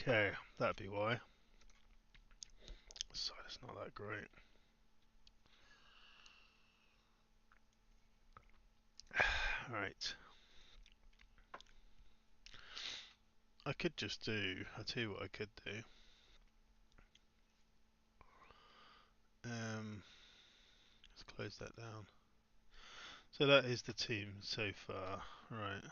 Okay, that'd be why. So it's not that great. Right. I could just do. I'll tell you what I could do. Let's close that down. So that is the team so far, right?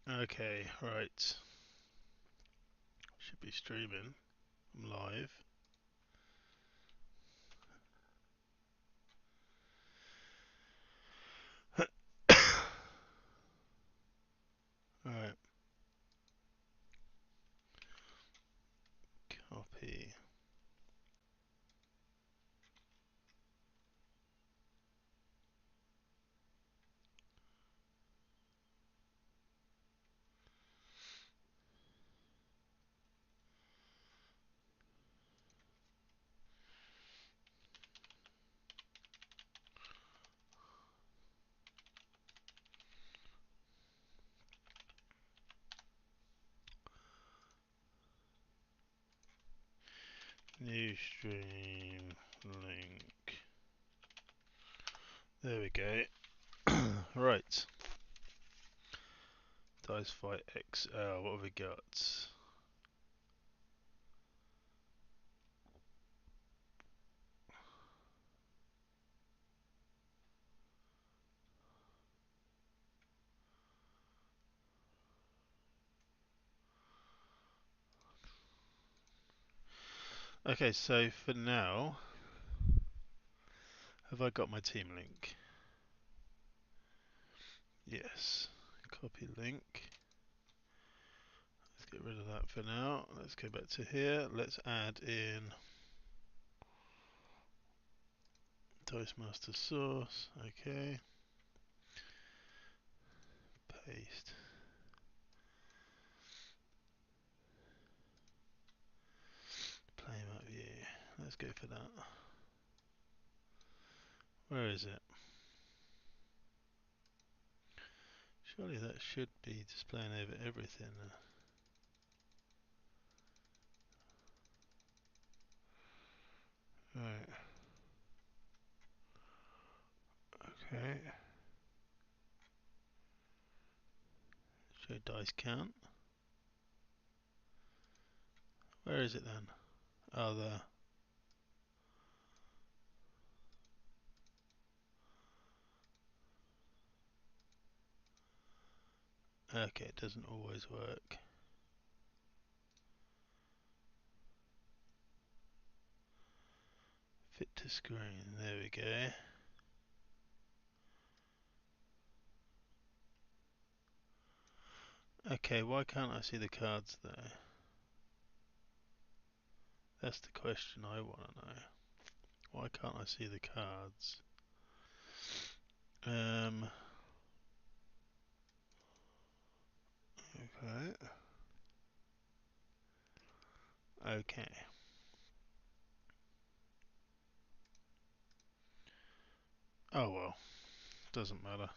Okay, right. Should be streaming. I'm live. Alright, copy. New stream link. There we go. Right. Dice Fight XL. What have we got? Okay, so for now, have I got my team link? Yes. Copy link. Let's get rid of that for now. Let's go back to here. Let's add in Dice Master source. Okay. Paste. Play map view. Let's go for that. Where is it? Surely that should be displaying over everything. Right. Okay. Show dice count. Where is it then? Oh, there. Okay, it doesn't always work. Fit to screen. There we go. Okay, why can't I see the cards there? That's the question I want to know. Why can't I see the cards? Okay. Okay. Oh well, doesn't matter.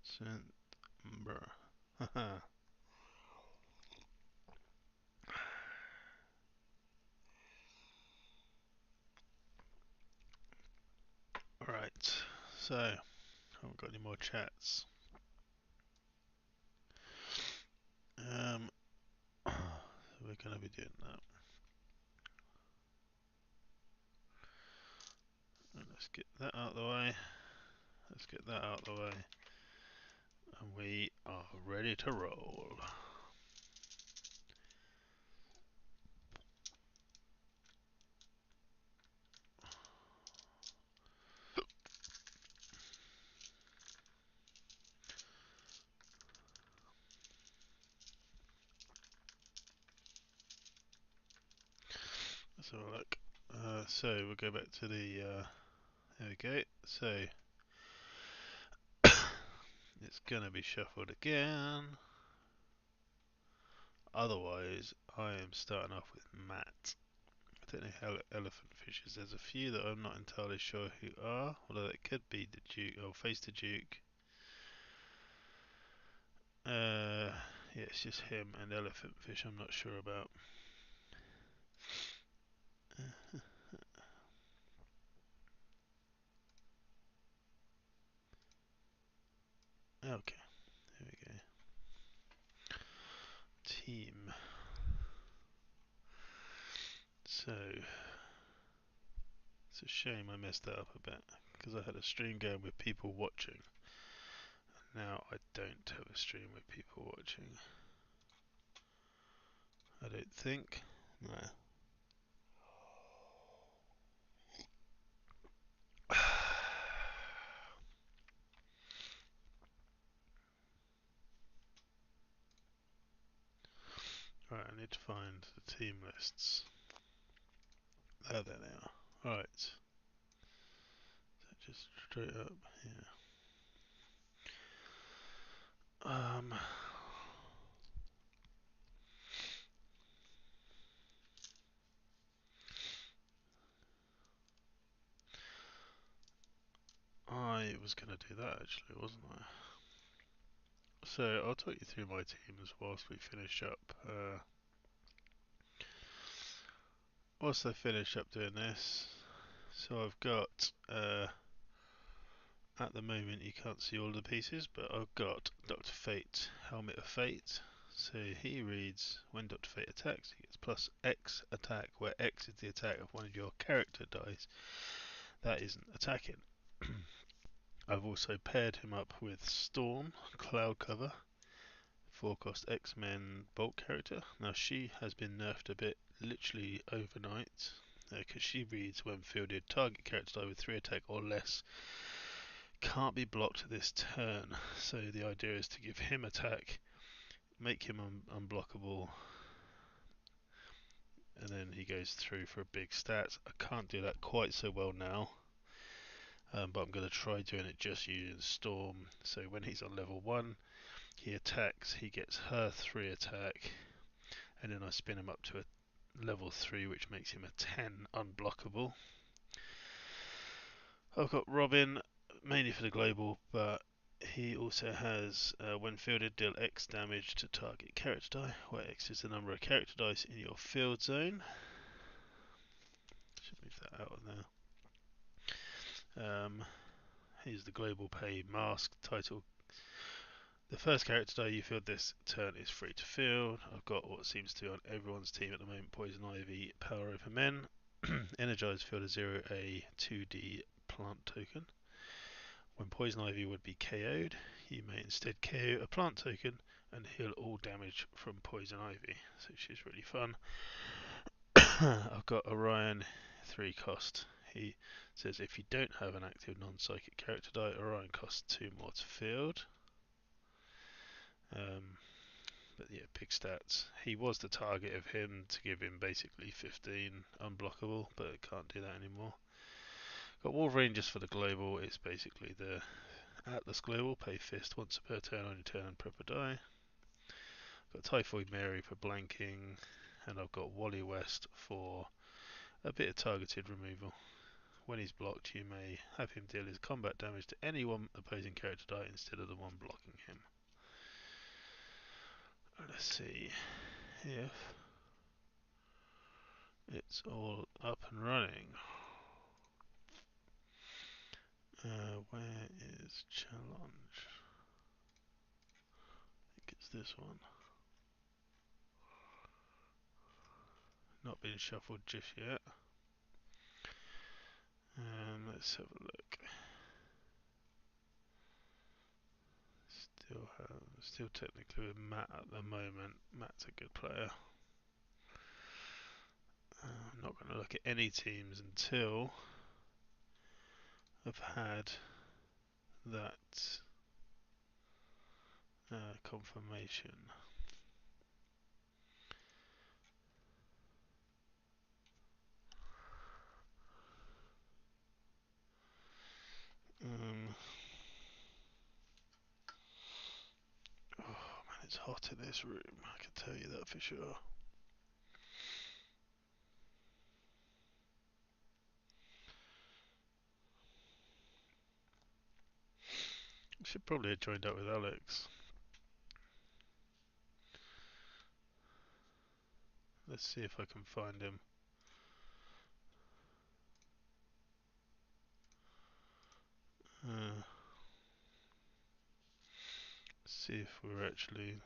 December. Right, so haven't got any more chats. So we're going to be doing that. And let's get that out of the way. Let's get that out of the way. And we are ready to roll. have a look. So we'll go back to the. There we go. So it's gonna be shuffled again. Otherwise, I am starting off with Matt. I don't know how elephant fishes. There's a few that I'm not entirely sure who are, although it could be the Duke or Face the Duke. Yeah, it's just him and elephant fish. I'm not sure about. Okay, there we go. Team. So it's a shame I messed that up a bit because I had a stream going with people watching. Now I don't have a stream with people watching. I don't think. No. Right, I need to find the team lists. Oh, there they are. Right. So just straight up here. I was going to do that actually, wasn't I? So I'll talk you through my teams whilst we finish up. Whilst I finish up doing this, so I've got at the moment you can't see all the pieces, but I've got Dr. Fate, Helmet of Fate. So he reads when Dr. Fate attacks, he gets plus X attack, where X is the attack of one of your character dice that isn't attacking. I've also paired him up with Storm, Cloud Cover, 4-cost X-Men Bolt character. Now she has been nerfed a bit literally overnight because she reads when fielded, target character die with 3 attack or less can't be blocked this turn. So the idea is to give him attack, make him unblockable, and then he goes through for a big stat. I can't do that quite so well now, but I'm going to try doing it just using Storm. So when he's on level 1, he attacks, he gets her 3 attack, and then I spin him up to a level 3, which makes him a 10 unblockable. I've got Robin, mainly for the global, but he also has, when fielded, deal X damage to target character die, where X is the number of character dice in your field zone. Should move that out of there. Here's the global pay mask title. The first character die you field this turn is free to field. I've got what seems to be on everyone's team at the moment, Poison Ivy, Power Over Men. Energize field a 0 a 2d plant token. When Poison Ivy would be KO'd, you may instead KO a plant token and heal all damage from Poison Ivy. So she's really fun. I've got Orion, 3 cost. He says if you don't have an active non-psychic character die, Orion costs 2 more to field. But yeah, big stats. He was the target of him to give him basically 15 unblockable, but I can't do that anymore. Got Wolverine just for the global. It's basically the Atlas Global, pay fist once per turn on your turn and prep a die. Got Typhoid Mary for blanking, and I've got Wally West for a bit of targeted removal. When he's blocked, you may have him deal his combat damage to any one opposing character die instead of the one blocking him. Let's see if it's all up and running. Where is challenge? I think it's this one. Not been shuffled just yet. Let's have a look. Still technically with Matt at the moment. Matt's a good player. I'm not going to look at any teams until I've had that confirmation. It's hot in this room, I can tell you that for sure. Should probably have joined up with Alex. Let's see if I can find him. See if we're actually.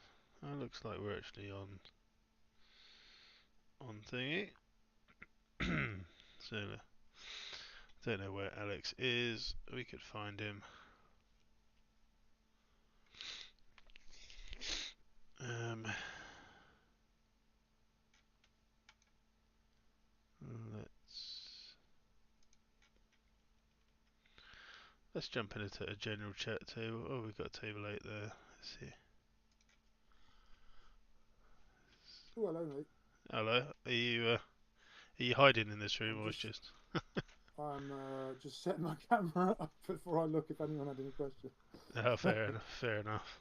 Oh, looks like we're actually on thingy. So don't know where Alex is. We could find him. Let's jump into a general chat table. Oh, we've got table 8 there. Let's see. Oh, hello, mate. Hello. Are you hiding in this room, or it's just? I'm just setting my camera up before I look if anyone had any questions. Oh, fair enough. Fair enough.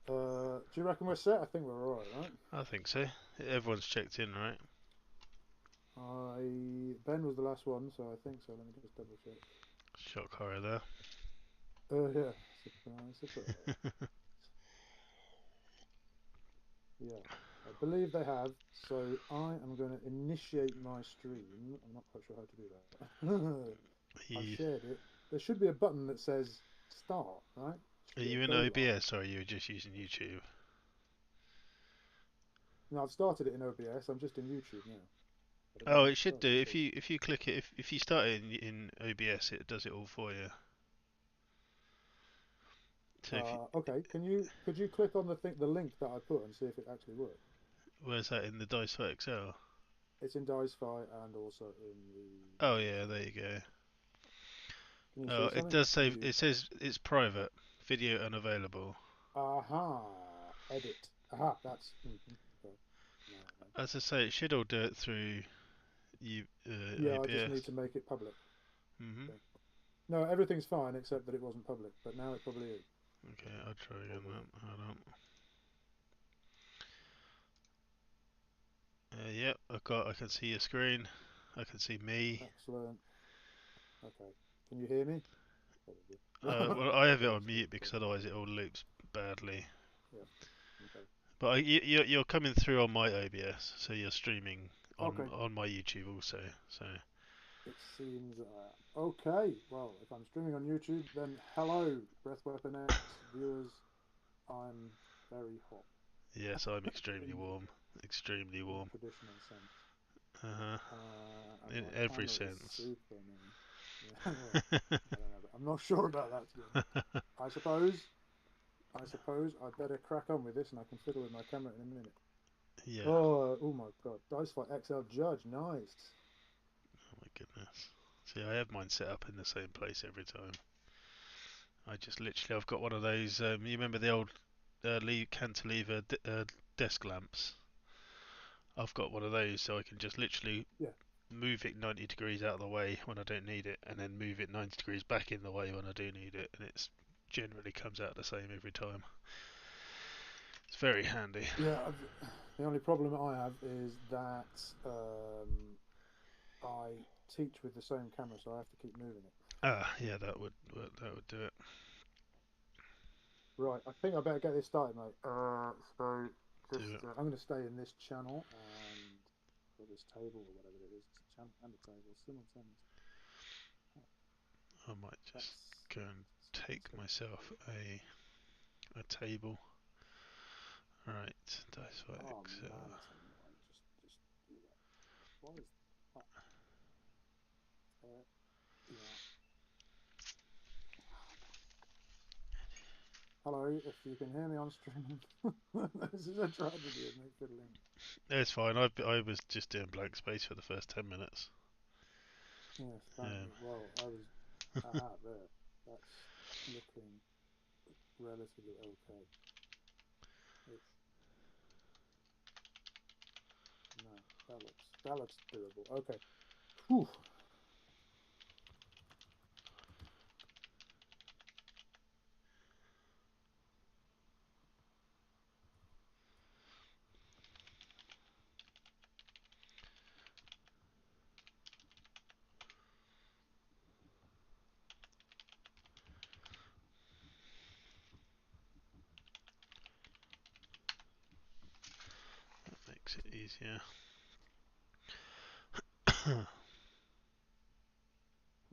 Do you reckon we're set? I think we're alright, right? I think so. Everyone's checked in, right? Ben was the last one, so I think so. Let me just double check. Shock horror there. Yeah. Surprise, surprise. Yeah. I believe they have, so I am going to initiate my stream. I'm not quite sure how to do that. I've shared it. There should be a button that says start, right? Are you in OBS or are you just using YouTube? No, I've started it in OBS. I'm just in YouTube now. Oh, it should do. If you click it, if you start it in OBS, it does it all for you. So okay, could you click on the link that I put and see if it actually works? Where's that in the DiceFi Excel? It's in DiceFi and also in the. Oh yeah, there you go. Can you Oh, see it something? does say it says it's private, video unavailable. Aha, edit. Aha, that's. Okay. No. As I say, it should all do it through Yeah, OBS. I just need to make it public. Mhm. Okay. No, everything's fine except that it wasn't public, but now it probably is. Okay, I'll try again. Hold on. Yep, I can see your screen. I can see me. Excellent. Okay. Can you hear me? Well, I have it on mute because otherwise it all loops badly. Yeah. Okay. But you're coming through on my OBS, so you're streaming on my YouTube also. So. It seems okay. Well, if I'm streaming on YouTube, then hello, Breath Weapon X viewers. I'm very hot. Yes, I'm extremely warm. Extremely warm. In traditional sense. In every sense. Yeah, well, I don't know. I'm not sure about that. I suppose I'd better crack on with this, and I can fiddle with my camera in a minute. Yeah. Oh my God! DiceFi XL Judge, nice. Oh my goodness. See, I have mine set up in the same place every time. I just literally, I've got one of those. You remember the old cantilever desk lamps? I've got one of those, so I can just literally move it 90 degrees out of the way when I don't need it, and then move it 90 degrees back in the way when I do need it, and it's generally comes out the same every time. It's very handy. Yeah, the only problem I have is that I teach with the same camera, so I have to keep moving it. Yeah, that would do it. Right, I think I better get this started, mate. So just I'm going to stay in this channel and or this table or whatever it is. It's a channel and a table simultaneously. I might just go and take myself a table. Right, DiceFi Excel. Man, that's annoying. Just do that. Why is that? Yeah. Hello, if you can hear me on stream. This is a tragedy of me fiddling. It's fine. I was just doing blank space for the first 10 minutes. Yes, well, I was there. That's looking relatively okay. No, that looks doable. Okay. Whew. makes it easier.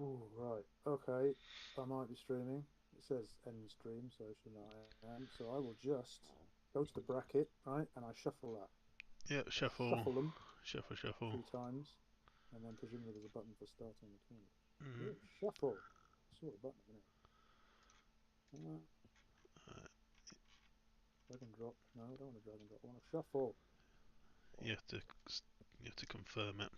Ooh, right. Okay. I might be streaming. It says end stream, so I should know I am. So I will just go to the bracket, right, and I shuffle that. Yep, I shuffle, shuffle them shuffle, shuffle. 3 times, and then presumably there's a button for starting the tournament. Mm. Ooh, shuffle. I saw the button a minute. Drag and drop. No, I don't want to drag and drop. I want to shuffle. You have to confirm it.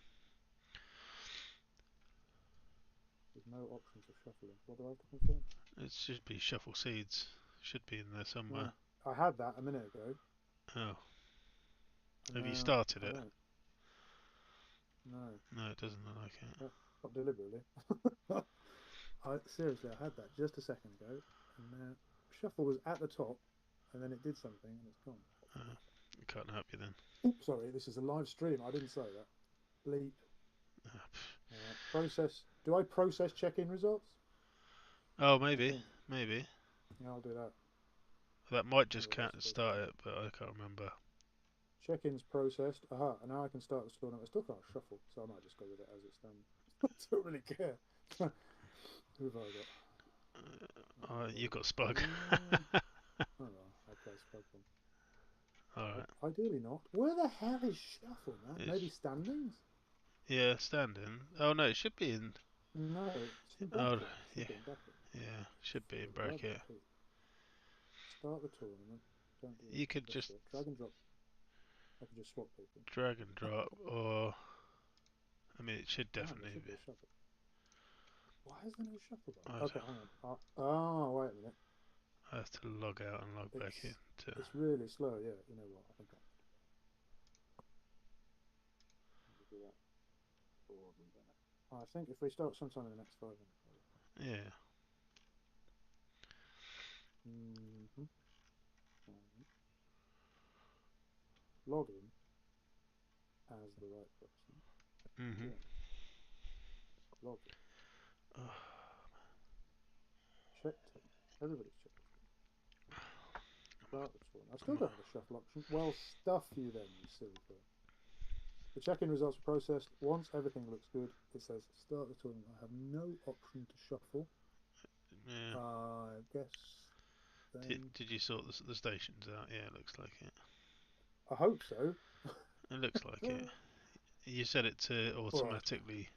There's no option for shuffling. What do I have to confirm? It should be shuffle seeds. Should be in there somewhere. No, I had that a minute ago. Oh. And Have you now started I it? don't. No, No, it doesn't look like it. not deliberately. Seriously, I had that just a second ago, and now shuffle was at the top, and then it did something, and it's gone. I can't help you then. Oops, sorry, this is a live stream. I didn't say that. Bleep. Process. Do I process check-in results? Oh, maybe. Maybe. Yeah, I'll do that. That might just Anyway, start it, but I can't remember. Check-ins processed. Aha, and now I can start the tournament. I still can't shuffle, so I might just go with it as it stands. I don't really care. Who have I got? You got Spug. Oh well, I'll play Spug then. Alright. Ideally not. Where the hell is shuffle, man? Maybe standings? Yeah, standing. Oh no, it should be in. No, it's in Oh, bracket. yeah. Be in bracket. Yeah, should be in bracket. Start the tournament. Don't do You could just drag and drop. I could just swap people. Drag and drop, or I mean, it should definitely be. Shuffle. Why is there no shuffle button? Okay, hang on. Oh, wait a minute. I have to log out and log back in. It's really slow. Yeah, you know what? I think I'll do that. I think if we start sometime in the next 5 minutes. Yeah. Log in as the right person. Log in. Oh. Check team. Everybody's checked. Start the tournament. I still don't have a shuffle option. Well, stuff you then, you silly thing. The check-in results are processed. Once everything looks good, it says start the tournament. I have no option to shuffle. Yeah. I guess. Did you sort the stations out? Yeah, it looks like it. I hope so. It looks like it. You set it to automatically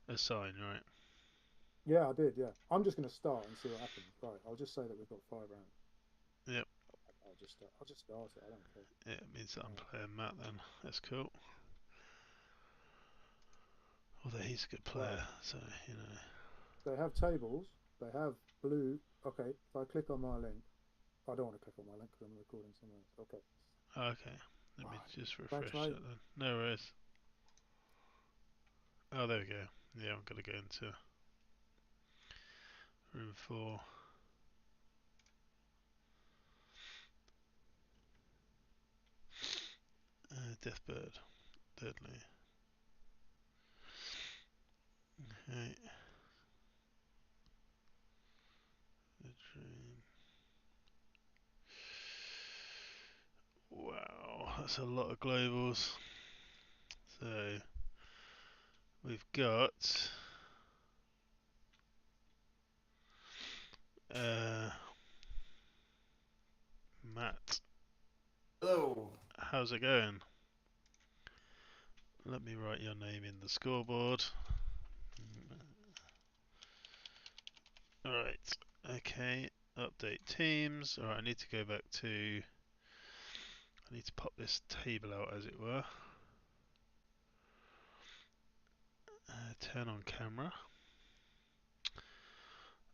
assign, right? Yeah, I did. Yeah, I'm just going to start and see what happens. Right, I'll just say that we've got 5 rounds. Yep. I'll just start it. I don't care. Yeah, it means that I'm playing Matt then. That's cool. Although he's a good player, so you know. They have tables. They have blue. Okay, if I click on my link, I don't want to click on my link because I'm recording somewhere else. Okay. Okay. Let me just refresh Thanks, that then. No worries. Oh, there we go. Yeah, I'm gonna go into room 4. Deathbird. Deadly. Okay. The dream. Wow, that's a lot of globals. So we've got Matt. Hello. How's it going? Let me write your name in the scoreboard. Alright, okay. Update teams. Alright, I need to go back to. I need to pop this table out, as it were. Turn on camera.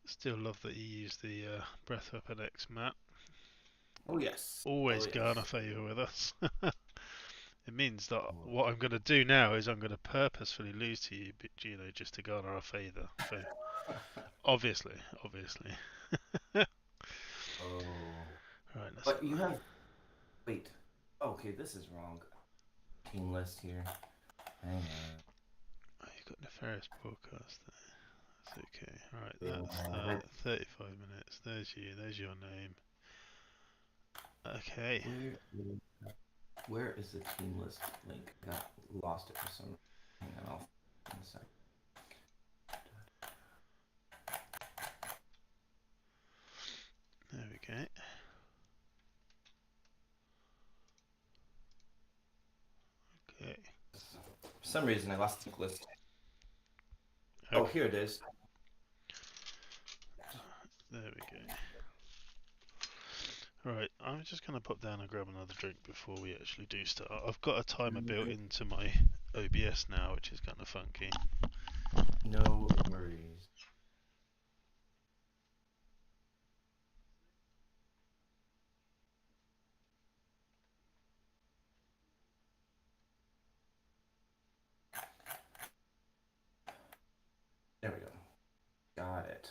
Still love that you use the Breath Weapon X map. Oh yes. Always garner favour with us. It means that what I'm going to do now is I'm going to purposefully lose to you, Gino, just to garner our favour. So, obviously. Oh. Right. But you have. Wait. Okay, this is wrong. Team list here. Hang on. Oh, you've got Nefarious Broadcast there. That's okay. Right, that's 35 minutes. There's you. There's your name. Okay. Where is the team list link? I got lost it for some. Hang on, I'll in a sec. There we go. Okay. For some reason, I lost the list. Okay. Oh, here it is. There we go. Right, I'm just going to pop down and grab another drink before we actually do start. I've got a timer built into my OBS now, which is kind of funky. No worries. There we go. Got it.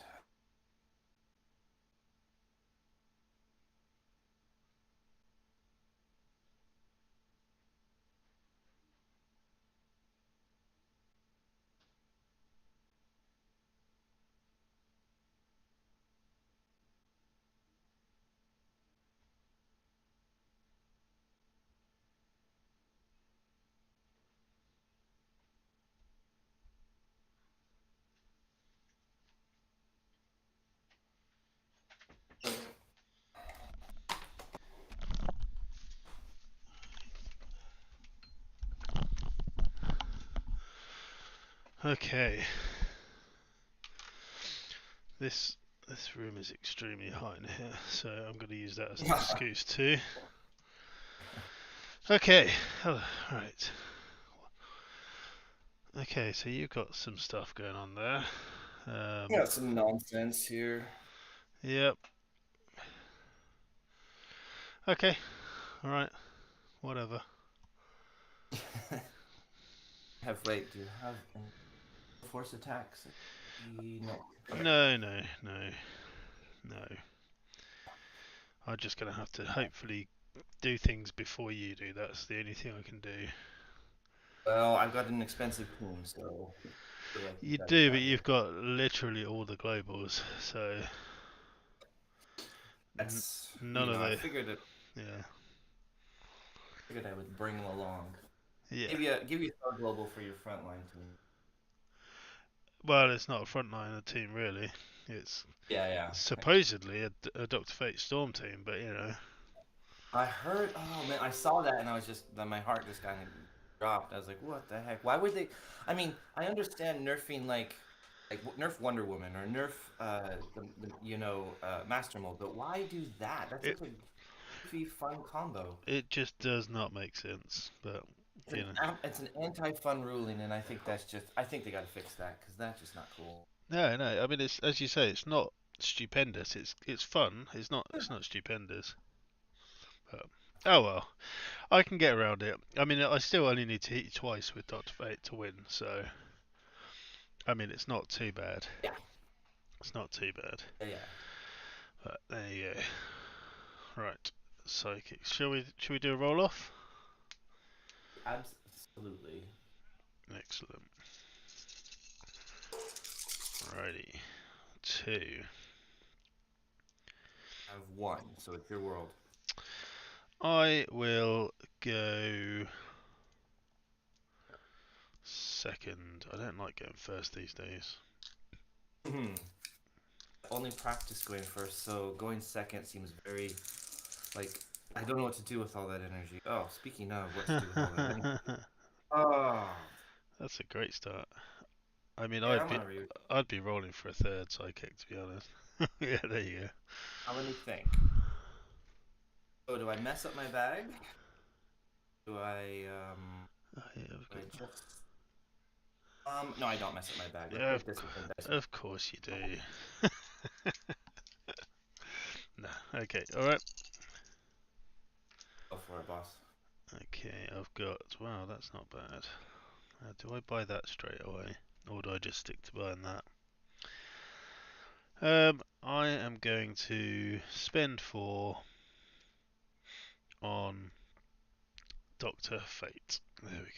Okay. This room is extremely hot in here, so I'm going to use that as an excuse too. Okay. Oh, right. Okay, so you've got some stuff going on there. Got some nonsense here. Yep. Okay. All right. Whatever. Wait, do you have force attacks? No. Okay. No. I'm just going to have to hopefully do things before you do. That's the only thing I can do. Well, I've got an expensive team, so... You do, but you've got literally all the globals, so... That's... None of I the... figured it... Yeah. Figured I would bring them along. Yeah. Give you a Thor Global for your frontline team. Well, it's not a frontliner team, really. It's supposedly a Dr. Fate Storm team, but you know... I heard... Oh, man, I saw that and I was just... My heart just kind of dropped. I was like, what the heck? Why would they... I mean, I understand nerfing, like nerf Wonder Woman or nerf, Master Mold, but why do that? That's such a goofy, fun combo. It just does not make sense, but... It's an anti-fun ruling, and I think that's just... I think they got to fix that, because that's just not cool. No. I mean, it's, as you say, it's not stupendous. It's fun. It's not stupendous. But, oh well, I can get around it. I mean, I still only need to hit you twice with Dr. Fate to win, so I mean, it's not too bad. Yeah. It's not too bad. Yeah. But there you go. Right, psychics. Shall we do a roll off? Absolutely. Excellent. Righty. 2. I have 1, so it's your world. I will go second. I don't like going first these days. Only practice going first, so going second seems very, like, I don't know what to do with all that energy. Oh, speaking of what to do with all that energy. Oh. That's a great start. I mean, Yeah, I'd be rolling for a third psychic, to be honest. Yeah, there you go. Let me think. Oh, do I mess up my bag? Do I, no, I don't mess up my bag. Yeah, of course you do. No, okay, alright. Go for it, boss. Okay, I've got... Wow, that's not bad. Do I buy that straight away? Or do I just stick to buying that? I am going to spend 4 on Dr. Fate. There we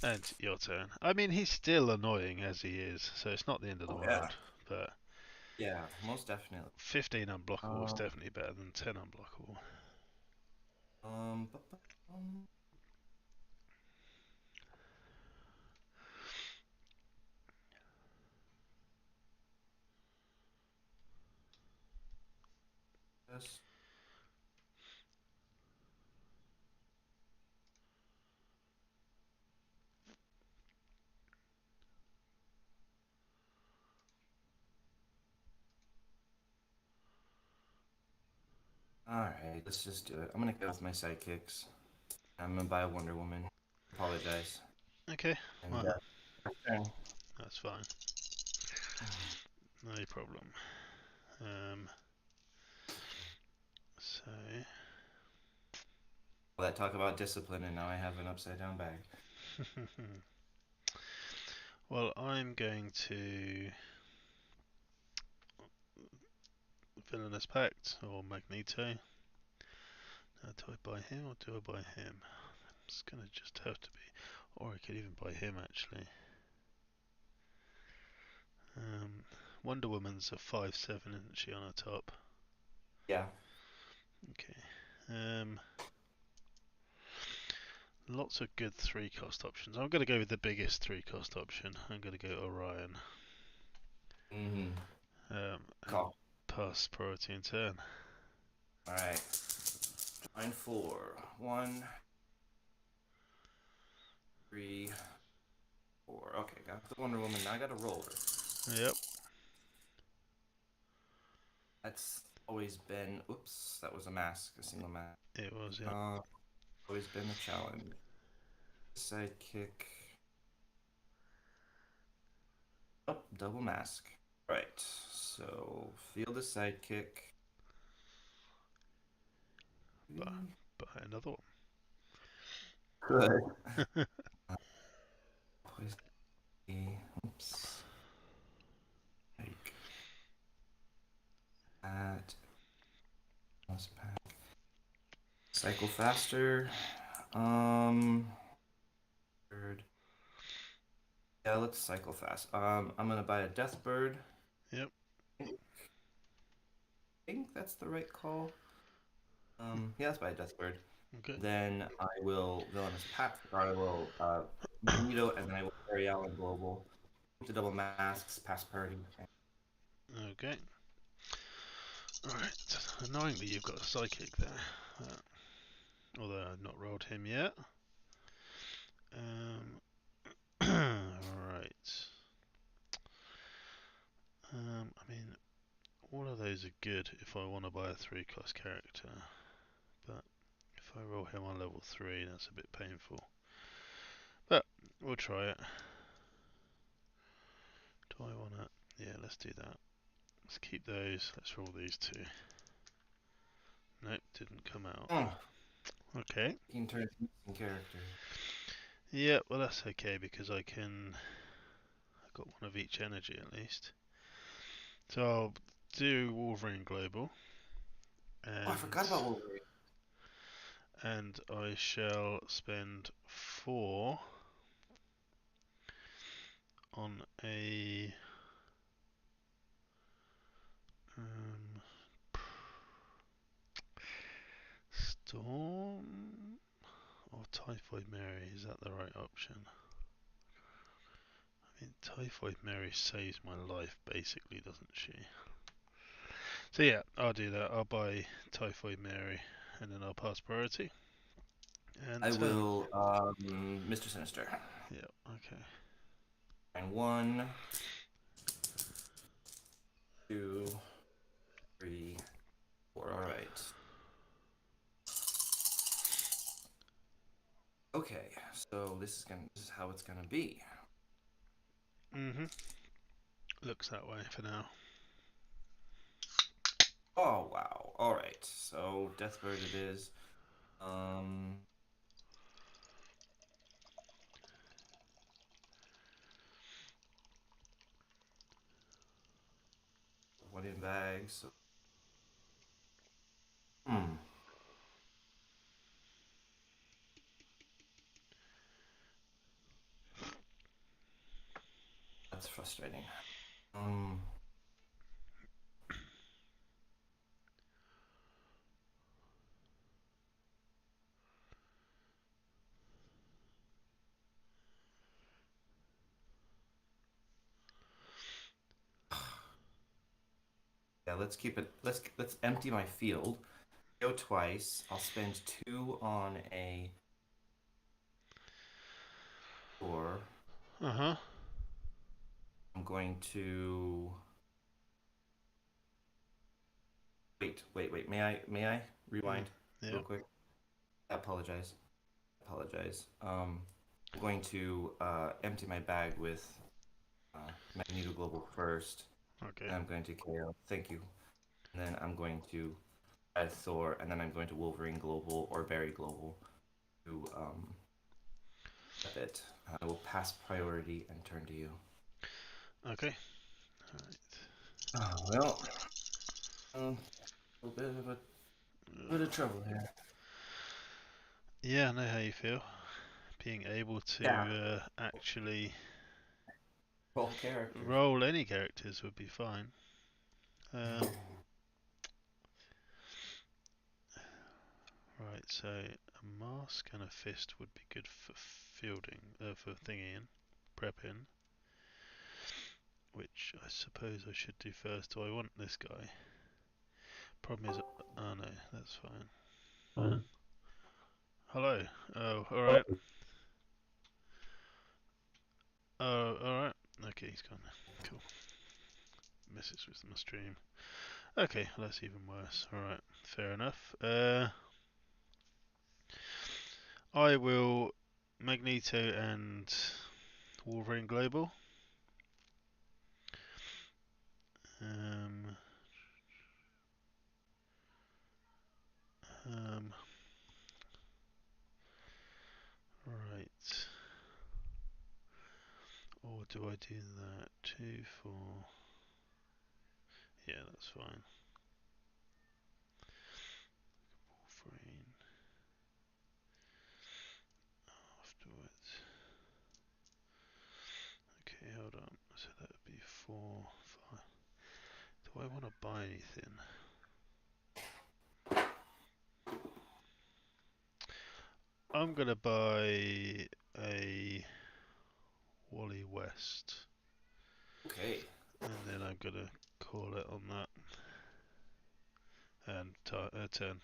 go. And your turn. I mean, he's still annoying as he is, so it's not the end of the world. But yeah, most definitely. 15 unblockable is definitely better than 10 unblockable. Bu-bu-bum. Yes. Alright, let's just do it. I'm gonna go with my sidekicks. I'm gonna buy a Wonder Woman. Apologize. Okay, And well, turn. that's fine. No problem. So, All that talk about discipline, and now I have an upside down bag. well, I'm going to Villainous Pact or Magneto. Now, do I buy him or do I buy him? It's gonna just have to be, or I could even buy him actually. Wonder Woman's a 5/7, isn't she, on her top? Yeah. Okay. Lots of good 3-cost options. I'm going to go with the biggest 3-cost option. I'm going to go Orion. Call. Pass priority in turn. Alright. Line 4. 1, 3, 4. Okay, got the Wonder Woman. Now I got a roller. Yep. That's always been. Oops, that was a mask. A single mask. It was, yeah. Always been a challenge. Sidekick. Oh, double mask. Right. So feel the sidekick. Buy another one. Good. Oops. Like that. Pack. Cycle faster. Bird. Yeah, let's cycle fast. I'm gonna buy a Death Bird. Yep. I think that's the right call. Yeah, let's buy a Death Bird. Okay. Then I will Villainous Pact, or I will Magneto, and then I will carry Allen Global. To double masks, pass party. Okay. Alright. Annoyingly, you've got a psychic there. Although I've not rolled him yet. Right. I mean, all of those are good if I want to buy a 3-cost character. But if I roll him on level 3, that's a bit painful. But we'll try it. Do I want to? Yeah, let's do that. Let's keep those. Let's roll these 2. Nope, didn't come out. Okay. You can turn into character. Yeah, well that's okay because I've got one of each energy at least. So I'll do Wolverine Global. And, I forgot about Wolverine. And I shall spend 4 on a Storm or Typhoid Mary. Is that the right option? I mean, Typhoid Mary saves my life, basically, doesn't she? So yeah, I'll do that. I'll buy Typhoid Mary, and then I'll pass priority. And I will, Mr. Sinister. Yeah, okay. And 1, 2, 3, 4. All right. Okay, so this is how it's gonna be. Looks that way for now. Oh wow! All right, so Deathbird it is. One in bag. So. That's frustrating. Yeah, let's keep it. Let's empty my field. Go twice. I'll spend 2 on a Thor. Uh-huh. I'm going to wait. May I rewind Yeah. real quick? I apologize. I'm going to empty my bag with Magneto Global first. Okay. And I'm going to KO. Thank you. And then I'm going to add Thor, and then I'm going to Wolverine Global or Barry Global to it. I will pass priority and turn to you. Okay. Alright. Oh, well, a little bit of trouble here. Yeah, I know how you feel. Being able to actually Roll characters. roll any characters would be fine. Right, so a mask and a fist would be good for fielding, for thingying, prepping. Which I suppose I should do first. Do I want this guy? Problem is, oh no, that's fine. Hello. Oh, alright. Oh, alright. Okay, he's gone. Cool. Messes with my stream. Okay, well, that's even worse. Alright, fair enough. I will Magneto and Wolverine Global. Um, right. Or do I do that? 2, 4. Yeah, that's fine. Wolverine. Afterwards. Okay, hold on. So that would be 4, 5. Do I want to buy anything? I'm gonna buy a Wally West. Okay. And then I'm gonna call it on that. And turn.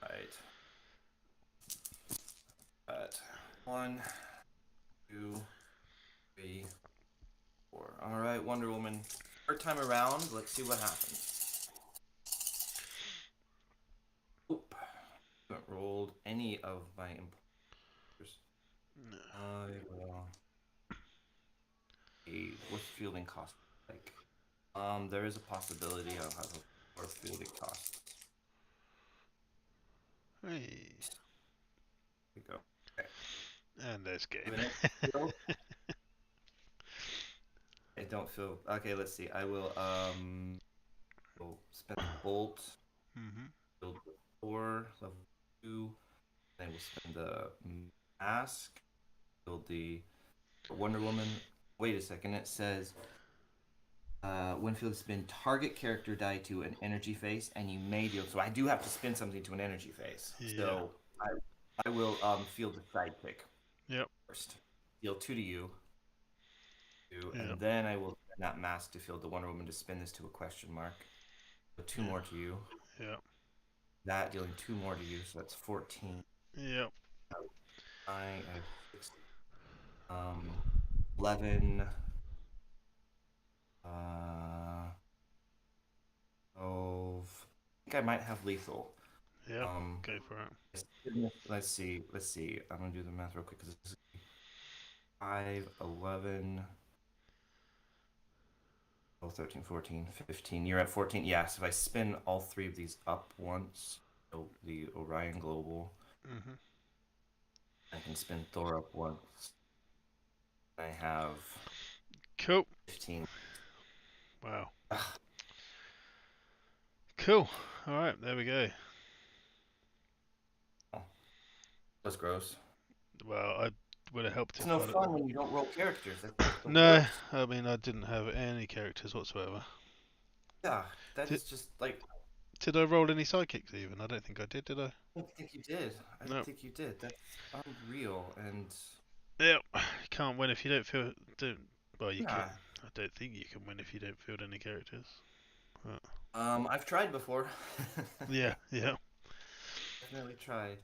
Right. 1, 2, 3, 4. All right, Wonder Woman. Third time around. Let's see what happens. Oop. Haven't rolled any of my importers. No. What's fielding cost like? There is a possibility I'll have a lower fielding cost. Hey. Here we go. Okay. And there's game. I don't feel okay. Let's see. I will spend the bolt. Build 4 level 2. Then we'll spend the mask. Build the Wonder Woman. Wait a second. It says Winfield spin target character die to an energy phase, and you may deal. So I do have to spin something to an energy phase. Yeah. So I will field the sidekick. Yep. First, deal 2 to you. Yep. And then I will spend that mask to field the Wonder Woman to spin this to a question mark. So 2 more to you. Yep. That dealing 2 more to you, so that's 14. Yep. I have 6. 11. I think I might have lethal. Yeah. Go for it. Let's see. I'm gonna do the math real quick because this is 5, 11, 12, 13, 14, 15. You're at 14. Yes, if I spin all 3 of these up once, so the Orion Global, I can spin Thor up once. I have cool 15. Wow. Cool. All right, there we go. That's gross. Well, I would have helped. It's no fun when you don't roll characters. No, I mean I didn't have any characters whatsoever. Yeah, that's just like. Did I roll any sidekicks even? I don't think I did I? I don't think you did. I don't think you did. That's unreal. And yeah, you can't win if you don't feel. Well, you yeah. can. I don't think you can win if you don't field any characters. I've tried before. Yeah, yeah. Definitely tried.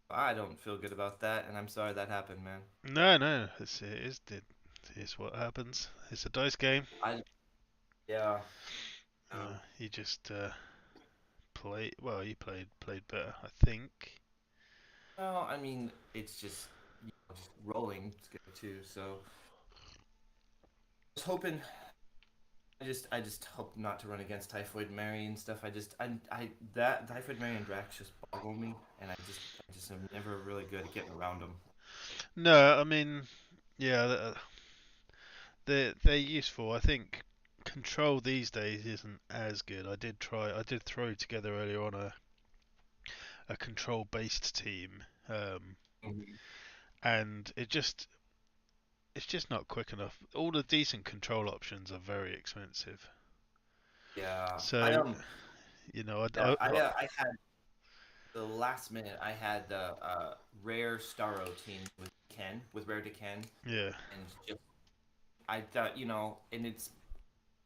I don't feel good about that, and I'm sorry that happened, man. No, it's what happens. It's a dice game. Yeah. You just play. Well, you played better, I think. Well, I mean, it's just, just rolling too. So I was hoping. I just hope not to run against Typhoid Mary and stuff. That Typhoid Mary and Drax just boggle me, and I just am never really good at getting around them. No, I mean, yeah, they're useful. I think control these days isn't as good. I did throw together earlier on a control based team, Mm-hmm. and it's just not quick enough. All the decent control options are very expensive. Yeah, So you know, I had the last minute. I had the rare Starro team with Rare to Ken, yeah. and just I thought, and it's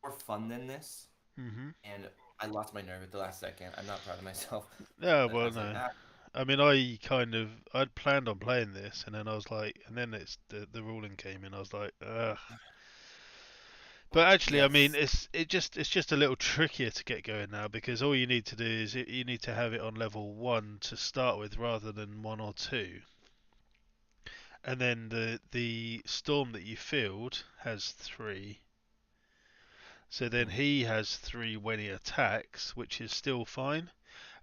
more fun than this. Mhm. And I lost my nerve at the last second. I'm not proud of myself. Yeah, I well, was like, no. ah, I mean, I'd planned on playing this, and then I was like, and then the ruling came in. I was like, ugh. But actually, I mean, yes, it's just a little trickier to get going now because all you need to do is you need to have it on level 1 to start with rather than 1 or 2. And then the storm that you field has 3. So then he has 3 when he attacks, which is still fine.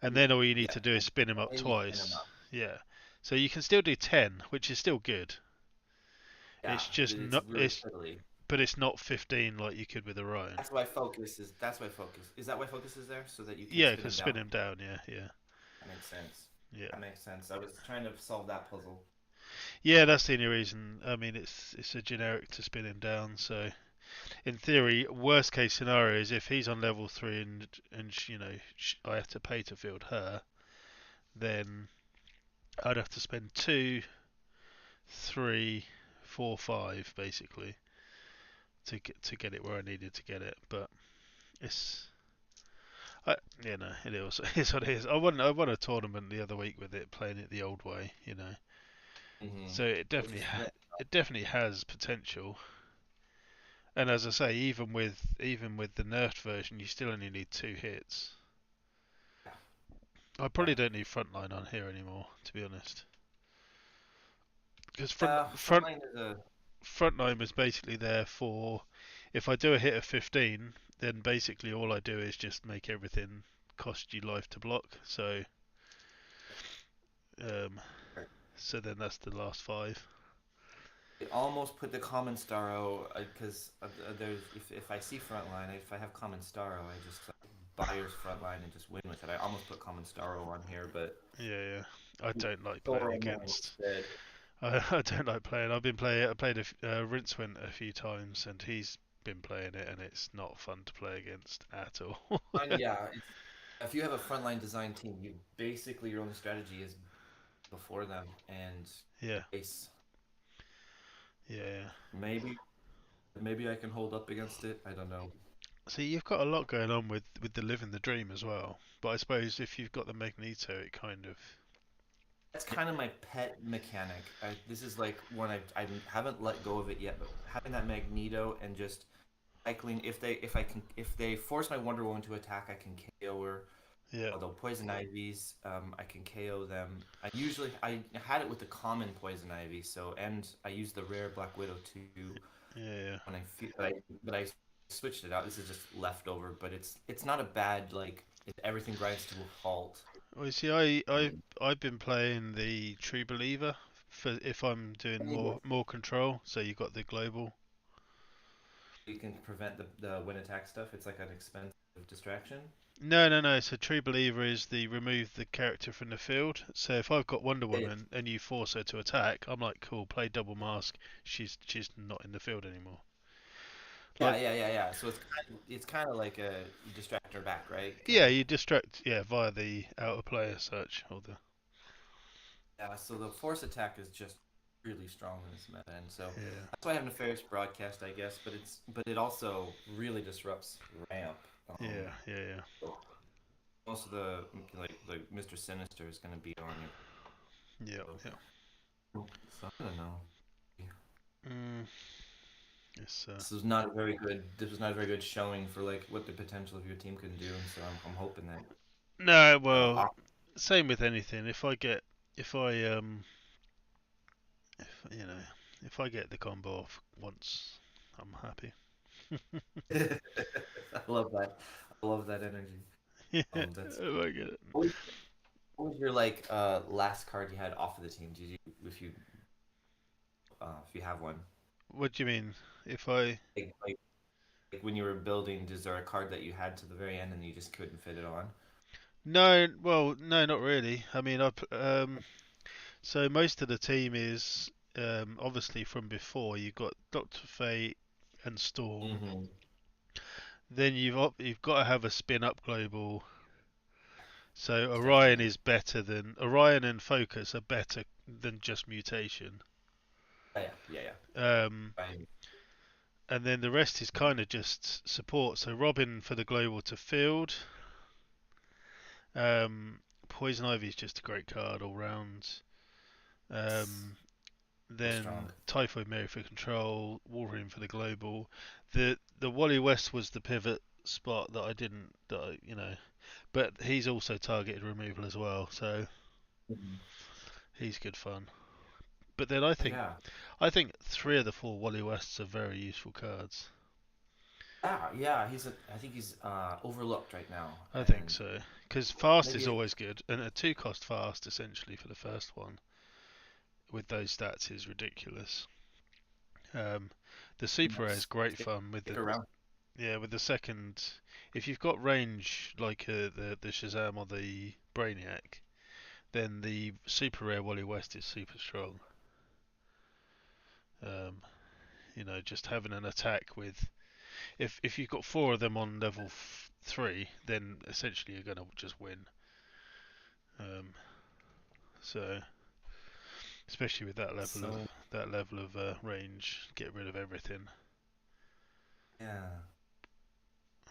And then all you need yeah. to do is spin him up And you spin them twice. up. Yeah. So you can still do 10, which is still good. Yeah, It's but just it's not really fiddly. but it's not 15 like you could with Orion. That's why focus is. That's why focus is. That why focus is there so that you can Yeah, spin because them spin down. him down. Yeah. That makes sense. Yeah. That makes sense. I was trying to solve that puzzle. Yeah, that's the only reason. I mean, it's a generic to spin him down. So in theory, worst case scenario is if he's on level 3 and I have to pay to field her, then I'd have to spend 2, 3, 4, 5 basically to get it where I needed to get it. But it's it also is what it is. I won a tournament the other week with it, playing it the old way. Mm-hmm. So it definitely has potential. And as I say, even with the nerfed version, you still only need 2 hits. I probably don't need frontline on here anymore, to be honest. Because Frontline is a. frontline was basically there for if I do a hit of 15, then basically all I do is just make everything cost you life to block. Um, so then that's the last 5. I almost put the common Starro because there's if I see frontline, if I have common Starro, I just buyer's frontline and just win with it. I almost put common Starro on here, but Yeah. I don't like Thor playing on against. instead. I don't like playing. I played Rincewind a few times, and he's been playing it, and it's not fun to play against at all. And yeah, if you have a frontline design team, you basically your only strategy is before them and Yeah, ace. yeah. Maybe I can hold up against it. I don't know. See, you've got a lot going on with the living the dream as well. But I suppose if you've got the Magneto, it kind of That's kind of my pet mechanic. This is like one I haven't let go of it yet, but having that Magneto and just cycling. If they force my Wonder Woman to attack, I can KO her. yeah, Although Poison Ivies, I can KO them. I had it with the common Poison Ivy, and I used the rare Black Widow too. yeah. When I feel, but I switched it out. This is just leftover, but it's not a bad like. Everything grinds to a halt. Well, you see, I've been playing the True Believer for if I'm doing more control. So you've got the global. You can prevent the win attack stuff. It's like an expensive distraction. No. So True Believer is the remove the character from the field. So if I've got Wonder Yeah, Woman and you force her to attack, I'm like, cool, play double mask. She's not in the field anymore. Like, yeah. So it's kind of like a distractor back, right? yeah, you distract, via the outer player search or the. Yeah. So the force attack is just really strong in this meta, and so Yeah. that's why I have Nefarious Broadcast, I guess. But it also really disrupts ramp. Yeah. Most of the like Mr. Sinister is gonna be on your. Yeah. So I don't know. It's This was not a very good. This was not a very good showing for like what the potential of your team can do, and so I'm hoping that. no. Well, same with anything. If I if I get the combo off once, I'm happy. I love that. I love that energy. Yeah, That's. I get it. What was your like last card you had off of the team? Did you if you have one? What do you mean? If I Like when you were building, is there a card that you had to the very end and you just couldn't fit it on? no, well, no, not really. I mean, so most of the team is obviously from before. You've got Doctor Fate and Storm. Mm-hmm. Then you've got to have a spin up global. So Orion Definitely. is better than Orion and Focus are better than just Mutation. Yeah. Um, Right. and then the rest is kind of just support. So Robin for the global to field. Poison Ivy is just a great card all round. So strong. Then Typhoid Mary for control, Wolverine for the global. The Wally West was the pivot spot that I didn't, but he's also targeted removal as well, so Mhm. he's good fun. But then I think 3 of the 4 Wally Wests are very useful cards. Yeah. I think he's overlooked right now, I think and so, because fast is maybe always good, and a 2 cost fast essentially for the first one with those stats is ridiculous. Um, the super rare is great fun with stick the around. with the second. If you've got range like the Shazam or the Brainiac, then the super rare Wally West is super strong. Um, just having an attack with if you've got 4 of them on level 3, then essentially you're gonna just win. Um, so especially with So that level of range, get rid of everything. yeah,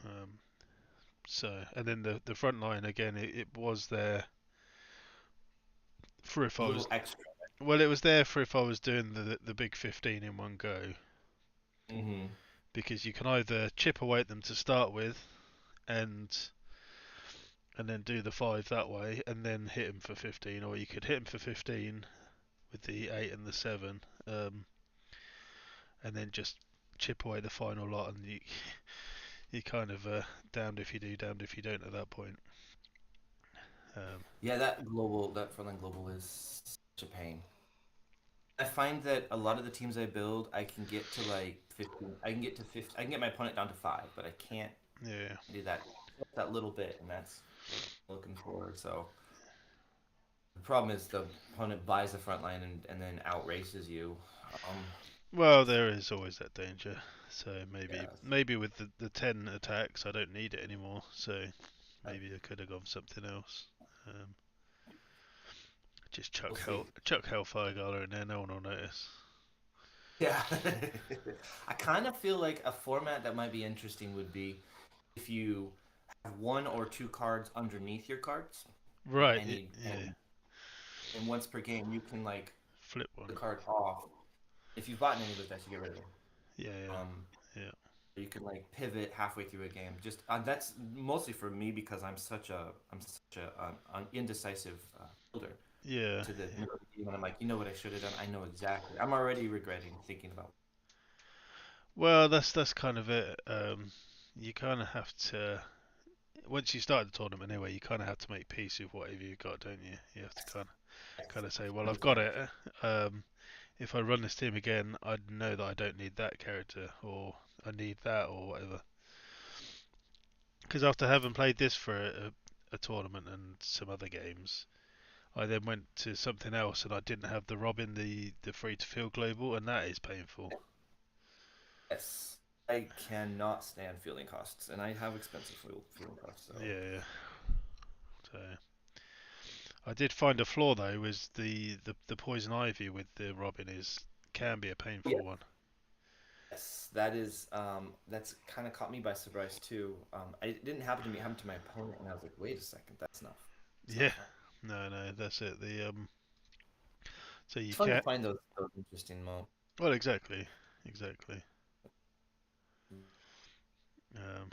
Um, and then the front line again, it was there for if a I was little extra. well, it was there for if I was doing the big 15 in one go, Mm-hmm. because you can either chip away at them to start with, and then do the 5 that way, and then hit them for 15, or you could hit them for 15 with the 8 and the 7, and then just chip away the final lot, and you kind of damned if you do, damned if you don't at that point. Yeah, that frontline global is such a pain. I find that a lot of the teams I build, I can get to like 15. I can get to 50. I can get my opponent down to 5, but I can't Yeah. do that little bit, and that's what I'm looking for. So the problem is the opponent buys the front line and then outraces you. Um, Well, there is always that danger. So maybe yeah, maybe with the 10 attacks, I don't need it anymore. So maybe I could have gone for something else. Um, just we'll see. chuck Hellfire Gala in there. No one will notice. Yeah, I kind of feel like a format that might be interesting would be if you have 1 or 2 cards underneath your cards, and Right. any Yeah. and once per game you can like Flip the one. card off. If you've bought any of those decks, you get rid of them. Yeah. Um, Yeah. you can like pivot halfway through a game. Just that's mostly for me because I'm such a an indecisive builder Yeah. to the middle of the game, and I'm like, you know what I should have done. I know exactly. I'm already regretting thinking about. Well, that's kind of it. You kind of have to once you start the tournament anyway. You kind of have to make peace with whatever you got, don't you? You have to kind of say, well, I've got 100%. it. If I run this team again, I'd know that I don't need that character, or I need that, or whatever. Because after having played this for a tournament and some other games, I then went to something else and I didn't have the Robin, the free to field global, and that is painful. Yes, I cannot stand fielding costs, and I have expensive fielding costs. So Yeah. So I did find a flaw though, was the poison ivy with the Robin can be a yeah, painful one. Yes, that's kind of caught me by surprise too. It didn't happen to me, it happened to my opponent, and I was like, wait a second, that's not Yeah. fun. No, that's it. So you It's fun to can. find those interesting moments. Well, exactly. Um,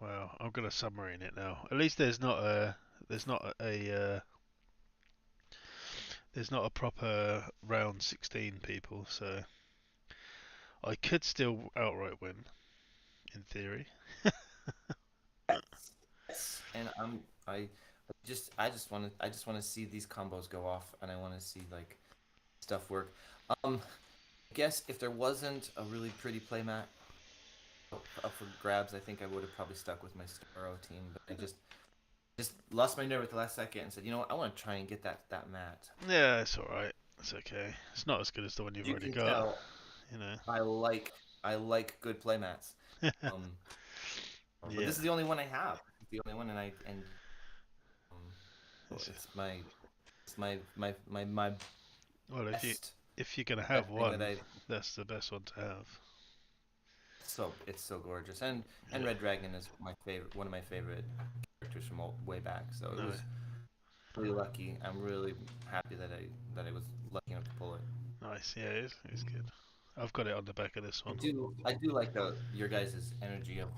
well, I'm gonna submarine it now. At least there's not there's not a proper round 16 people, so I could still outright win in theory. Yes, and I just want to see these combos go off, and I want to see like stuff work. I guess if there wasn't a really pretty playmat up for grabs, I think I would have probably stuck with my Starro team. But I just lost my nerve at the last second and said, you know what, I want to try and get that mat. Yeah, it's all right. It's okay. It's not as good as the one you've You already can got, tell you know. I like good playmats. Um, but Yeah. this is the only one I have. It's the only one, and it's my Well, best if you're gonna have thing that one, I. that's the best one to have. So it's so gorgeous, and Yeah. Red Dragon is one of my favorite characters from way back. So it No. was really lucky. I'm really happy that I was lucky enough to pull it. Nice. Yeah, it's good. I've got it on the back of this one. I do like your guys' energy of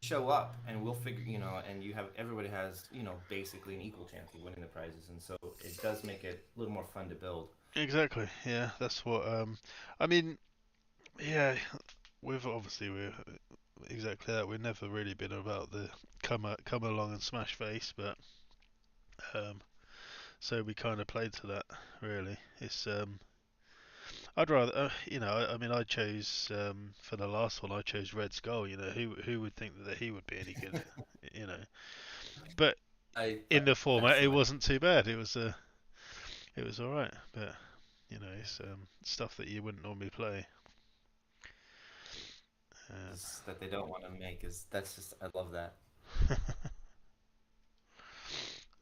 show up and we'll figure, and everybody has, basically an equal chance of winning the prizes, and so it does make it a little more fun to build. Exactly. Yeah, that's what. I mean, yeah, we're exactly that. We've never really been about the come along and smash face, but um, so we kind of played to that. Really, I'd rather, I mean, I chose for the last one, I chose Red Skull. You know, who would think that he would be any good? You know, but in the format, it Excellent. wasn't too bad. It was all right, but you know, it's stuff that you wouldn't normally play. Um, That they don't want to make is that's just I love that.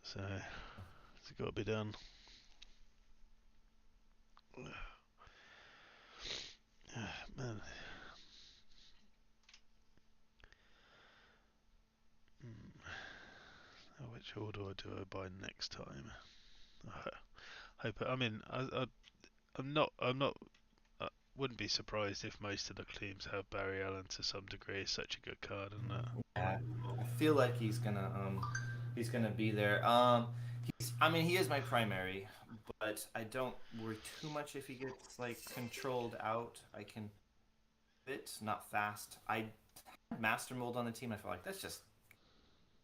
so it's got to be done. Man, which order do I buy next time? I hope. I mean, I'm not. I wouldn't be surprised if most of the teams have Barry Allen to some degree. It's such a good card, isn't it? Yeah, I feel like he's gonna be there. I mean, he is my primary, but I don't worry too much if he gets like controlled out. I can bit not fast. I had Master Mold on the team. I felt like that's just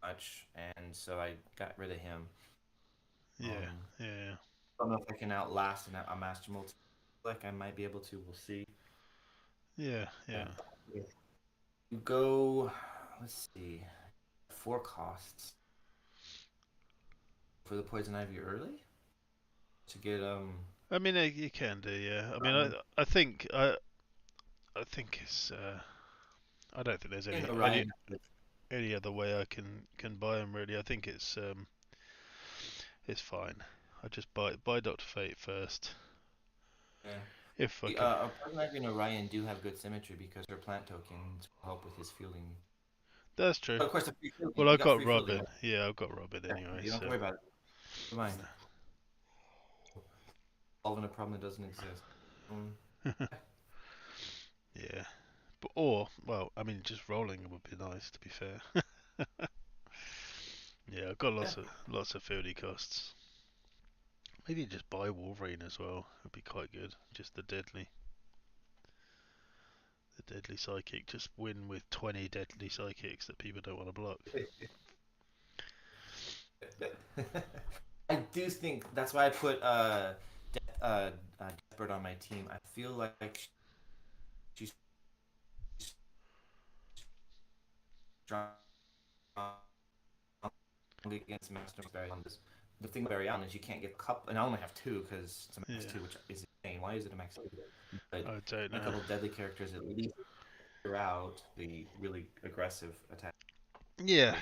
much, and so I got rid of him. Yeah, Um, yeah. I don't know if I can outlast a Master Mold. Like I might be able to. We'll see. Yeah, yeah. Yeah. Go. Let's see. 4 costs for the Poison Ivy early to get I mean, you can do, yeah. I mean, um, I think it's. I don't think there's and Orion. any other way I can buy them really. I think it's fine. I just buy Doctor Fate first. Yeah. If I can. Poison Ivy and Orion do have good symmetry because her plant tokens will help with his fielding. That's true. But of course, the free fielding. Well, You I've got got free fielding. Robin. Yeah, I've got Robin anyway. You don't have So to worry about it. Never mind. no. Solving a problem that doesn't exist. Yeah. Well, I mean, just rolling would be nice. To be fair. Yeah, I've got Yeah. lots of fieldy costs. Maybe just buy Wolverine as well. It'd be quite good. Just the deadly psychic. Just win with 20 deadly psychics that people don't want to block. I do think that's why I put Deathbird on my team. I feel like she's strong against Master Barry. The thing about Barry Allen is you can't get a couple, and I only have 2 because it's a max 2, which is insane. Why is it a max 2? But I don't a know. couple deadly characters at least figure out the really aggressive attack. Yeah.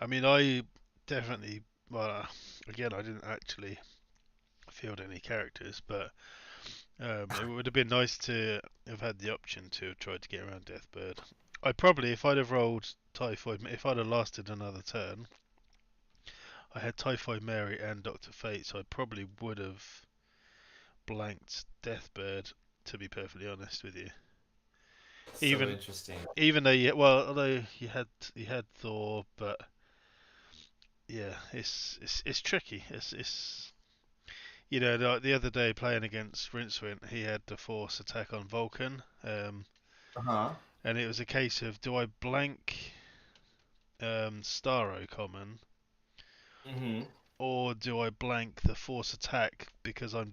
I mean, I definitely. Well, again, I didn't actually field any characters, but it would have been nice to have had the option to have tried to get around Deathbird. I probably, if I'd have rolled Typhoid, if I'd have lasted another turn, I had Typhoid Mary and Dr. Fate, so I probably would have blanked Deathbird, to be perfectly honest with you. So interesting. Even though, although you had Thor, but yeah, it's tricky. It's the other day playing against Rincewind, he had the Force attack on Vulcan, and it was a case of, do I blank Starro common, or do I blank the Force attack because I'm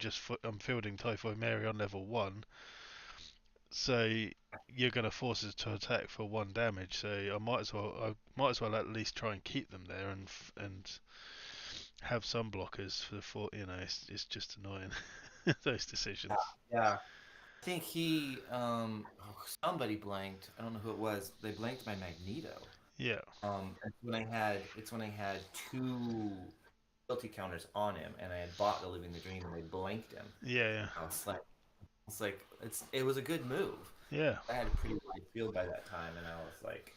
fielding Typhoid Mary on level 1, so you're going to force us to attack for 1 damage, so I might as well at least try and keep them there and have some blockers for it's just annoying those decisions. Yeah. I think somebody blanked. I don't know who it was. They blanked my Magneto. Yeah. It's when I had 2 ability counters on him, and I had bought the Living the Dream, and they blanked him. Yeah. It was a good move. Yeah. I had a pretty wide field by that time, and I was like,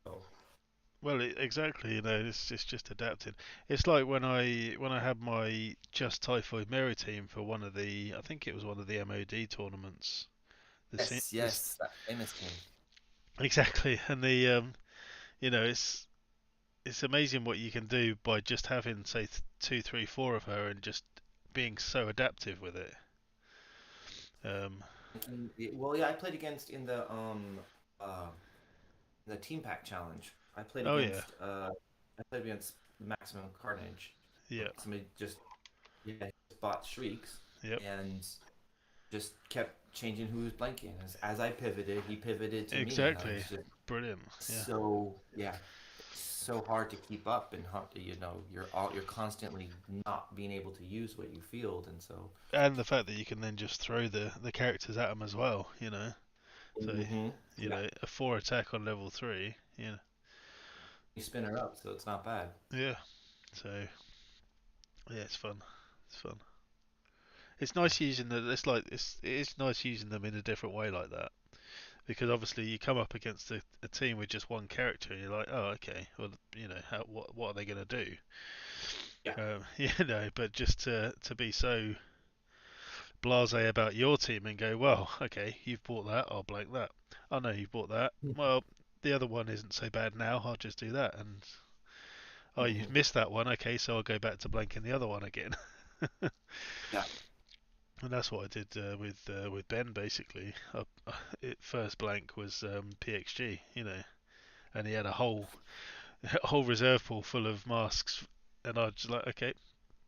oh. Well, exactly. It's just adapting. It's like when I had my Just Typhoid Mary team for I think it was one of the MOD tournaments. Yes, that famous team. Exactly, and it's amazing what you can do by just having, say, 2, 3, 4 of her and just being so adaptive with it. Well, yeah, I played against in the Team Pack Challenge. I played against Maximum Carnage. Yeah. Somebody just bought Shrieks. Yep. And just kept changing who was blanking. As I pivoted, he pivoted to exactly. me. Exactly. Brilliant. Yeah. So hard to keep up, and you're constantly not being able to use what you field, and the fact that you can then just throw the characters at them as well, so a 4 attack on level 3, you spin her up, so it's not bad. Yeah, so it's fun. It's nice using it is nice using them in a different way like that. Because obviously you come up against a team with just one character, and you're like, oh, okay, well, what are they going to do? Yeah. But just to be so blasé about your team and go, well, okay, you've bought that, I'll blank that. Oh no, you've bought that. Well, the other one isn't so bad now. I'll just do that. And you've missed that one. Okay, so I'll go back to blanking the other one again. Yeah. And that's what I did with Ben basically. First blank was PXG, and he had a whole reserve pool full of masks, and I was just like, okay,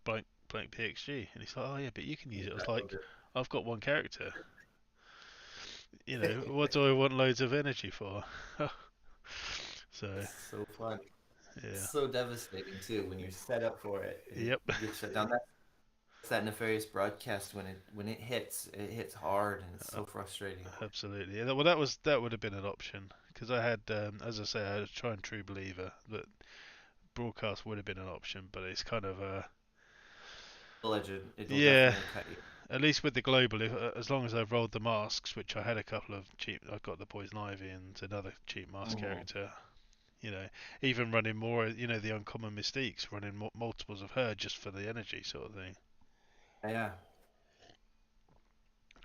blank PXG, and he's like, oh yeah, but you can use it. I was like, I've got one character. What do I want loads of energy for? So fun. Yeah. So devastating too when you're set up for it. Yep. You get shut down. That nefarious broadcast when it hits hard, and it's so frustrating. Absolutely. Yeah, well, that would have been an option, because I had, as I say, I had a Tried and True Believer. That broadcast would have been an option, but it's kind of a legend. At least with the global, as long as I've rolled the masks, which I had a couple of cheap, I got the Poison Ivy and another cheap mask character. Even running more, the uncommon Mystiques, running multiples of her just for the energy sort of thing. Yeah.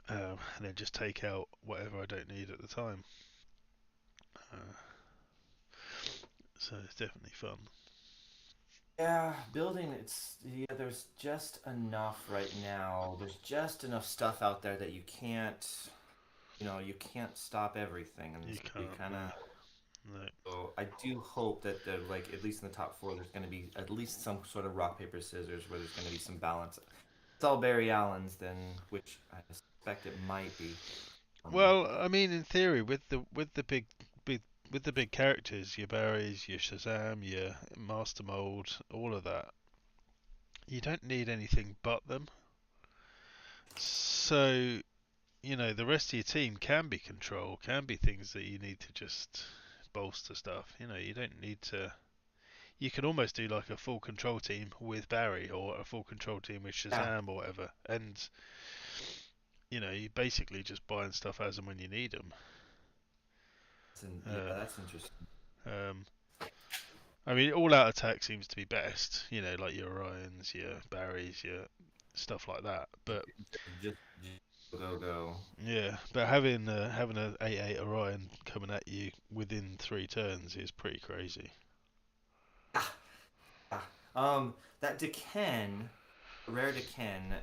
And then just take out whatever I don't need at the time. So it's definitely fun. Yeah, building, there's just enough right now. There's just enough stuff out there that you can't stop everything. And you can't. No. So I do hope that at least in the top 4, there's going to be at least some sort of rock, paper, scissors where there's going to be some balance. It's all Barry Allen's then, which I suspect it might be. Well, I mean, in theory, with the big characters, your Barrys, your Shazam, your Master Mold, all of that, you don't need anything but them. So, the rest of your team can be control, can be things that you need to just bolster stuff. You don't need to. you can almost do like a full control team with Barry or a full control team with Shazam or whatever, and you basically just buying stuff as and when you need them. That's interesting. I mean, all out attack seems to be best, like your Orions, your Barrys, your stuff like that. But just go. Yeah, but having a 8/8 Orion coming at you within 3 turns is pretty crazy. That Daken, rare Daken,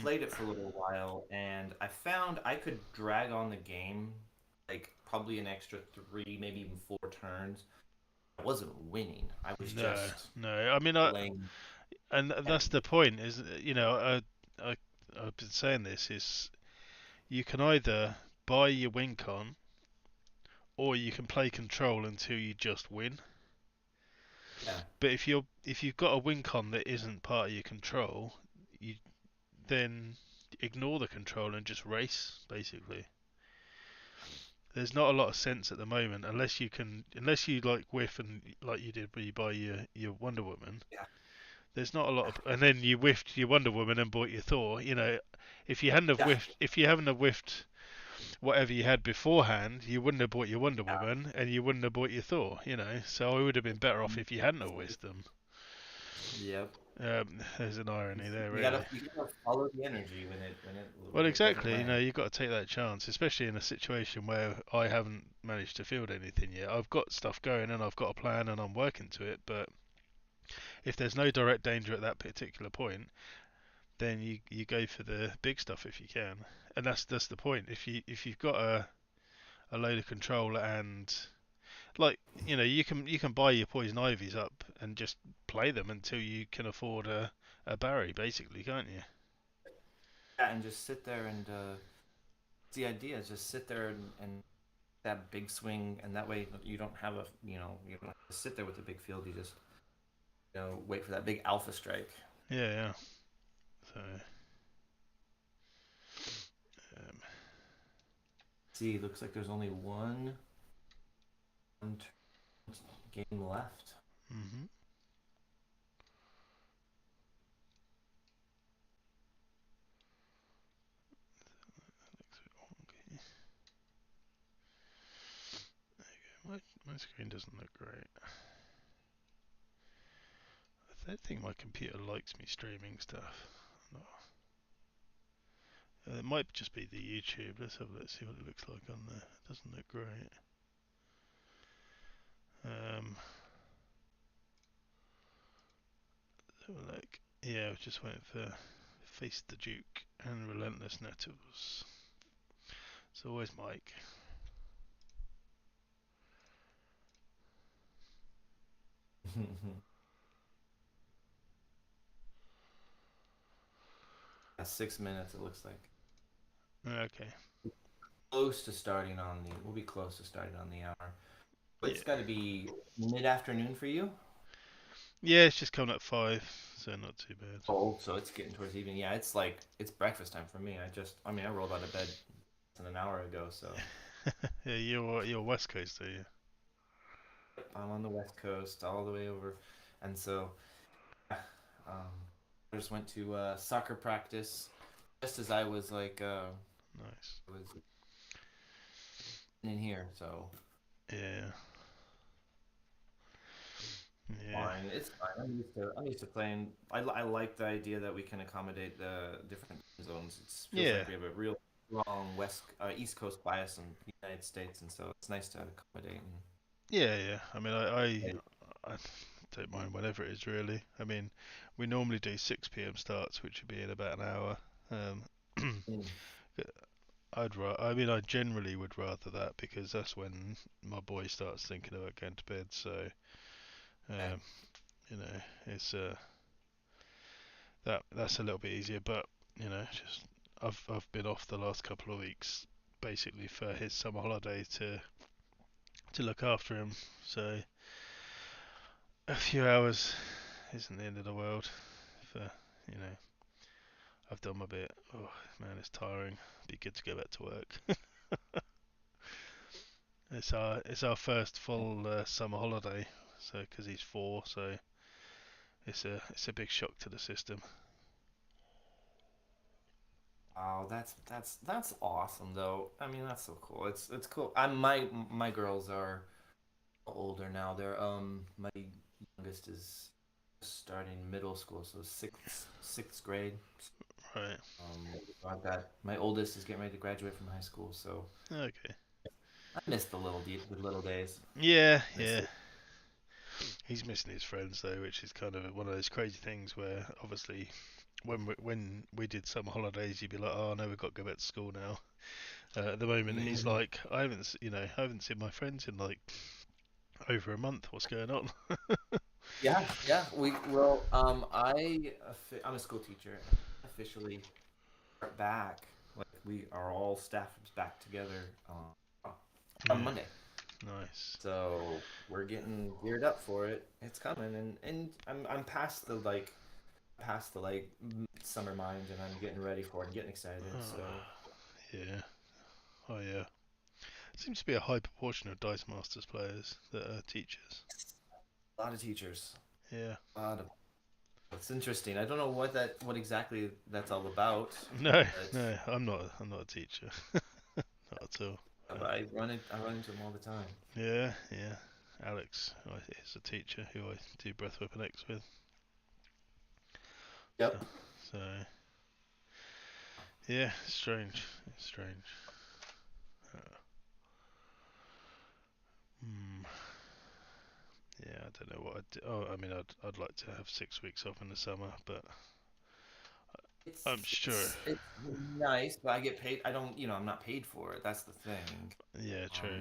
played it for a little while, and I found I could drag on the game like probably an extra 3, maybe even 4 turns. I wasn't winning. I was no. I mean, and that's the point. Is I've been saying this is you can either buy your win con, or you can play control until you just win. Yeah. But if you've got a win con that isn't part of your control, you then ignore the control and just race, basically. There's not a lot of sense at the moment unless you like whiff and like you did when you buy your Wonder Woman. Yeah. There's not a lot of, and then you whiffed your Wonder Woman and bought your Thor. If you hadn't have whiffed whatever you had beforehand, you wouldn't have bought your Wonder Woman and you wouldn't have bought your Thor. So it would have been better off if you hadn't have whiffed them. Yep. There's an irony there, really. You gotta follow the energy when it. Well, exactly. You've got to take that chance, especially in a situation where I haven't managed to field anything yet. I've got stuff going and I've got a plan and I'm working to it. But if there's no direct danger at that particular point, then you go for the big stuff if you can, and that's the point. If you've got a load of control and you can buy your poison ivies up and just play them until you can afford a Barry, basically, can't you? Yeah, and just sit there and the idea is just sit there and that big swing, and that way you don't have you don't have to sit there with a big field. You just wait for that big alpha strike. Yeah. So. See, looks like there's only one game left. Mm-hmm. My screen doesn't look great. I don't think my computer likes me streaming stuff. No. It might just be the YouTube. Let's see what it looks like on there. It doesn't look great. So like, yeah, I was just waiting for Face the Duke and Relentless Nettles. It's always Mike. Yeah, 6 minutes it looks like. Okay. Close to starting on the. We'll be close to starting on the hour. But it's got to be mid-afternoon for you. Yeah, it's just coming at 5, so not too bad. Oh, so it's getting towards evening. Yeah, it's breakfast time for me. I rolled out of bed an hour ago, so. Yeah, you're West Coast, are you? I'm on the West Coast, all the way over, and so I just went to soccer practice just as I was like nice. I was in here, so yeah. Fine, it's fine. I'm used to playing. I like the idea that we can accommodate the different zones. It feels like we have a real strong East Coast bias in the United States, and so it's nice to accommodate. Yeah. I mean, I don't mind whenever it is, really. I mean, we normally do 6 p.m. starts, which would be in about an hour. I generally would rather that because that's when my boy starts thinking about going to bed. So, it's that's a little bit easier. But just I've been off the last couple of weeks, basically for his summer holiday to look after him. So a few hours isn't the end of the world. I've done my bit. Oh man, it's tiring. Be good to go back to work. It's our first full summer holiday So because he's 4, so it's a big shock to the system. Oh, that's awesome though. I mean, that's so cool. It's cool. My girls are older now. They're my youngest is starting middle school, so sixth grade. Right. I've got my oldest is getting ready to graduate from high school, so Okay. I miss the little days. Yeah, Miss yeah. it. He's missing his friends though, which is kind of one of those crazy things where obviously when we did summer holidays, you'd be like, oh no, we've got to go back to school now. At the moment, he's Mhm. like, I haven't seen my friends in like over a month. What's going on? Yeah, yeah. I'm a school teacher. Officially start back. Like we are all staff back together on Yeah, Monday. nice. So we're getting geared up for it. It's coming, and I'm past the summer mind, and I'm getting ready for it and getting excited. So Yeah. Oh yeah. Seems to be a high proportion of Dice Masters players that are teachers. a lot of teachers, Yeah. a lot of. It's interesting. I don't know what exactly that's all about. No, But no, I'm not a teacher. Not at all. I run into them all the time. Yeah, yeah. Alex is a teacher who I do Breath Weapon X with. Yep. So yeah, strange. It's strange. Hmm. Yeah, I don't know what I'd do. Oh, I mean, I'd like to have 6 weeks off in the summer, but I'm sure. It's nice, but I get paid. I don't, I'm not paid for it. That's the thing. Yeah, true.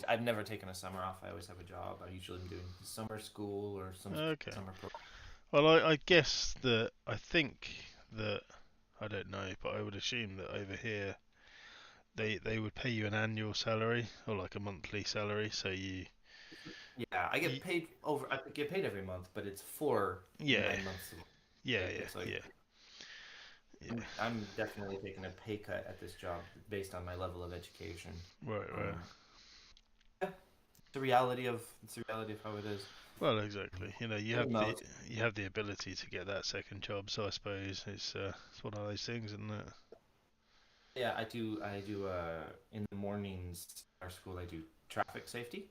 I've never taken a summer off. I always have a job. I usually am doing summer school or some Okay. summer program. Well, I guess that I think that I don't know, but I would assume that over here they would pay you an annual salary or like a monthly salary, so Yeah, you I get paid every month, but it's for yeah 9 months. yeah It's like yeah yeah I'm definitely taking a pay cut at this job based on my level of education. yeah right. Yeah, it's the reality of how it is. Well, exactly. You know, Who knows? you have the ability to get that second job, so I suppose it's one of those things, isn't it? Yeah, I do in the mornings our school I do traffic safety.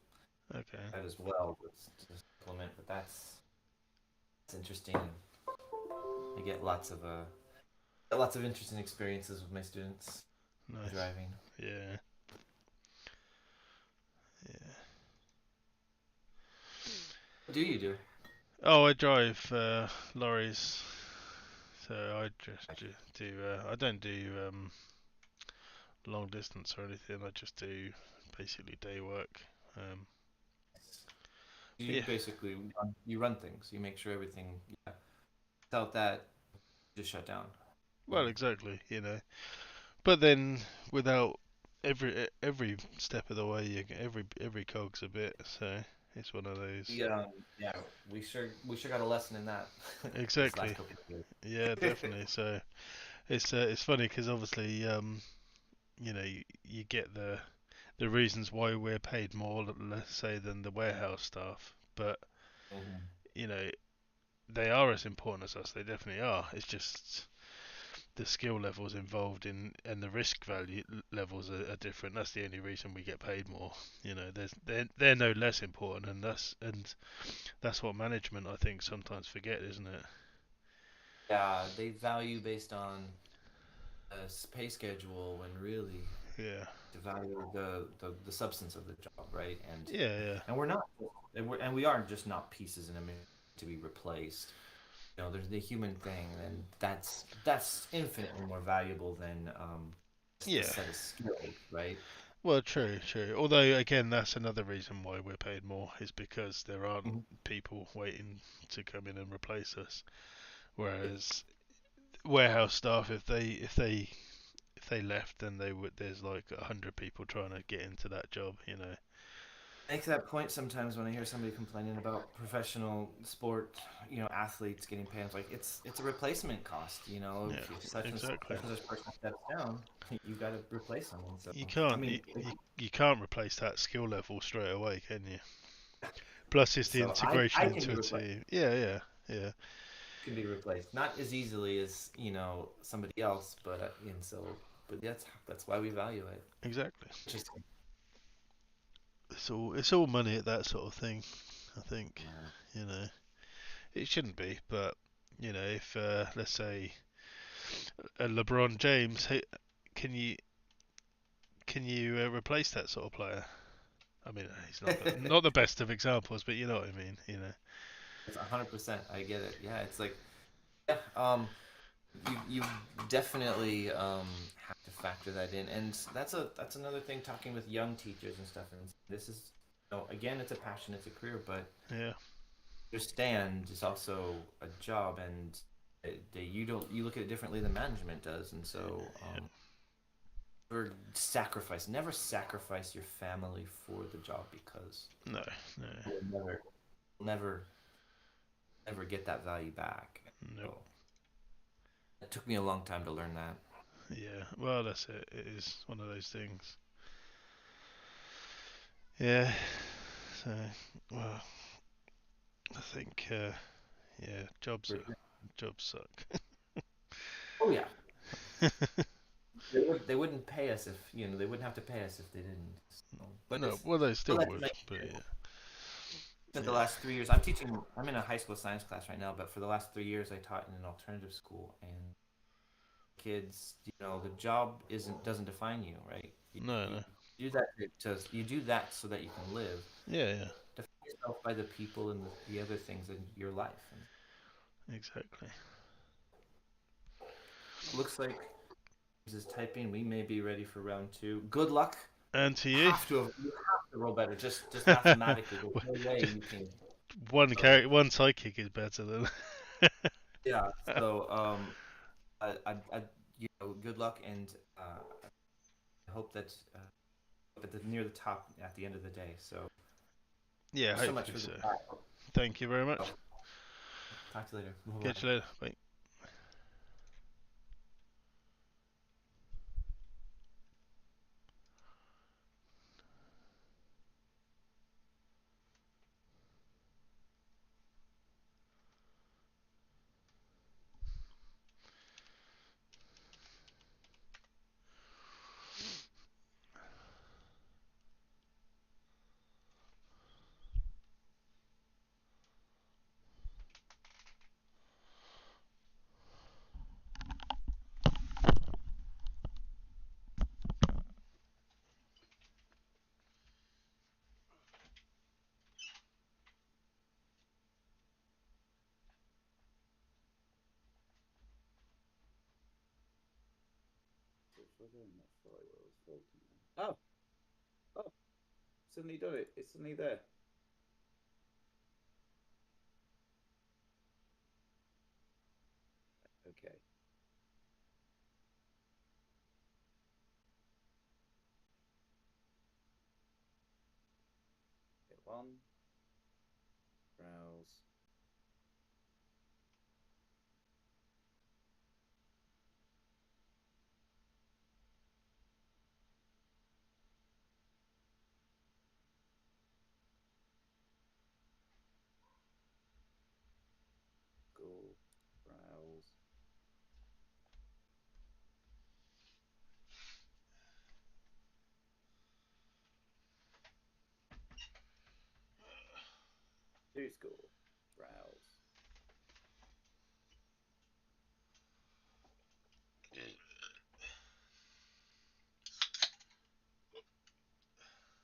Okay. That as well to supplement, but that's interesting. I get lots of interesting experiences with my students Nice. driving. Yeah. Yeah. What do you do? Oh, I drive lorries, so I just do. I don't do long distance or anything. I just do basically day work. You Yeah. basically you run things. You make sure everything. Yeah. Without that, just shut down. Well, exactly. You know, but then without every step of the way, every cog's a bit. So it's one of those. Yeah, we sure got a lesson in that. This Exactly. last couple of years. Yeah, definitely. So it's funny because obviously you know you get the reasons why we're paid more, let's say, than the warehouse staff, but Mhm. you know they are as important as us. They definitely are. It's just the skill levels involved in and the risk value levels are different. That's the only reason we get paid more. You know, they're no less important, and that's what management I think sometimes forget, isn't it? Yeah, they value based on a pay schedule when really Yeah, to value the substance of the job, right? yeah, yeah, And we're not, and we are just not pieces in a minute to be replaced. There's the human thing, and that's infinitely more valuable than just a yeah. set of skills, right? Well, true, true. Although again, that's another reason why we're paid more is because there aren't Mhm. people waiting to come in and replace us. Whereas warehouse staff, if they left, then there's like 100 people trying to get into that job. You know. Make that point sometimes when I hear somebody complaining about professional sport, athletes getting paid. It's like it's a replacement cost. Yeah, If such and exactly. such person steps down, you've got to replace them. So You I can't mean, you, you, you can't replace that skill level straight away, can you? Plus, it's the So integration I can into be a replaced. team. Yeah. Can be replaced, not as easily as somebody else, but but that's why we value it. Exactly. Interesting. It's all money at that sort of thing. I think Yeah. it shouldn't be, but if let's say LeBron James, can you replace that sort of player? I mean, he's not the best of examples, but you know what I mean. It's 100%. I get it. Yeah, it's like you definitely have to factor that in, and that's another thing. Talking with young teachers and stuff, and this is again, it's a passion, it's a career, but yeah, understand it's also a job, and you look at it differently than management does, and so never sacrifice your family for the job, because no, you'll never get that value back. no. So, it took me a long time to learn that. Yeah, well, that's it. It is one of those things. Yeah. So, well, I think, jobs suck. Oh yeah. They wouldn't pay us if they wouldn't have to pay us if they didn't. So, but No, well, they still would, but yeah. Spent the last 3 years. I'm in a high school science class right now, but for the last 3 years, I taught in an alternative school, and kids, the job doesn't define you, right? No. You do that so that you can live. Yeah. Define yourself by the people and the other things in your life. Exactly. Looks like is typing. We may be ready for round 2. Good luck. And to you. You have to roll better. Just mathematically. There's no way you can. One sidekick is better than. Yeah. So good luck, and I hope that near the top at the end of the day. So. Yeah. Thanks so much for Thank you very much. Talk to you later. Catch you later. Bye. Oh, suddenly done it. It's suddenly there. Okay. Hit 1. Browse. Go. Browse. Do score. Browse.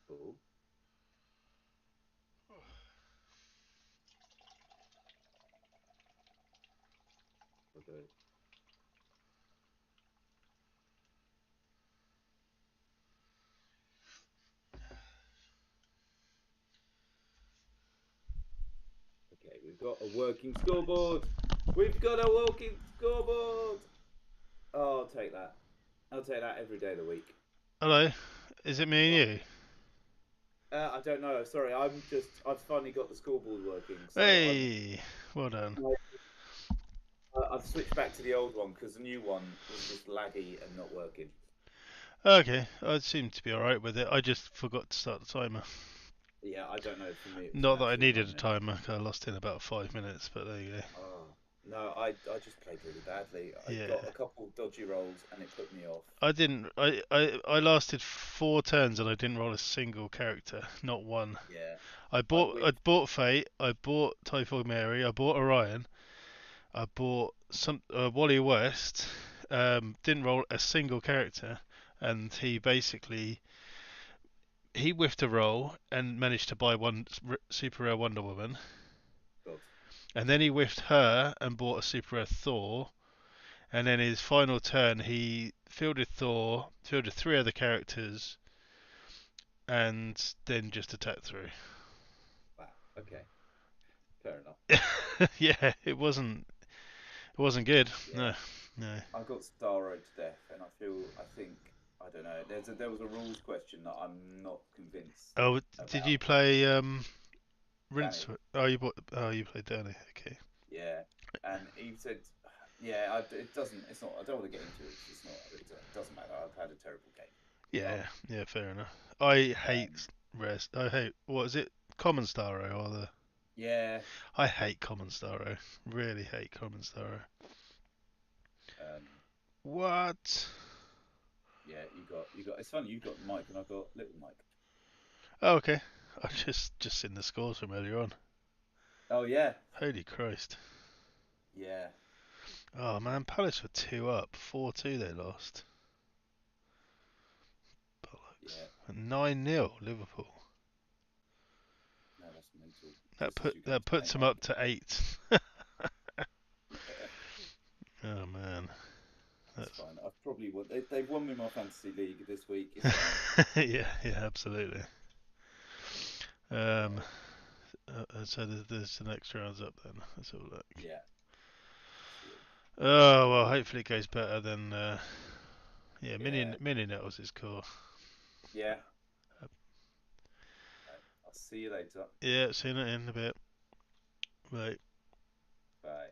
Cool. Okay. Okay, we've got a working scoreboard. We've got a working scoreboard. Oh, I'll take that. I'll take that every day of the week. Hello, is it me and you? I don't know. Sorry, I've finally got the scoreboard working. So hey, well done. I've switched back to the old one because the new one was just laggy and not working. Okay, I seem to be alright with it. I just forgot to start the timer. Yeah, I don't know. For me, it was Not an that I absolute needed a nightmare. timer. I lost in about 5 minutes, but there you go. Oh, no, I just played really badly. I Yeah. got a couple dodgy rolls and it put me off. I didn't. I lasted 4 turns and I didn't roll a single character, not one. Yeah. I bought Fate. I bought Typhoid Mary. I bought Orion. I bought some Wally West. Didn't roll a single character, and he basically whiffed a roll and managed to buy one super rare Wonder Woman. God. And then he whiffed her and bought a super rare Thor. And then his final turn, he fielded Thor, fielded 3 other characters, and then just attacked through. Wow. Okay. Fair enough. Yeah, it wasn't good. Yeah. No. I got Starro to death, and I think I don't know. There was a rules question that I'm not convinced. Oh, did you play Rince? Danny. You played Danny. Okay. Yeah, and he said, yeah, it doesn't. It's not. I don't want to get into it. It's not. It doesn't matter. I've had a terrible game. Yeah, fair enough. I hate rest. I hate, what is it? Common Starro or the? Yeah. I hate Common Starro. Really hate Common Starro. What? Yeah, you got. It's funny. You got Mike, and I got Little Mike. Oh, okay. I've just seen the scores from earlier on. Oh yeah. Holy Christ. Yeah. Oh man, Palace were 2 up, 4-2 they lost. Bollocks. Yeah. 9-0 Liverpool. No, that's mental. That puts them up to 8. Oh man. That's fine. I've probably won. They've won me my fantasy league this week. yeah, absolutely. So there's the next rounds up then. Let's have a look. Yeah. Oh well, hopefully it goes better than. Mini Nettles is cool. Yeah. I'll see you later. Yeah, see you in a bit. Bye. Bye.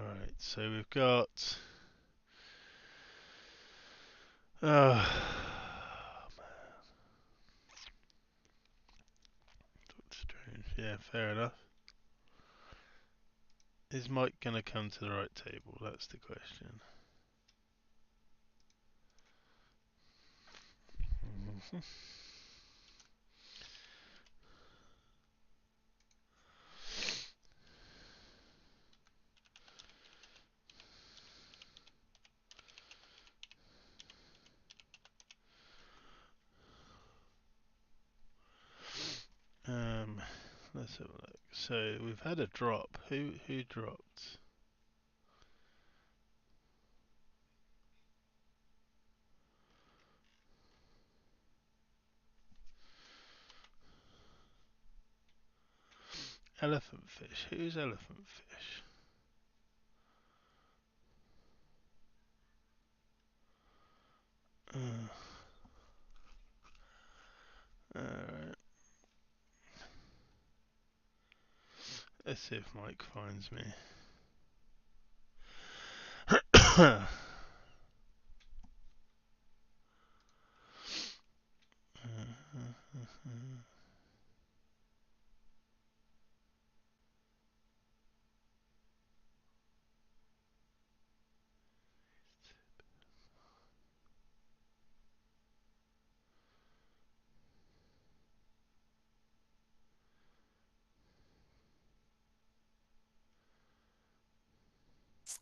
Alright, so we've got. Oh, man. That's strange. Yeah, fair enough. Is Mike going to come to the right table? That's the question. Let's have a look. So we've had a drop. Who dropped? Elephant fish. Who's elephant fish? Alright. Let's see if Mike finds me.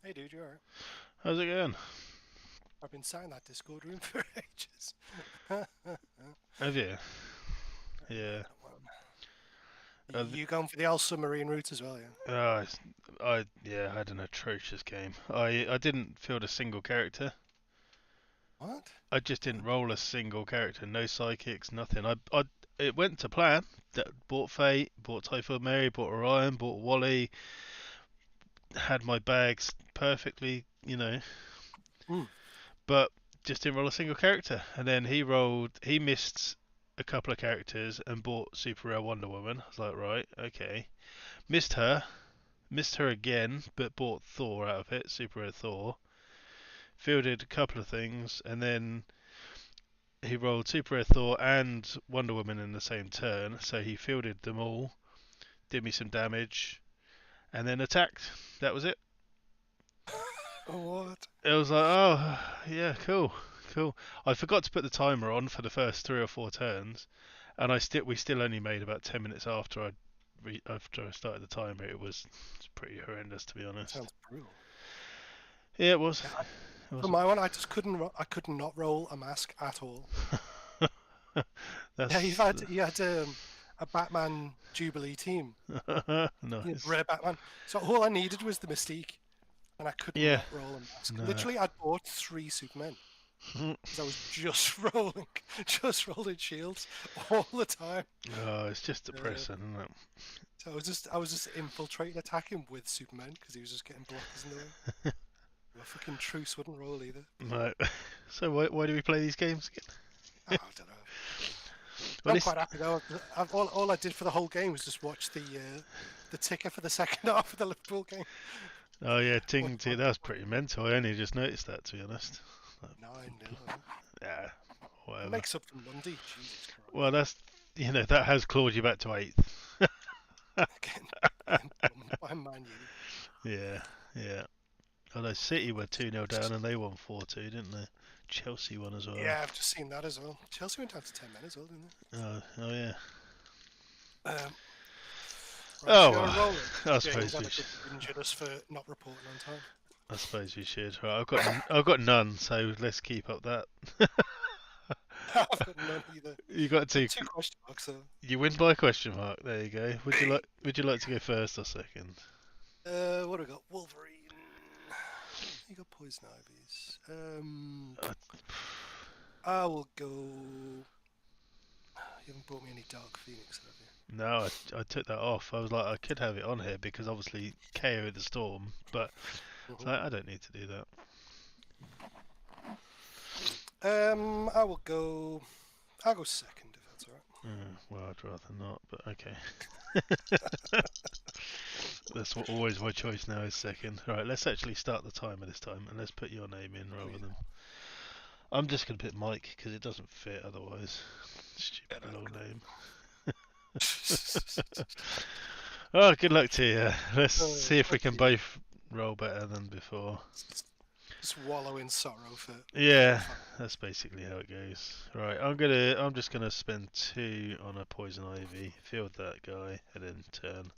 Hey dude, you alright? How's it going? I've been sat in that Discord room for ages. Have you? Yeah. You going for the old submarine route as well, yeah? I had an atrocious game. I didn't field a single character. What? I just didn't roll a single character. No psychics, nothing. It went to plan. Bought Fate, bought Typhoid Mary, bought Orion, bought Wally. Had my bags perfectly, but just didn't roll a single character. And then he missed a couple of characters and bought Super Rare Wonder Woman. I was like, right, okay. Missed her again, but bought Thor out of it, Super Rare Thor. Fielded a couple of things, and then he rolled Super Rare Thor and Wonder Woman in the same turn, so he fielded them all, did me some damage, and then attacked. That was it. What? It was like, oh, yeah, cool. I forgot to put the timer on for the first 3 or 4 turns, and we still only made about 10 minutes after I started the timer. It was pretty horrendous, to be honest. Sounds brutal. Yeah, it was. For my one, I just could not roll a mask at all. Yeah, you had a Batman Jubilee team. Nice. Rare Batman. So all I needed was the Mystique, and I couldn't roll a mask. No. Literally, I bought 3 Supermen. Because I was just rolling shields all the time. Oh, it's just depressing, isn't it? So I was just infiltrating, attacking with Superman because he was just getting blockers in the way. My fucking Truce wouldn't roll either. No. So why do we play these games again? I don't know. Well, I'm quite happy though. All I did for the whole game was just watch the ticker for the second half of the Liverpool game. Oh yeah, Ting, that was pretty mental. I only just noticed that, to be honest. No, I know. Yeah, whatever. It makes up for Monday. Jesus Christ. Well, that has clawed you back to 8th. Again, by Man U. Yeah. Although City were 2-0 down and they won 4-2, didn't they? Chelsea won as well. Yeah, I've just seen that as well. Chelsea went down to 10 men as well, didn't they? Oh yeah. Right, I suppose we should. Injured us for not reporting on time. I suppose we should. Right, I've got none, so let's keep up that. I've got none either. You got 2 question marks. So. You win by a question mark. There you go. Would you like to go first or second? What have we got? Wolverine. You got Poison Ivies. I will go. You haven't brought me any Dark Phoenix, have you? No, I took that off. I was like, I could have it on here because obviously KO the Storm, but I don't need to do that. I'll go second if that's alright. Well, I'd rather not, but okay. That's always my choice now is second. Right, let's actually start the timer this time, and let's put your name in rather than. I'm just gonna put Mike because it doesn't fit otherwise. Stupid long name. Oh, good luck to you. Let's see if we can both roll better than before. Just wallow in sorrow for. Yeah, that's basically how it goes. Right, I'm just gonna spend 2 on a Poison Ivy, field that guy, and then turn.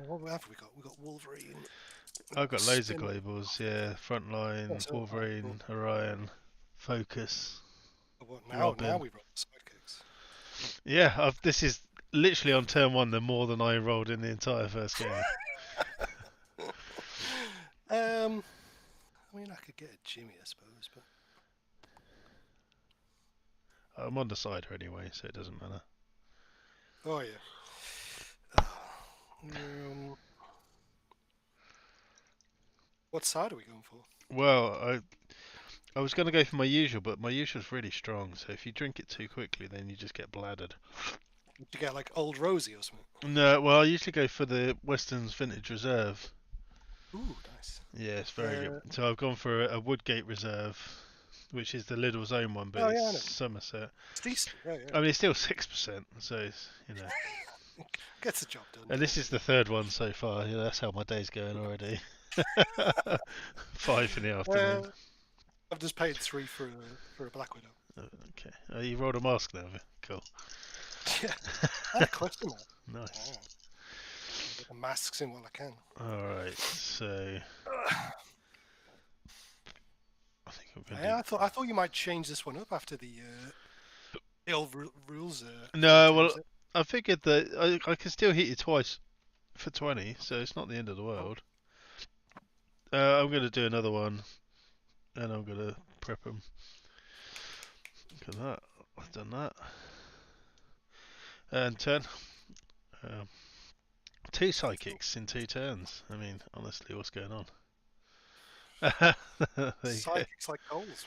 What have we got? We got Wolverine. I've got loads of globals. Yeah, Frontline, Wolverine, Orion, Focus. Now we roll sidekicks. Yeah, this is literally on turn 1 the more than I rolled in the entire first game. I mean, I could get a Jimmy, I suppose, but I'm on the cider anyway, so it doesn't matter. Oh yeah. What side are we going for? Well, I was going to go for my usual, but my usual's really strong, so if you drink it too quickly, then you just get bladdered. Did you get like Old Rosie or something? No, well, I usually go for the Weston's Vintage Reserve. Ooh, nice. Yeah, it's very good. So I've gone for a Woodgate Reserve, which is the Lidl's own one, but it's Somerset. It's decent. Yeah. I mean, it's still 6%, so it's, Gets the job done. And this is the 3rd one so far. Yeah, that's how my day's going already. 5 in the afternoon. I've just paid 3 for a Black Widow. Okay. You rolled a mask now, have you? Cool. Yeah. I had a question mark. Nice. Get the masks in while I can. Alright, so I thought you might change this one up after the old rules. No, well, I figured that I can still hit you twice for 20, so it's not the end of the world. I'm going to do another one, and I'm going to prep them. Look at that. I've done that. And turn. 2 psychics in 2 turns. I mean, honestly, what's going on? Psychics like goals.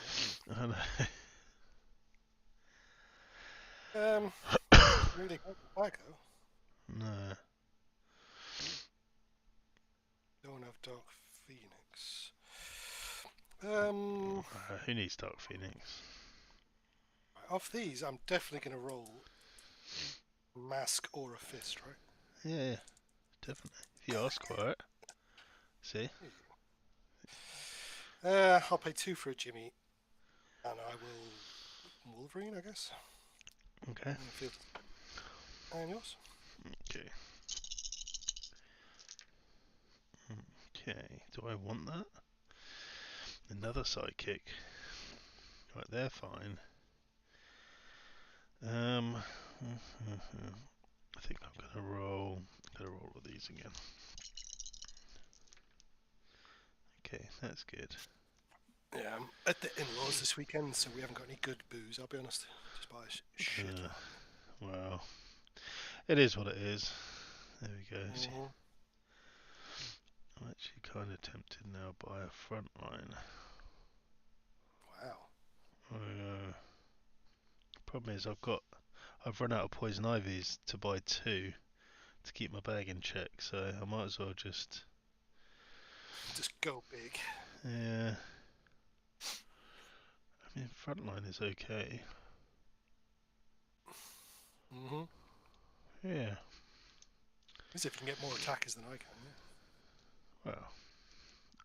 I know. Really good Psycho. No. Don't have Dark Phoenix. Who needs Dark Phoenix? Of these, I'm definitely going to roll Mask or a Fist, right? Yeah, definitely. If you ask for it. See? I'll pay 2 for a Jimmy, and I will Wolverine, I guess. Okay. And yours? Okay. Okay. Do I want that? Another sidekick. Right, they're fine. I think I'm gonna roll. With these again. Okay, that's good. Yeah, I'm at the in-laws this weekend, so we haven't got any good booze, I'll be honest. Just buy shit. Well, it is what it is. There we go. I'm actually kind of tempted now by a front line. Wow. Problem is I've run out of poison ivies to buy 2 to keep my bag in check, so I might as well just go big. Yeah. I mean, frontline is okay. Yeah. As if you can get more attackers than I can. Yeah. Well,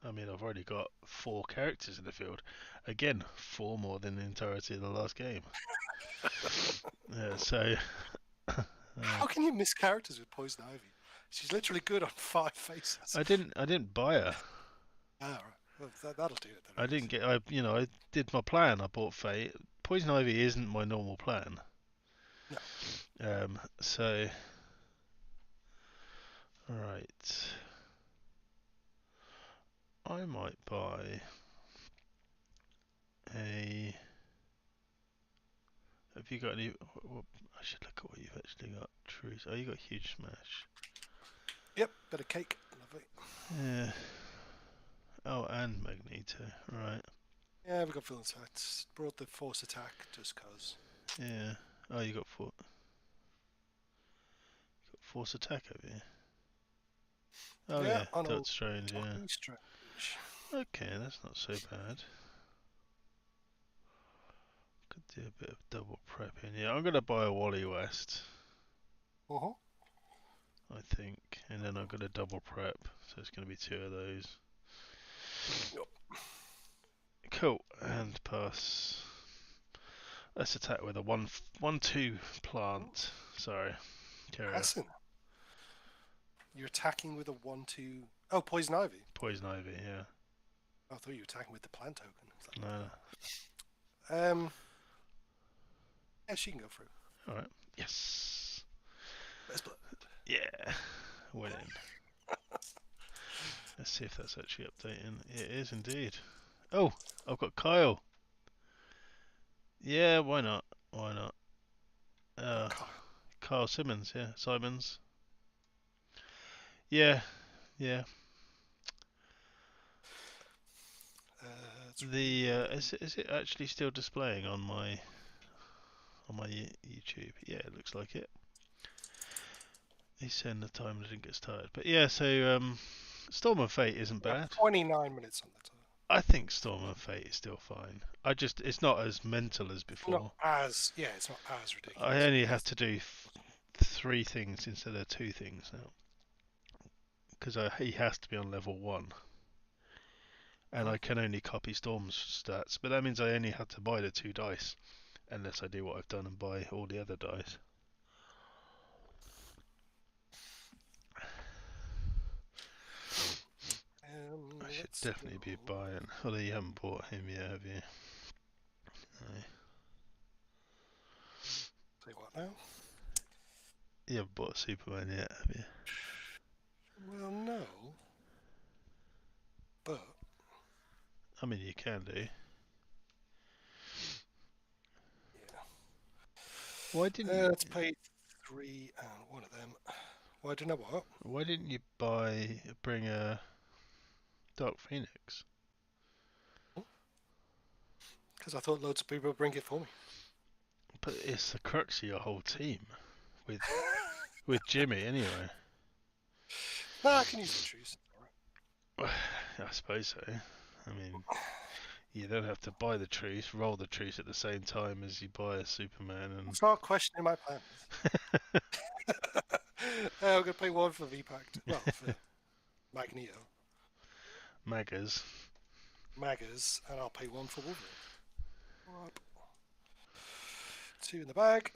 I mean, I've already got 4 characters in the field. Again, 4 more than the entirety of the last game. Yeah, so. How can you miss characters with Poison Ivy? She's literally good on 5 faces. I didn't buy her. Ah, right. Well, that'll do it then. I didn't get. I did my plan. I bought Fate. Poison Ivy isn't my normal plan. No. So. Right. I might buy a. Have you got any? I should look at what you've actually got. Truce. Oh, you got Huge Smash. Yep, bit of cake. Lovely. Yeah. Oh, and Magneto. Right. Yeah, we've got full insights. Brought the force attack just cause. Yeah. Oh, you got force attack over here. Oh yeah, Doctor Strange. Yeah. Strange. Okay, that's not so bad. Could do a bit of double prepping. Yeah, I'm gonna buy a Wally West. I think, and then I'm gonna double prep, so it's gonna be 2 of those. Yep. Cool, and pass. Let's attack with a 1/2 plant. Sorry, carry on. You're attacking with a 1/2. Oh, Poison Ivy. Poison Ivy, yeah. I thought you were attacking with the plant token. No. Yeah, she can go through. All right. Yes. Best blood. Yeah. Winning. Let's see if that's actually updating. It is indeed. Oh, I've got Kyle. Yeah, why not? Why not? Kyle Simmons, yeah. Simons. Yeah. Is it actually still displaying on my YouTube? Yeah, it looks like it. He's saying the timer didn't get started, but yeah. So Storm of Fate isn't bad. 29 minutes on the time. I think Storm of Fate is still fine. It's not as mental as before. It's not as ridiculous. I only have to do 3 things instead of 2 things now, because he has to be on level 1. And I can only copy Storm's stats, but that means I only have to buy the 2 dice, unless I do what I've done and buy all the other dice. I should definitely be buying. Although you haven't bought him yet, have you? No. Say what now? You haven't bought Superman yet, have you? Well, no. But I mean, you can do. Yeah. Why didn't you? Let's pay 3 and 1 of them. Why didn't I what? Why didn't you bring a Dark Phoenix? Because I thought loads of people would bring it for me. But it's the crux of your whole team, with Jimmy anyway. Nah, I can use the truce. I suppose so. I mean, You don't have to buy the truce, roll the truce at the same time as you buy a Superman. And Start questioning my plans. I'm going to pay 1 for V-Pact. Well, for Magneto. Maggers. Maggers, and I'll pay 1 for Wolverine. Right. 2 in the bag.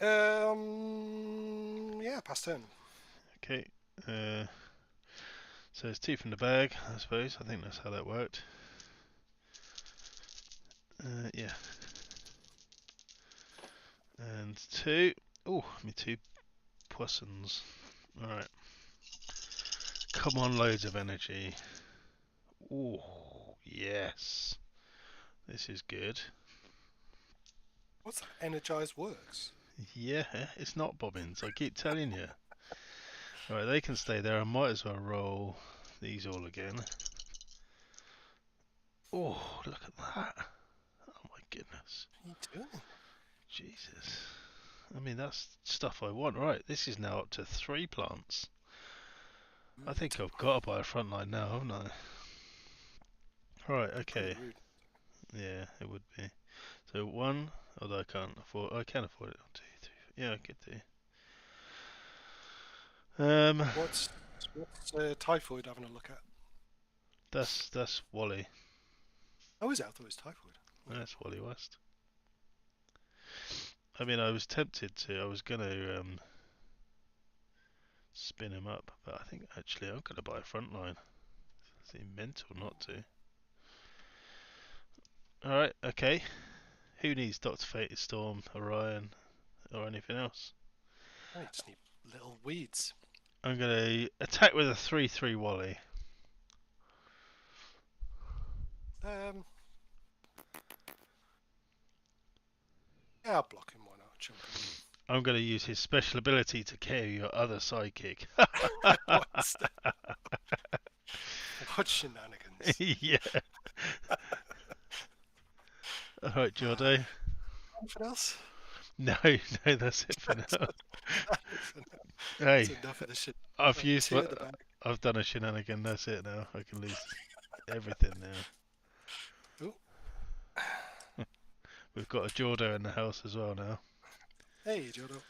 Yeah, pass turn. Okay. So it's 2 from the bag, I suppose. I think that's how that worked. Yeah. And 2. Oh, me 2 poissons. Alright. Come on, loads of energy. Oh, yes. This is good. What's that? Energized works? Yeah, it's not bobbins, I keep telling you. Alright, they can stay there. I might as well roll these all again. Oh, look at that. Oh my goodness. What are you doing? Jesus. I mean, that's stuff I want. Right, this is now up to 3 plants. I think I've got to buy a frontline now, haven't I? Right, okay. Rude. Yeah, it would be. So 1, although I can't afford. I can afford it. 1, 2, 3. Yeah, I could do. What's Typhoid having a look at? That's Wally. Oh, is it? I thought it was Typhoid. That's Wally West. I mean, I was tempted to. I was gonna spin him up, but I think actually I'm gonna buy a frontline. Seems mental not to. All right, okay. Who needs Dr. Fate, Storm, Orion, or anything else? I just need little weeds. I'm gonna attack with a 3/3 Wally. Yeah, I'll block him. Why not? Jump in. I'm gonna use his special ability to KO your other sidekick. What's that? What shenanigans? Yeah. All right, Jordo. Anything else? No, that's it for now. Hey, That's enough of this shit. I've Like, used 2 what at the back. I've done a shenanigan. That's it now. I can lose everything now. Ooh. We've got a Jordo in the house as well now. Hey, Jodo.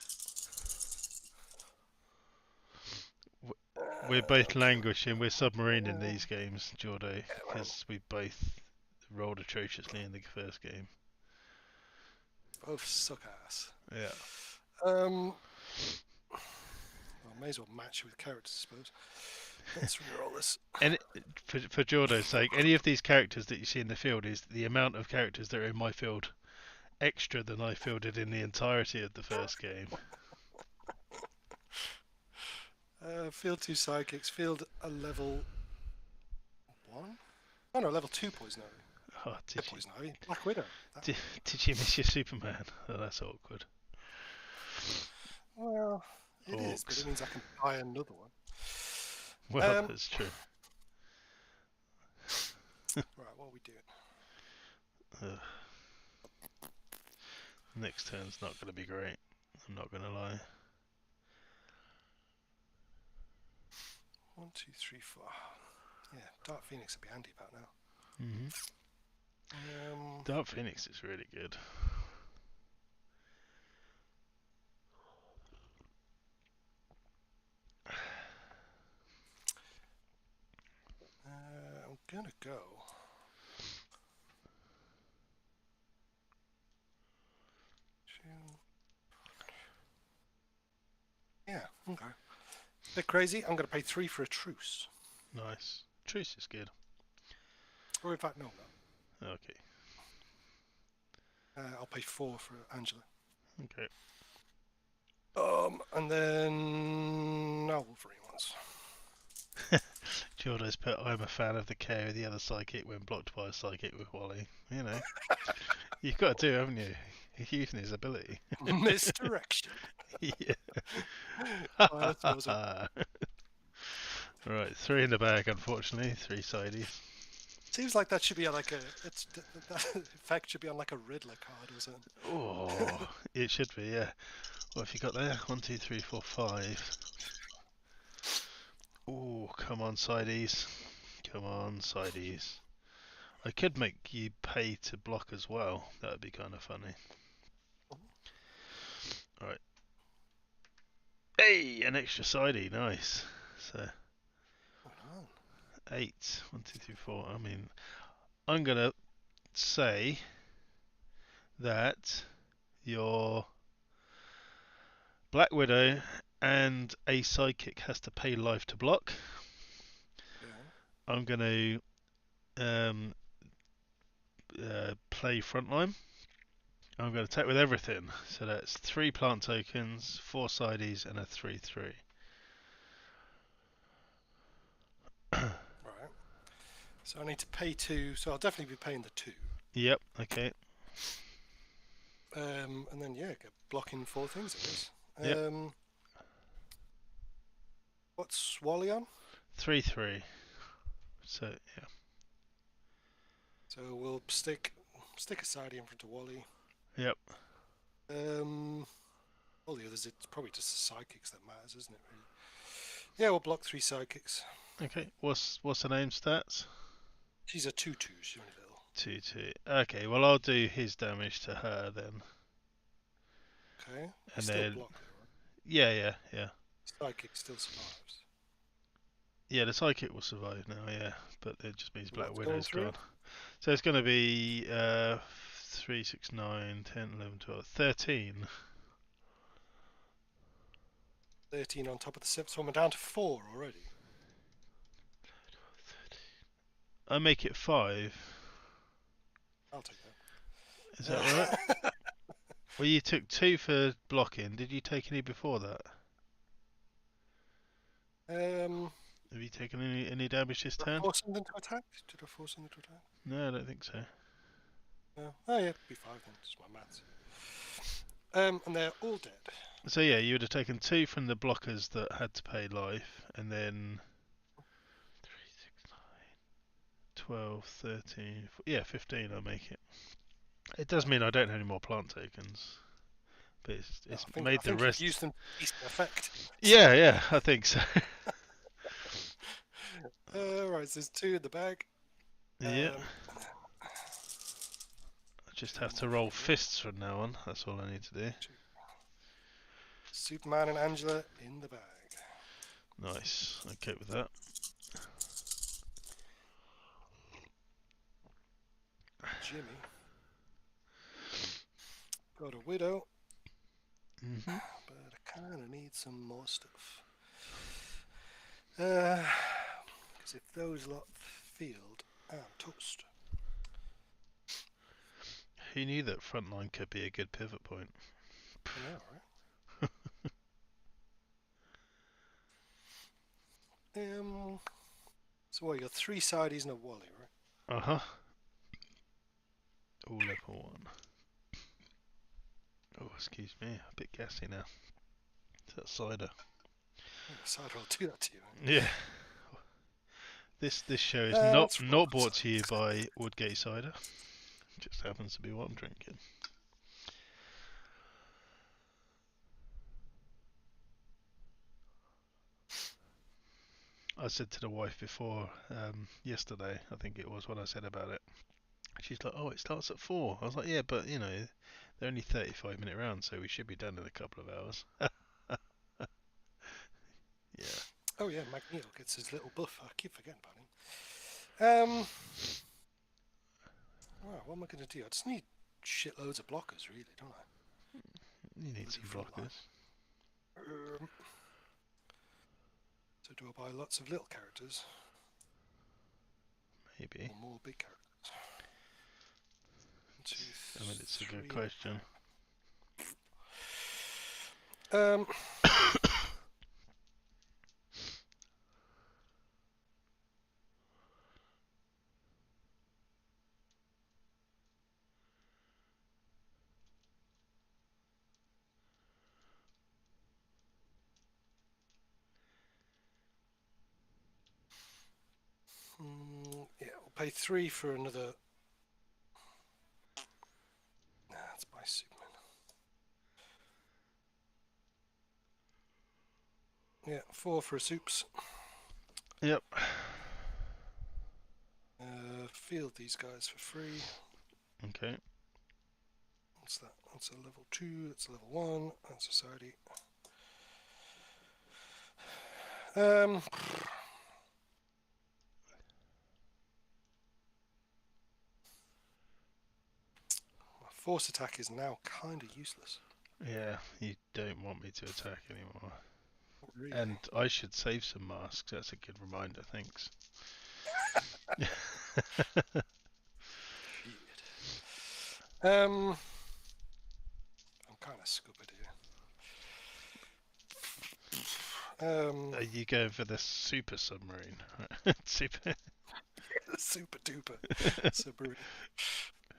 We're both languishing. We're submarining these games, Jordo, because we both rolled atrociously in the first game. Both suck ass. Yeah. Well, may as well match with characters, I suppose. Let's reroll this. And for Jordo's sake, any of these characters that you see in the field is the amount of characters that are in my field extra than I fielded in the entirety of the first game. Field 2 sidekicks. Field a level 1? Oh no, level 2 poison ivy. Oh, Poison ivy. Black Widow. did you miss your Superman? Oh, that's awkward. Well, it is, but Orcs. it means I can buy another one. Well, that's true. Right, what are we doing? Next turn's not going to be great. I'm not going to lie. 1, 2, 3, 4. Yeah, Dark Phoenix would be handy about now. Dark Phoenix is really good. I'm gonna go. Yeah, okay. Bit crazy. I'm gonna pay 3 for a truce. Nice. Truce is good. Or in fact, no. Okay. I'll pay 4 for Angela. Okay. And then now Wolverine ones. Jordo's put, I'm a fan of the KO of the other psychic when blocked by a psychic with Wally. You know. You've got to do, haven't you? He's using his ability. Misdirection. Yeah. Oh, that's awesome. Right, 3 in the bag, unfortunately. 3 sideys. Seems like that should be on like a. That effect should be on like a Riddler card or something. Oh, it should be, yeah. What have you got there? 1, 2, 3, 4, 5. Oh, come on, sideys. Come on, sideys. I could make you pay to block as well. That would be kind of funny. Alright. Hey, an extra sidey, nice. So, 8. 1, 2, 3, 4. I mean, I'm going to say that your Black Widow and a psychic has to pay life to block. Yeah. I'm going to play frontline. I'm going to attack with everything. So that's 3 plant tokens, 4 sideys, and a 3/3. Right. So I need to pay 2. So I'll definitely be paying the 2. Yep. Okay. And then get blocking 4 things, I guess. Yep. What's Wally on? 3/3. So yeah. So we'll stick a sidey in front of Wally. Yep. All the others, it's probably just the psychics that matters, isn't it? Really? Yeah, we'll block 3 psychics. Okay. What's the name stats? She's a 2/2. She's only little. 2/2. Okay. Well, I'll do his damage to her then. Okay. And still then block her, right? Yeah. Psychic still survives. Yeah, the psychic will survive now. Yeah, but it just means Black What's going Widow's through? gone. So it's going to be 3, 6, 9, 10, 11, 12, 13. 13 on top of the 7, so we're down to 4 already. I make it 5. I'll take that. Is that right? Well, you took 2 for blocking. Did you take any before that? Have you taken any damage this Did I turn? force something to attack? Did I force something to attack? No, I don't think so. No. Oh yeah, it'd be 5 then. It's my maths. And they're all dead. So yeah, you would have taken 2 from the blockers that had to pay life, and then 3, 6, 9, 12, 13, yeah, 15. I'll make it. It does mean I don't have any more plant tokens, but it's made the rest. Use them to decent effect. Yeah, I think so. Right, so there's 2 in the bag. Yeah. I just have to roll fists from now on. That's all I need to do. Superman and Angela in the bag. Nice. Okay with that. Jimmy. Got a widow. Mm-hmm. But I kind of need some more stuff. Because if those lot field, I'm toast. Who knew that frontline could be a good pivot point? I know, right? So what, you got 3 sideys and a Wally, right? Uh-huh. All level 1. Oh, excuse me. A bit gassy now. Is that cider? Cider will do that to you. Yeah. This show is not brought to you by Woodgate Cider. Just happens to be what I'm drinking. I said to the wife before yesterday, I think it was when I said about it. She's like, "Oh, it starts at 4." I was like, "Yeah, but you know, they're only 35-minute rounds, so we should be done in a couple of hours." Yeah. Oh yeah, Magneto gets his little buff. I keep forgetting about him. Well, what am I going to do? I just need shitloads of blockers, really, don't I? You need some blockers. So do I buy lots of little characters? Maybe. Or more big characters? 1, 2, I mean, it's a 3. good question. Yeah, we'll pay 3 for another. Nah, that's my Superman. Yeah, 4 for a soups. Yep. field these guys for free. Okay. What's that? That's a level 2, that's a level 1, and society. My force attack is now kind of useless. Yeah, you don't want me to attack anymore. Not really. And I should save some masks. That's a good reminder. Thanks. I'm kind of scuppered here. Are you going for the super submarine? Super. Super duper submarine.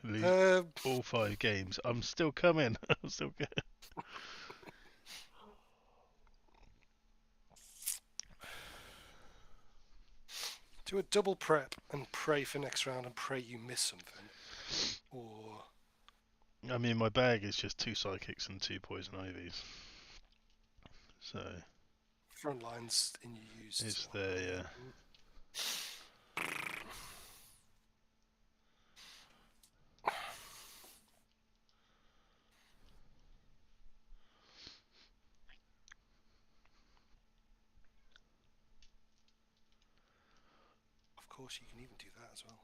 Lose all 5 games. I'm still coming. I'm still going. Do a double prep and pray for next round and pray you miss something. Or I mean, my bag is just 2 psychics and 2 poison ivies. So front lines in your use. it's there, yeah. Of course, you can even do that as well.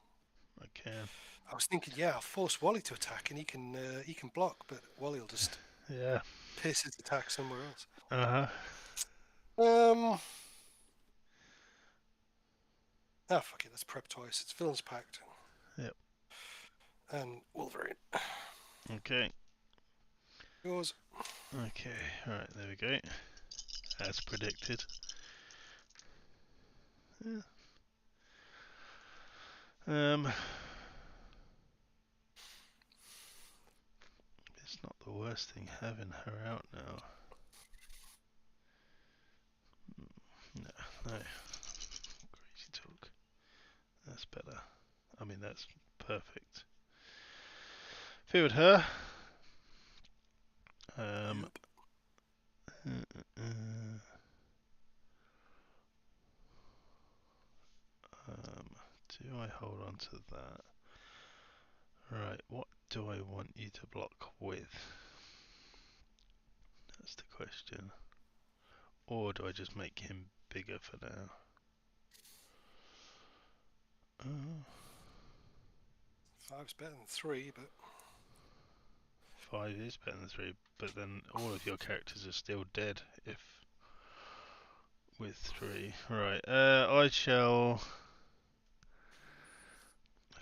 I can. I was thinking, yeah, I'll force Wally to attack and he can block, but Wally will just Yeah. piss his attack somewhere else. Uh-huh. Ah, fuck it, let's prep twice. It's Villain's Pact. Yep. And Wolverine. Okay. Yours. Okay. Alright, there we go. As predicted. Yeah. It's not the worst thing having her out now. No. Crazy talk. That's better. I mean, that's perfect. Field her. Do I hold on to that? Right, what do I want you to block with? That's the question. Or do I just make him bigger for now? 5's better than 3, but 5 is better than 3, but then all of your characters are still dead if with 3. Right, I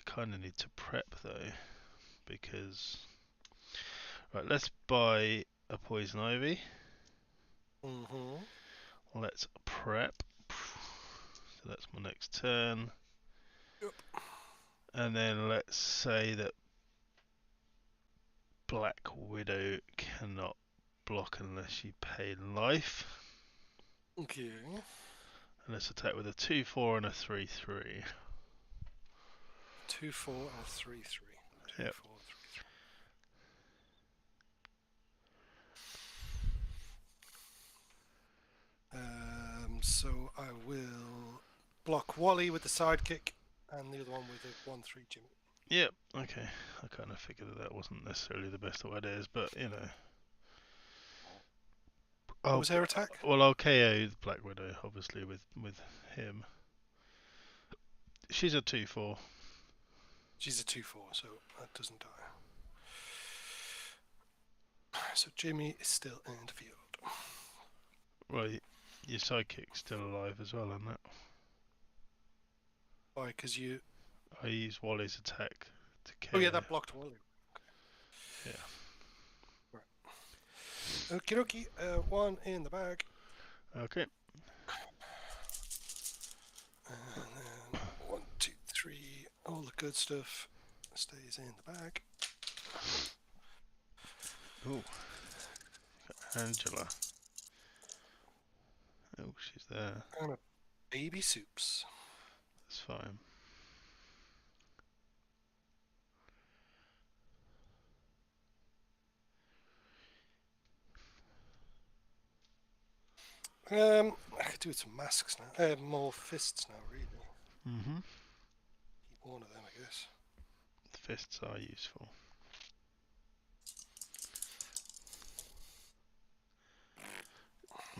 kind of need to prep though, because right, let's buy a poison ivy. Let's prep. So that's my next turn. Yep. And then let's say that Black Widow cannot block unless you pay life. Okay. And let's attack with a 2-4 and a 3-3. 2-4 and a 3-3. 2-4, Yep. 3-3. So I will block Wally with the sidekick and the other one with a 1-3 Jimmy. Yep, okay. I kind of figured that wasn't necessarily the best of ideas, but you know. What was her attack? Well, I'll KO Black Widow, obviously, with him. She's a 2-4. She's a 2-4, so that doesn't die. So Jimmy is still in the field. Right, your sidekick's still alive as well, isn't it? Why? Because you... I use Wally's attack to KO. Oh yeah, that blocked Wally. Okay. Yeah. Right. Okie dokie, 1 in the bag. Okay. And then 1, 2, 3, all the good stuff stays in the bag. Ooh. Angela. Oh, she's there. And a baby soups. That's fine. I could do with some masks now. More fists now, really. Mm-hmm. Keep one of them, I guess. fists are useful.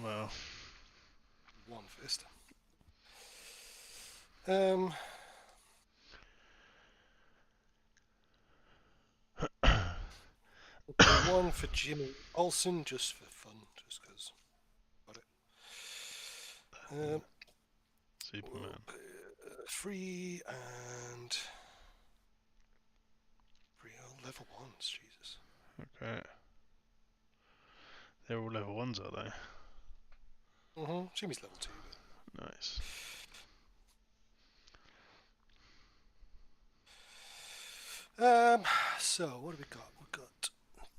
Well, One fist. One for Jimmy Olsen, just for fun, just because. Got it. Superman. 3 and 3 level 1s, Jesus. Okay. They're all level 1s, are they? Jimmy's level 2. But... Nice. So what have we got? We've got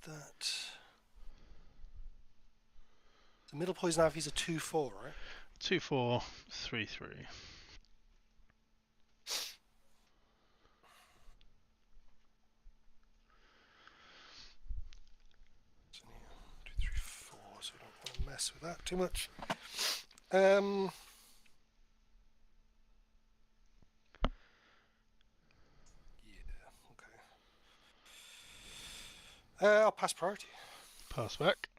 that. The middle poison ivy's a 2/4, right? 2/4, 3/3. So, yeah, 2, 3, 4. So we don't want to mess with that too much. I'll pass priority. Pass back.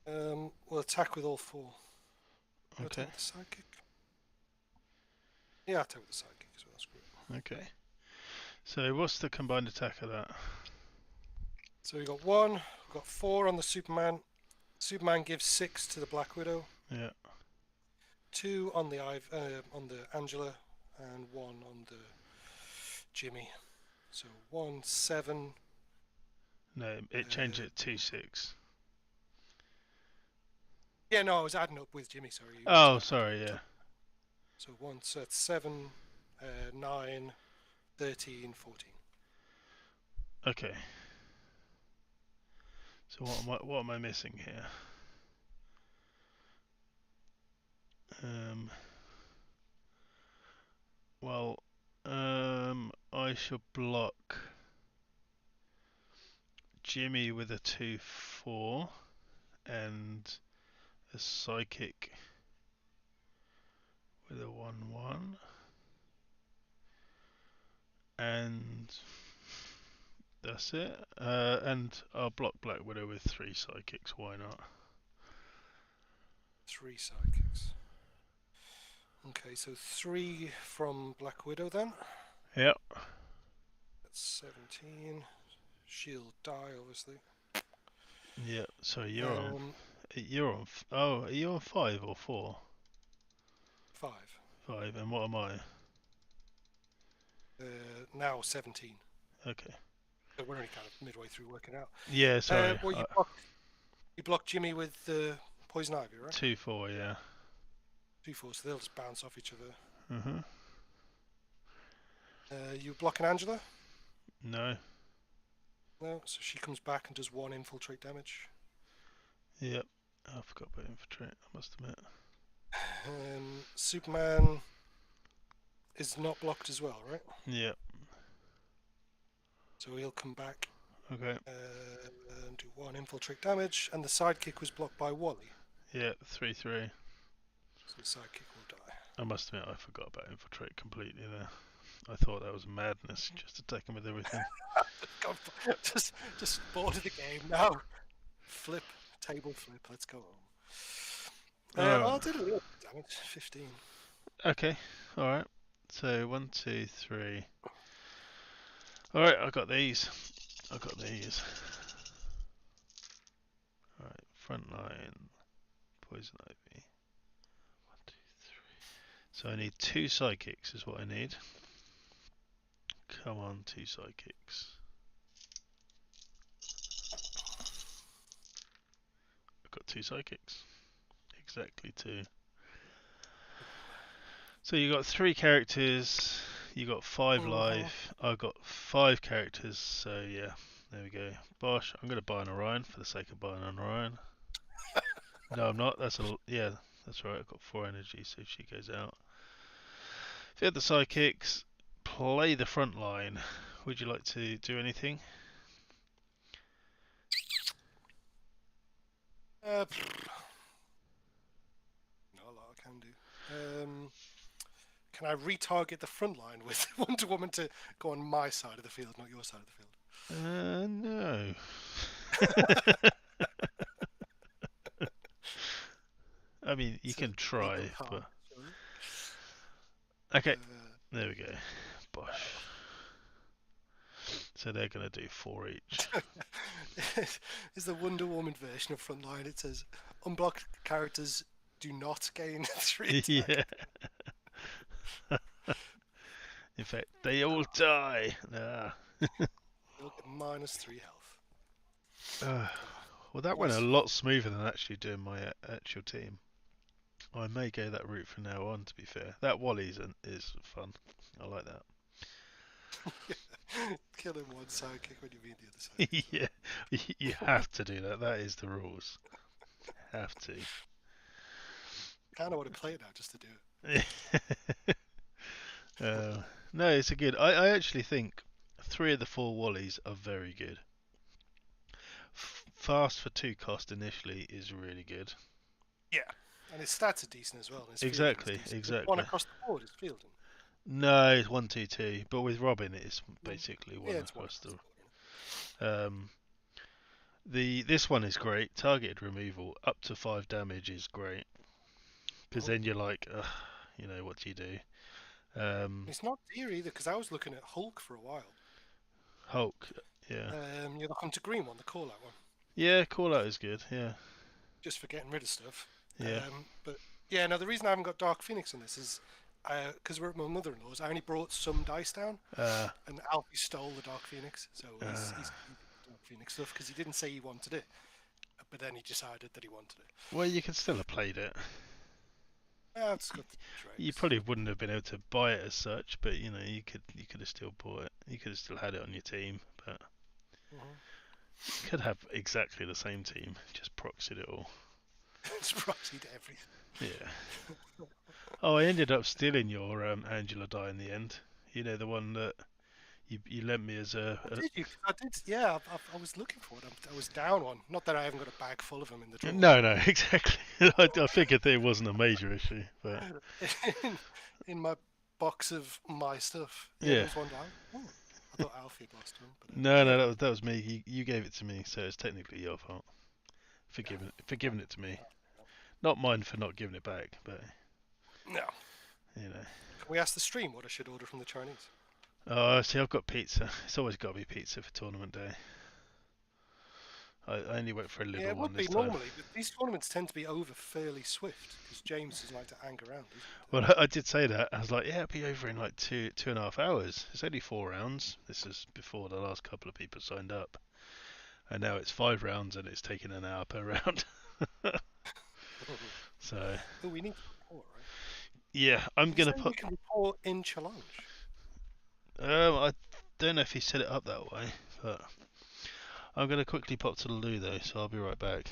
We'll attack with all 4. Okay. With the sidekick. Yeah, I'll attack with the sidekick as well. Screw it. Okay. So what's the combined attack of that? So we got 1. We've got 4 on the Superman. Superman gives 6 to the Black Widow. Yeah. 2 on the on the Angela, and 1 on the Jimmy. So 1, 7. No, it changed it to 6. Yeah, no, I was adding up with Jimmy. Sorry. Oh, sorry. Yeah. So 1, so it's 7, 9, 13, 14. Okay. So what am I missing here? Well, I shall block Jimmy with a 2/4 and a psychic with a 1/1, and that's it. And I'll block Black Widow with 3 psychics. Why not? 3 sidekicks. Okay, so 3 from Black Widow then. Yep. That's 17. She'll die, obviously. Yeah. So you're on. Oh, are you on 5 or 4? 5. 5. And what am I? Now 17. Okay. So we're only kind of midway through working out. Yeah. Sorry. Well, you block Jimmy with the poison ivy, right? 2/4. Yeah. 2/4, so they'll just bounce off each other. Mhm. You blocking Angela? No. No, so she comes back and does 1 infiltrate damage. Yep. I forgot about infiltrate. I must admit. Superman is not blocked as well, right? Yep. So he'll come back Okay. and do 1 infiltrate damage, and the sidekick was blocked by Wally. Yeah. 3/3. So the sidekick will die. I must admit, I forgot about infiltrate completely there. I thought that was madness, just attack him with everything. God, just bored of the game now. Table flip. Let's go home. I'll do a little damage. 15. Okay. All right. So 1, 2, 3. All right. I got these. All right. Front line. Poison ivy. 1, 2, 3. So I need 2 psychics is what I need. Come on, 2 psychics. I've got 2 psychics. Exactly 2. So you got 3 characters. You got 5 life. I've got 5 characters. So yeah, there we go. Bosh. I'm gonna buy an Orion for the sake of buying an Orion. No, I'm not. That's right. I've got 4 energy, so she goes out. If you had the psychics, play the front line. Would you like to do anything? Not a lot I can do. can I retarget the front line with Wonder Woman to go on my side of the field, not your side of the field? No. I mean, you can try, but... Okay, there we go. Bosh. So they're going to do 4 each. Is the Wonder Woman version of Frontline. It says, unblocked characters do not gain 3 attack. Yeah. In fact, they all die. Nah. They'll get -3 health. Well, that went a lot smoother than actually doing my actual team. I may go that route from now on, to be fair. That Wally's is fun. I like that. Killing one sidekick when you mean the other side. Yeah, you have to do that. That is the rules. Have to. Kind of want to play it now just to do it. No, it's a good. I actually think 3 of the 4 Wallies are very good. Fast for 2 cost initially is really good. Yeah, and his stats are decent as well. Exactly. One across the board is fielding. No, it's 1-2-2, but with Robin it's basically one across the. This one is great. Targeted removal up to 5 damage is great, because then you're like, what do you do? It's not dear either, because I was looking at Hulk for a while. Hulk, yeah. You're the Hunter Green one, the call out one. Yeah, call out is good. Yeah. Just for getting rid of stuff. Yeah. But yeah, no, the reason I haven't got Dark Phoenix on this is because we're at my mother-in-law's. I only brought some dice down, and Alfie stole the Dark Phoenix, so he's Dark Phoenix stuff because he didn't say he wanted it, but then he decided that he wanted it. Well, you could still have played it. It's got you probably wouldn't have been able to buy it as such, but you could have still bought it. You could have still had it on your team, but you could have exactly the same team, just proxied it all. It's proxied everything. Yeah. Oh, I ended up stealing your Angela die in the end. You know, the one that you lent me as a... Did you? I did. Yeah, I was looking for it. I was down one. Not that I haven't got a bag full of them in the drawer. No, exactly. I figured that it wasn't a major issue, but... in my box of my stuff. Yeah. There was one down. Oh, I thought Alfie had lost one. But, No, that was me. You gave it to me, so it's technically your fault. For giving it to me. Not mine for not giving it back, but... No. You know. Can we ask the stream what I should order from the Chinese? Oh, see, I've got pizza. It's always got to be pizza for tournament day. I only went for a little one this time. Yeah, it would be normally, but these tournaments tend to be over fairly swift because James doesn't like to hang around. Well, I did say that. I was like, yeah, it'll be over in like 2.5 hours. It's only 4 rounds. This is before the last couple of people signed up, and now it's 5 rounds and it's taking an hour per round. So. Oh, we need to report, right? Yeah, I'm gonna put. We can report in challenge. I don't know if he set it up that way, but I'm gonna quickly pop to the loo though, so I'll be right back.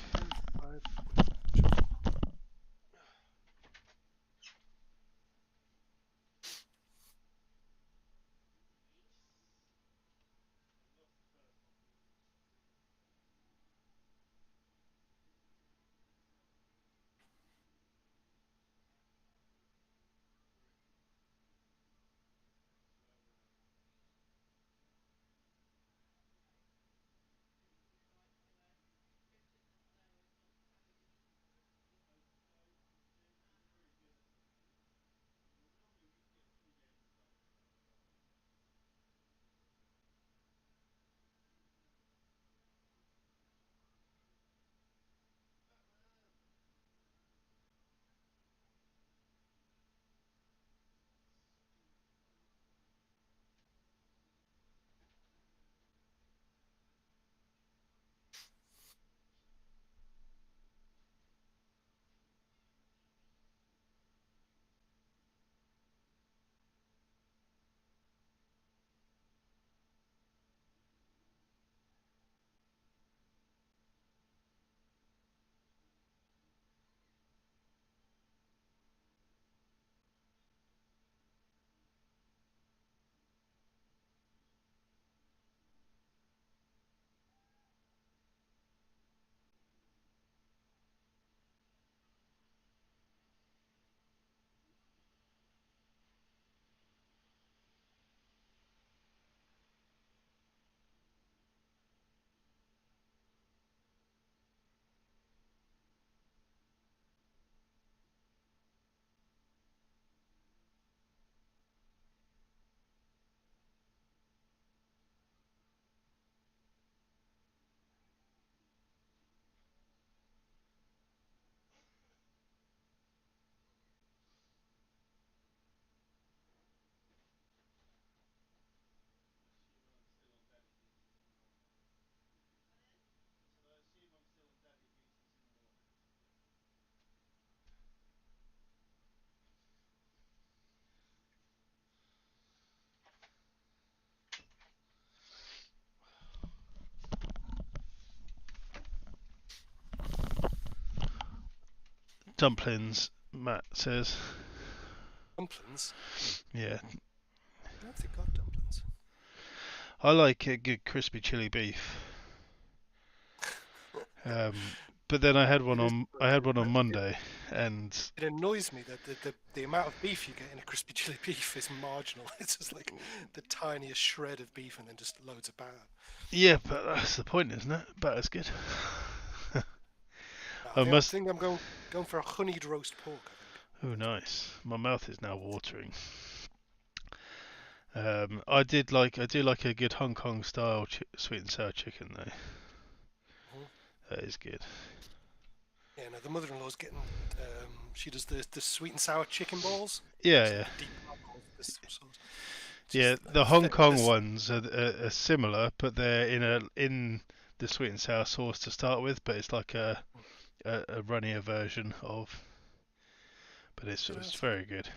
Dumplings, Matt says. Dumplings? Yeah. I don't think got dumplings. I like a good crispy chili beef. But then I had one on Monday, and it annoys me that the amount of beef you get in a crispy chili beef is marginal. It's just like the tiniest shred of beef and then just loads of batter. Yeah, but that's the point, isn't it? Batter's good. I think I'm going for a honeyed roast pork. I think. Oh, nice. My mouth is now watering. I do like a good Hong Kong style sweet and sour chicken though. That is good. Yeah, no, the mother-in-law's getting. She does the sweet and sour chicken balls. Yeah. Yeah, the Hong Kong ones are similar, but they're in the sweet and sour sauce to start with. But it's like a runnier version of. But it's very good.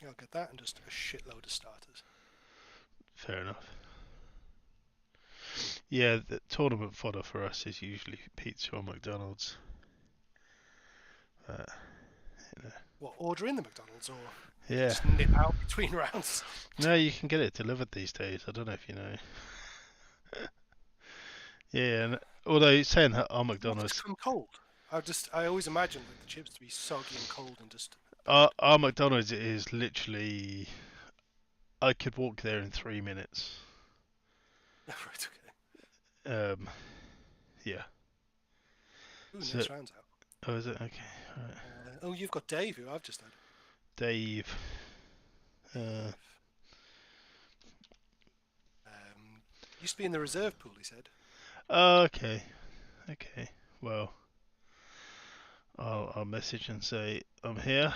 Yeah, I'll get that and just a shitload of starters. Fair enough. Yeah, the tournament fodder for us is usually pizza or McDonald's. What, order in the McDonald's or just nip out between rounds? No, you can get it delivered these days. I don't know if you know. Yeah, and although saying that our McDonald's come cold. I always imagine the chips to be soggy and cold and just. Our McDonald's is literally. I could walk there in 3 minutes. Right. Okay. Yeah. Ooh, next round's out. Oh, is it? Okay. Right. You've got Dave, who I've just had. Dave. Used to be in the reserve pool, he said. Okay. Well, I'll message and say I'm here.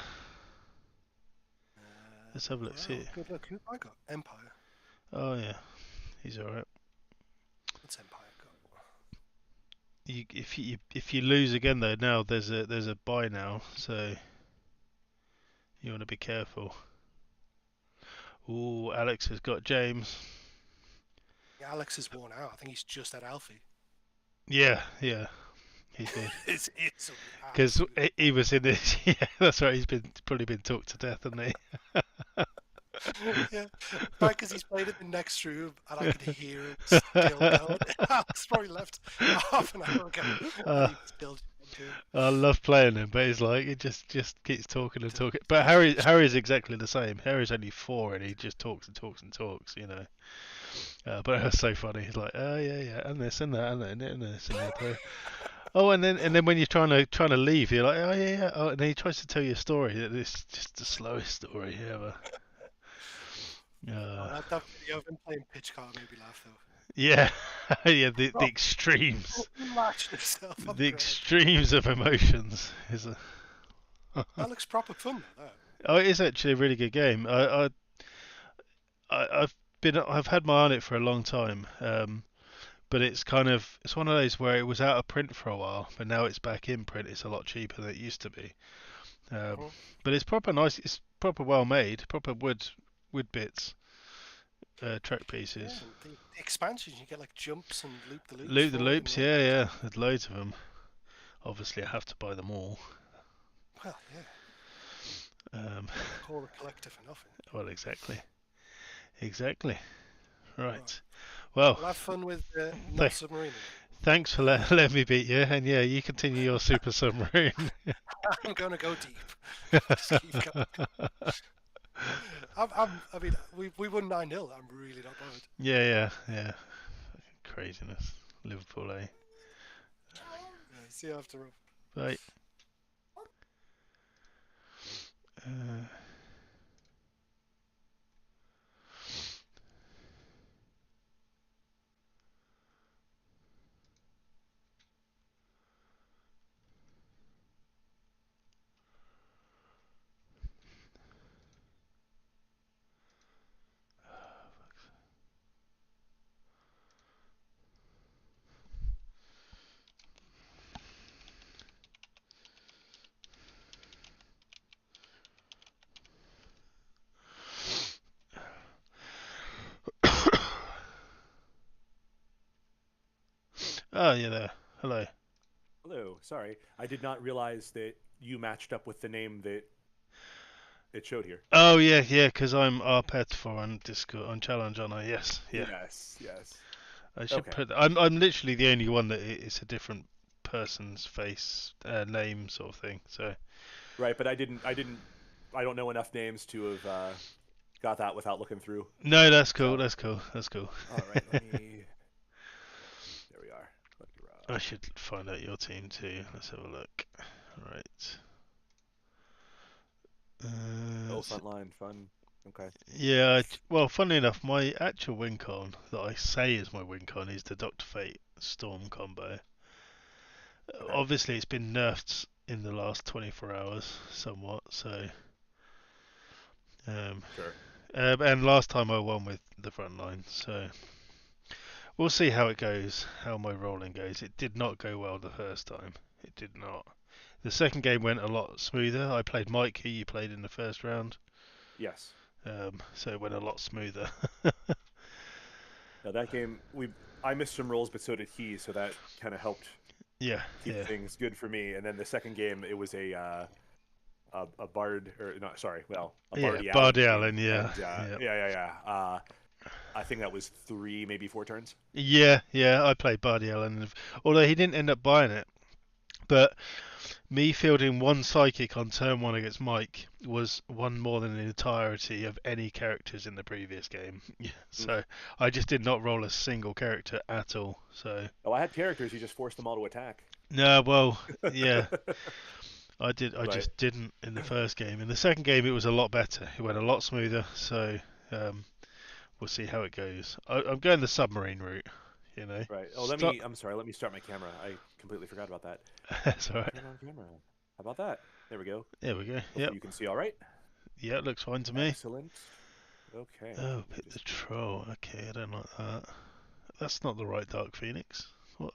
Let's have a look. See. Good luck. Who have I got? Empire. Oh yeah, he's all right. What's Empire got? If you lose again though, now there's a bye now, so you want to be careful. Ooh, Alex has got James. Yeah, Alex is worn out. I think he's just at Alfie. Yeah, he did. It's because he was in this. Yeah, that's right. He's probably been talked to death, hasn't he? Yeah, because he's played in the next room and I could hear him still going. Alex probably left half an hour ago. And he still I love playing him, but he's like, it just keeps talking and talking. But Harry's exactly the same. Harry's only 4 and he just talks and talks and talks, you know. But it's so funny. He's like, oh yeah, and this and that and this and that. Oh, and then when you're trying to leave, you're like, oh yeah. Oh, and then he tries to tell you a story. It's just the slowest story ever. That video of him playing pitch car made me laugh though. Yeah, yeah. The extremes. The extremes of emotions is a. That looks proper fun though. Oh, it is actually a really good game. I've had my eye on it for a long time. But it's one of those where it was out of print for a while, but now it's back in print. It's a lot cheaper than it used to be. But it's proper nice. It's proper well made. Proper wood bits, track pieces. Yeah, the expansions, you get like jumps and loop-the-loops. Loop-the-loops, yeah. There's loads of them. Obviously, I have to buy them all. Well, yeah. Call a collector for nothing. Well, exactly. Right. Well, have fun with the submarine. Thanks for letting me beat you, and yeah, you continue your super submarine. I'm going to go deep. Just keep going. I mean, we won 9-0. I'm really not bothered. Yeah. Craziness. Liverpool, eh? Yeah, see you after. Bye. Oh, you're there. Hello. Hello. Sorry, I did not realize that you matched up with the name that it showed here. Oh yeah, yeah, because I'm Arpet4 on Discord on Challenge, aren't I? Yes, yeah. Yes. I should Okay. put. I'm literally the only one that it's a different person's face, name sort of thing. So. Right, but I don't know enough names to have got that without looking through. No, that's cool. So- That's cool. That's cool. All right, let me. There we are. I should find out your team too. Let's have a look. Right. Oh, frontline, fun. Okay. Yeah, well, funnily enough, my actual win con that I say is my win con is the Dr. Fate Storm combo. Okay. Obviously, it's been nerfed in the last 24 hours somewhat, so. Sure. And last time I won with the front line, so. We'll see how it goes, how my rolling goes. It did not go well the first time. It did not. The second game went a lot smoother. I played Mike, who you played in the first round. Yes. So it went a lot smoother. Now that game, I missed some rolls, but so did he. So that kind of helped Yeah, keep yeah. things good for me. And then the second game, it was a Bard, or not? Sorry, well, a Yeah, Bardy Bardy game. Allen, yeah. And, yeah. I think that was 3, maybe 4 turns. Yeah, I played Bardy Allen, although he didn't end up buying it. But me fielding one psychic on turn 1 against Mike was one more than the entirety of any characters in the previous game. So I just did not roll a single character at all. So. Oh, I had characters. You just forced them all to attack. No, well, yeah. I did. I Right. just didn't in the first game. In the second game, it was a lot better. It went a lot smoother. So we'll see how it goes. I'm going the submarine route. You know. Right. Oh, I'm sorry. Let me start my camera. I completely forgot about that. That's all right. Turn on camera. How about that? There we go. There we go. Hopefully Yep. You can see all right. Yeah, it looks fine to me. Excellent. Okay. Oh, pick the troll. Okay, I don't like that. That's not the right Dark Phoenix. What?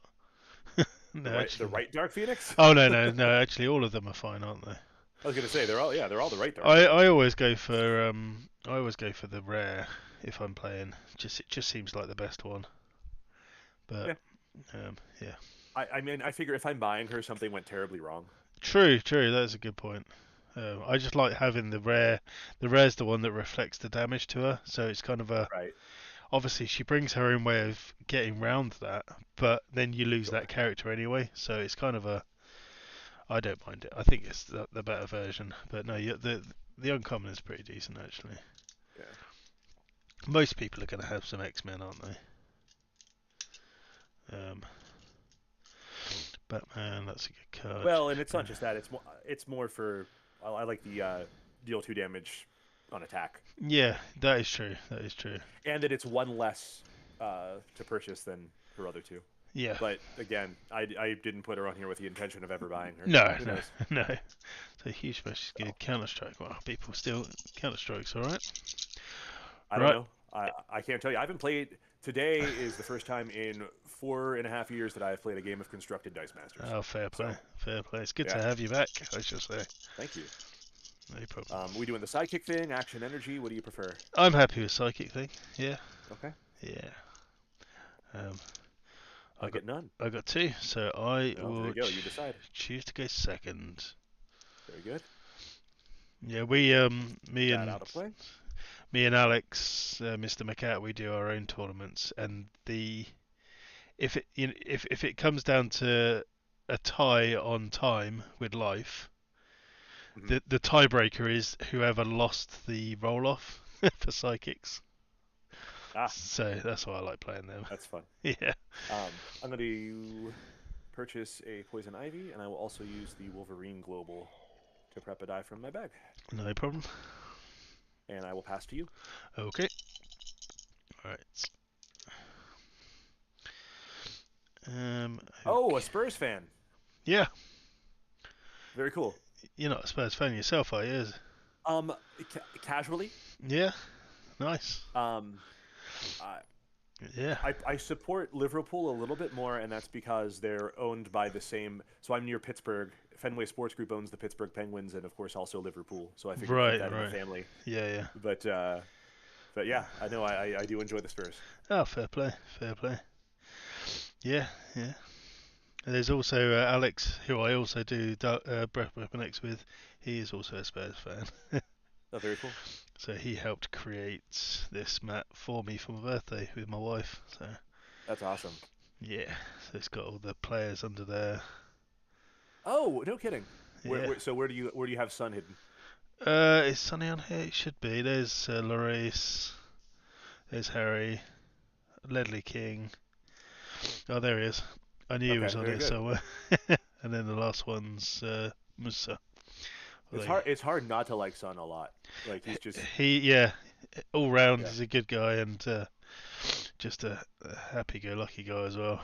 No, The right Dark Phoenix? Oh no. Actually, all of them are fine, aren't they? I was gonna say they're all the right Dark. I always go for the rare if I'm playing. It just seems like the best one. But yeah. I mean, I figure if I'm buying her, something went terribly wrong. True. That's a good point. I just like having the rare. The rare's the one that reflects the damage to her, so it's kind of a. Right. Obviously, she brings her own way of getting round that, but then you lose that character anyway, so it's kind of a. I don't mind it. I think it's the better version, but no, the uncommon is pretty decent actually. Yeah. Most people are going to have some X-Men, aren't they? Batman, that's a good card. Well, and it's not just that. It's more for. I like the deal 2 damage on attack. Yeah, that is true. And that it's 1 less to purchase than her other 2. Yeah. But again, I didn't put her on here with the intention of ever buying her. No. So huge smash is good. Counter-Strike. Well, people still Counter-Strike's all right. I don't know. I can't tell you. I haven't played. Today is the first time in 4.5 years that I've played a game of Constructed Dice Masters. Oh, fair play. So, fair play. It's good to have you back, I should say. Thank you. No problem. We doing the sidekick thing, action, energy? What do you prefer? I'm happy with psychic thing. Yeah. Okay. Yeah. I got none. I got 2, so I will there you go. You decide. choose to go second. Very good. Yeah, me That out of play. Me and Alex, Mr. McCat, we do our own tournaments, and if it comes down to a tie on time with life, the tiebreaker is whoever lost the roll off for psychics. So that's why I like playing them. That's fun. Yeah. I'm going to purchase a Poison Ivy, and I will also use the Wolverine Global to prep a die from my bag. No problem. And I will pass to you. Okay. All right. Oh, a Spurs fan. Yeah. Very cool. You're not a Spurs fan yourself, are you? Casually. Yeah. Nice. Yeah. I support Liverpool a little bit more, and that's because they're owned by the same. So I'm near Pittsburgh. Fenway Sports Group owns the Pittsburgh Penguins, and of course also Liverpool. So I think keep that in the family. Yeah. But yeah, I know I do enjoy the Spurs. Oh, fair play. Yeah. There's also Alex, who I also do Breath Weapon X with. He is also a Spurs fan. Oh, very cool. So he helped create this map for me for my birthday with my wife. So that's awesome. Yeah, so it's got all the players under there. Oh, no kidding. Yeah. So where do you have Sun hidden? Is Sunny on here? It should be. There's Lloris. There's Harry. Ledley King. Oh, there he is. I knew he was on here somewhere. And then the last one's Musa. It's hard not to like Sun a lot. Like he's just all round he's a good guy and just a happy-go-lucky guy as well.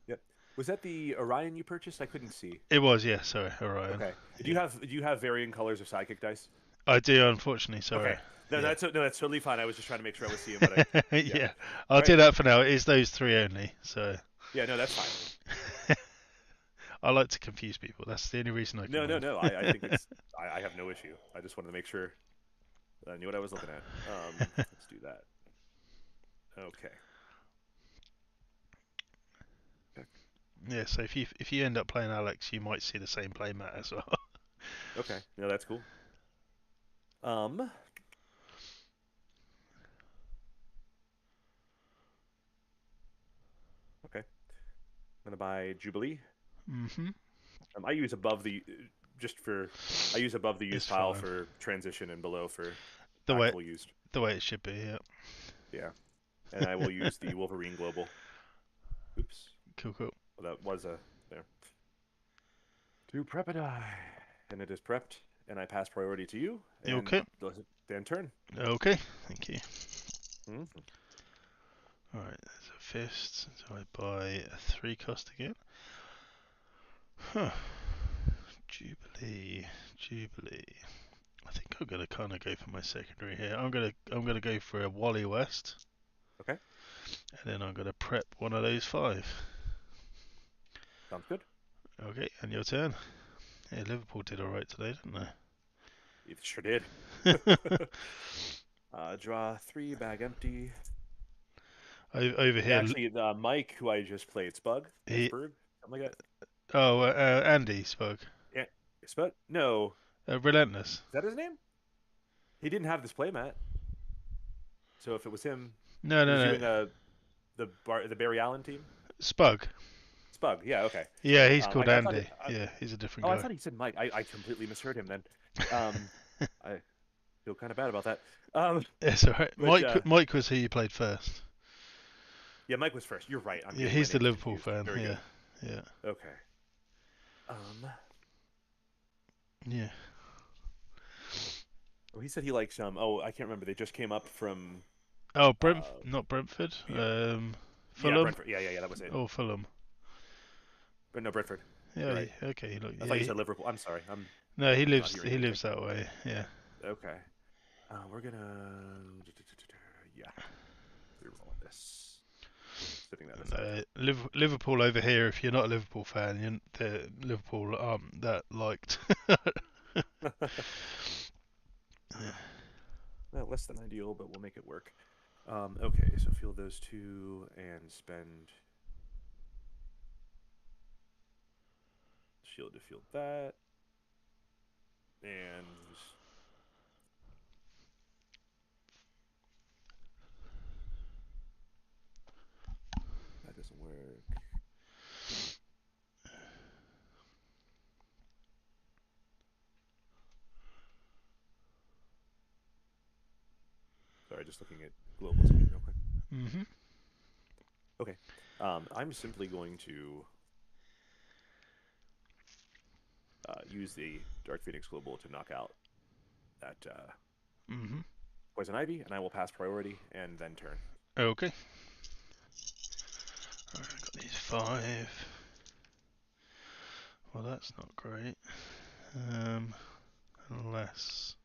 Yep. Was that the Orion you purchased? I couldn't see. It was, yeah. Sorry, Orion. Okay. Do you have varying colors of Psychic dice? I do, unfortunately. Sorry. Okay. No, that's totally fine. I was just trying to make sure I was seeing what I. Yeah. I'll do that for now. It is those three only. So. Yeah. No, that's fine. I like to confuse people. That's the only reason I. No. I think it's. I have no issue. I just wanted to make sure that I knew what I was looking at. Let's do that. Okay. Yeah. So if you end up playing Alex, you might see the same play mat as well. Okay. No, that's cool. Okay. I'm gonna buy Jubilee. Mm-hmm. I use above the use pile for transition and below for actual used. The way it should be, yeah. Yeah. And I will use the Wolverine Global. Oops. Cool. Well, that was there. To prep a die. And it is prepped, and I pass priority to you. Okay. Then turn. Okay, thank you. Mm-hmm. Alright, there's a fist. So I buy a 3 cost again. Huh. Jubilee. I think I'm gonna kind of go for my secondary here. I'm gonna go for a Wally West. Okay. And then I'm gonna prep one of those 5. Sounds good. Okay, and your turn. Yeah, Liverpool did all right today, didn't they? It sure did. Draw 3, bag empty. Over here. Actually, Mike, who I just played, Spug, Pittsburgh, something like that. Oh, Andy Spug. Yeah, Spug? No. Relentless. Is that his name? He didn't have this playmat. So if it was him, no. Doing the Barry Allen team. Spug, yeah, okay. Yeah, he's called Andy. Yeah, he's a different guy. I thought he said Mike. I completely misheard him then. I feel kind of bad about that. It's all right. But, Mike was who you played first. Yeah, Mike was first. You're right. Yeah, he's the Liverpool fan. Yeah. Okay. Yeah. Oh, he said he likes I can't remember. They just came up from. Oh, not Brentford. Yeah. Fulham. Yeah, Brentford. Yeah, that was it. Oh, Fulham. But no, Brentford. Yeah. Right. Okay. Look, I thought you said Liverpool. I'm sorry. No, he lives that way. Yeah. Okay. We're gonna reroll this. Sitting that aside. Liverpool over here. If you're not a Liverpool fan, the Liverpool aren't that liked. Well, less than ideal, but we'll make it work. Okay, so field those 2 and spend shield to field that, and that doesn't work. Sorry, just looking at global screen real quick. Mm-hmm. Okay. I'm simply going to use the Dark Phoenix Global to knock out that Poison Ivy, and I will pass priority and then turn. Okay. Alright, I've got these 5. Well, that's not great. Unless...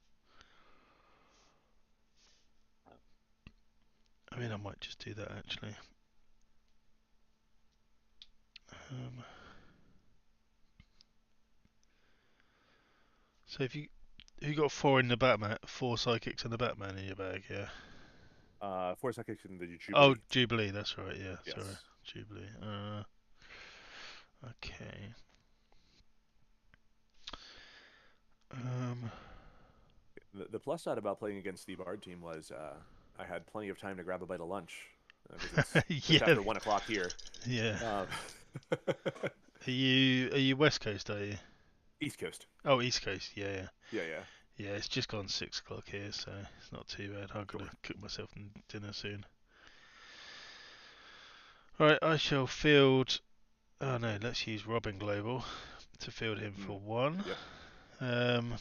I mean, I might just do that, actually. So if you got 4 in the Batman, 4 psychics in the Batman in your bag, yeah. 4 psychics in the Jubilee. Oh, Jubilee, that's right, yeah. Yes. Sorry, Jubilee. Okay. The plus side about playing against the Bard team was I had plenty of time to grab a bite of lunch because it's just after 1 o'clock here. Yeah. Are you West Coast? Are you? East Coast. Oh, East Coast. Yeah. Yeah. Yeah, it's just gone 6 o'clock here, so it's not too bad. I've got to cook myself dinner soon. Right, I shall field. Oh no, let's use Robin Global to field him for 1. Yep.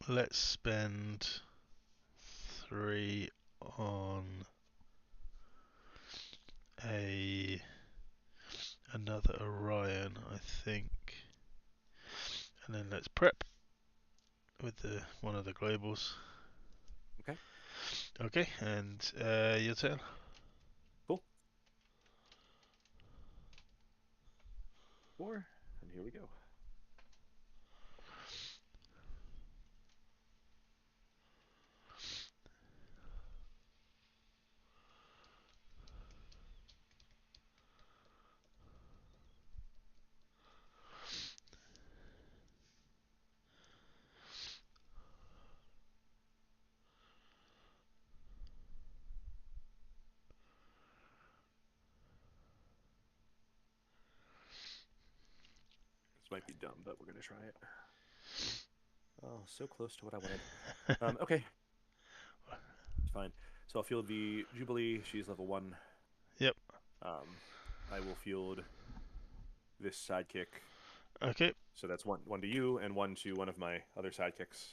Let's spend 3 on another Orion, I think, and then let's prep with one of the globals. Okay. Okay, and your turn. Cool. 4, and here we go. This might be dumb, but we're going to try it. Oh, so close to what I wanted. Okay. It's fine. So I'll field the Jubilee. She's level 1. Yep. I will field this sidekick. Okay. So that's one to you and 1 to one of my other sidekicks.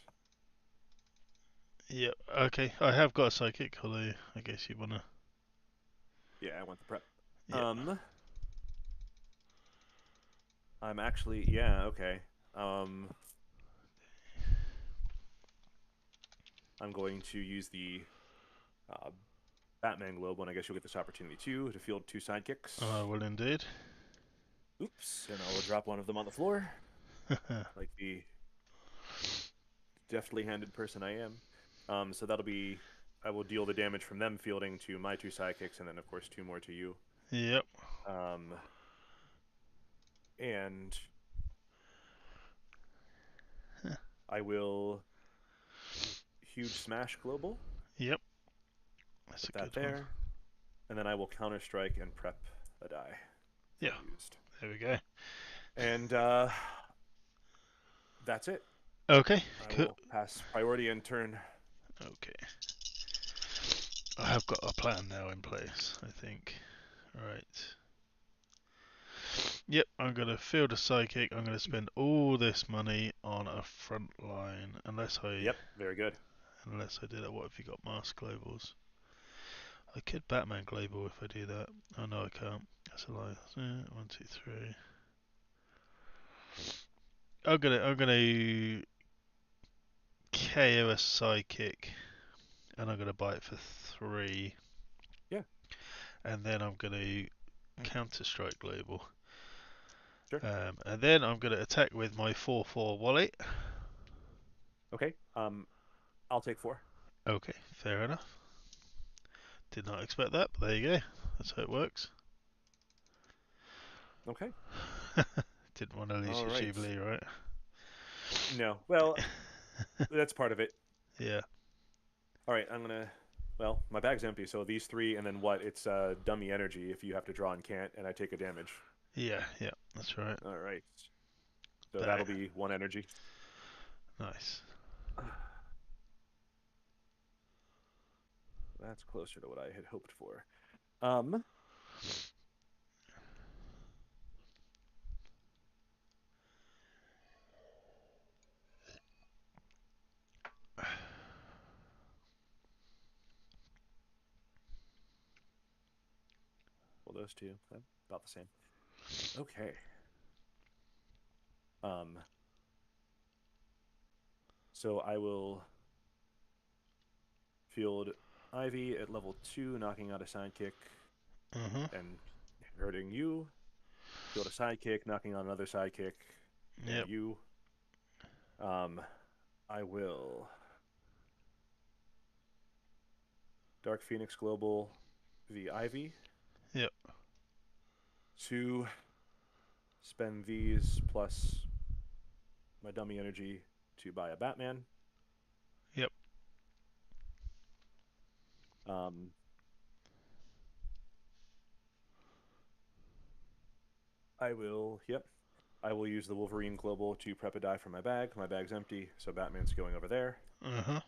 Yep. Okay. I have got a psychic, although I guess you wanna. Yeah, I want the prep. Yep. I'm actually okay. I'm going to use the Batman Globe, and I guess you'll get this opportunity too to field 2 sidekicks. I will indeed. Oops, and I will drop one of them on the floor, like the deftly handed person I am. So that'll be, I will deal the damage from them fielding to my 2 sidekicks, and then of course 2 more to you. Yep. And I will huge smash global. Yep. That's Put a that good there. one. And then I will counter strike and prep a die. Yeah. Used. There we go. And that's it. Okay. I will pass priority and turn. Okay. I have got a plan now in place, I think. Right. Yep, I'm going to field a psychic. I'm going to spend all this money on a front line. Unless I... Yep, very good. Unless I do that. What have you got? Mask globals. I could Batman global if I do that. Oh no, I can't. That's a lie. 1, 2, 3. I'm gonna KO a psychic, and I'm gonna buy it for 3. Yeah. And then I'm gonna counter strike global. Sure. And then I'm gonna attack with my 4/4 wallet. Okay. I'll take 4. Okay, fair enough. Did not expect that, but there you go. That's how it works. Okay. Didn't want to lose your Jubilee, right? No. Well, that's part of it. Yeah. All right, I'm gonna. Well, my bag's empty, so these 3, and then what? It's dummy energy if you have to draw and can't, and I take a damage. Yeah, that's right. All right. So that'll be 1 energy. Nice. That's closer to what I had hoped for. Well, those 2, about the same. Okay. So I will field Ivy at level 2, knocking out a sidekick and hurting you. Field a sidekick, knocking out another sidekick and you. I will Dark Phoenix Global the Ivy. Yep. To spend these plus my dummy energy to buy a Batman. Yep. I will use the Wolverine Global to prep a die for my bag. My bag's empty, so Batman's going over there. Uh-huh.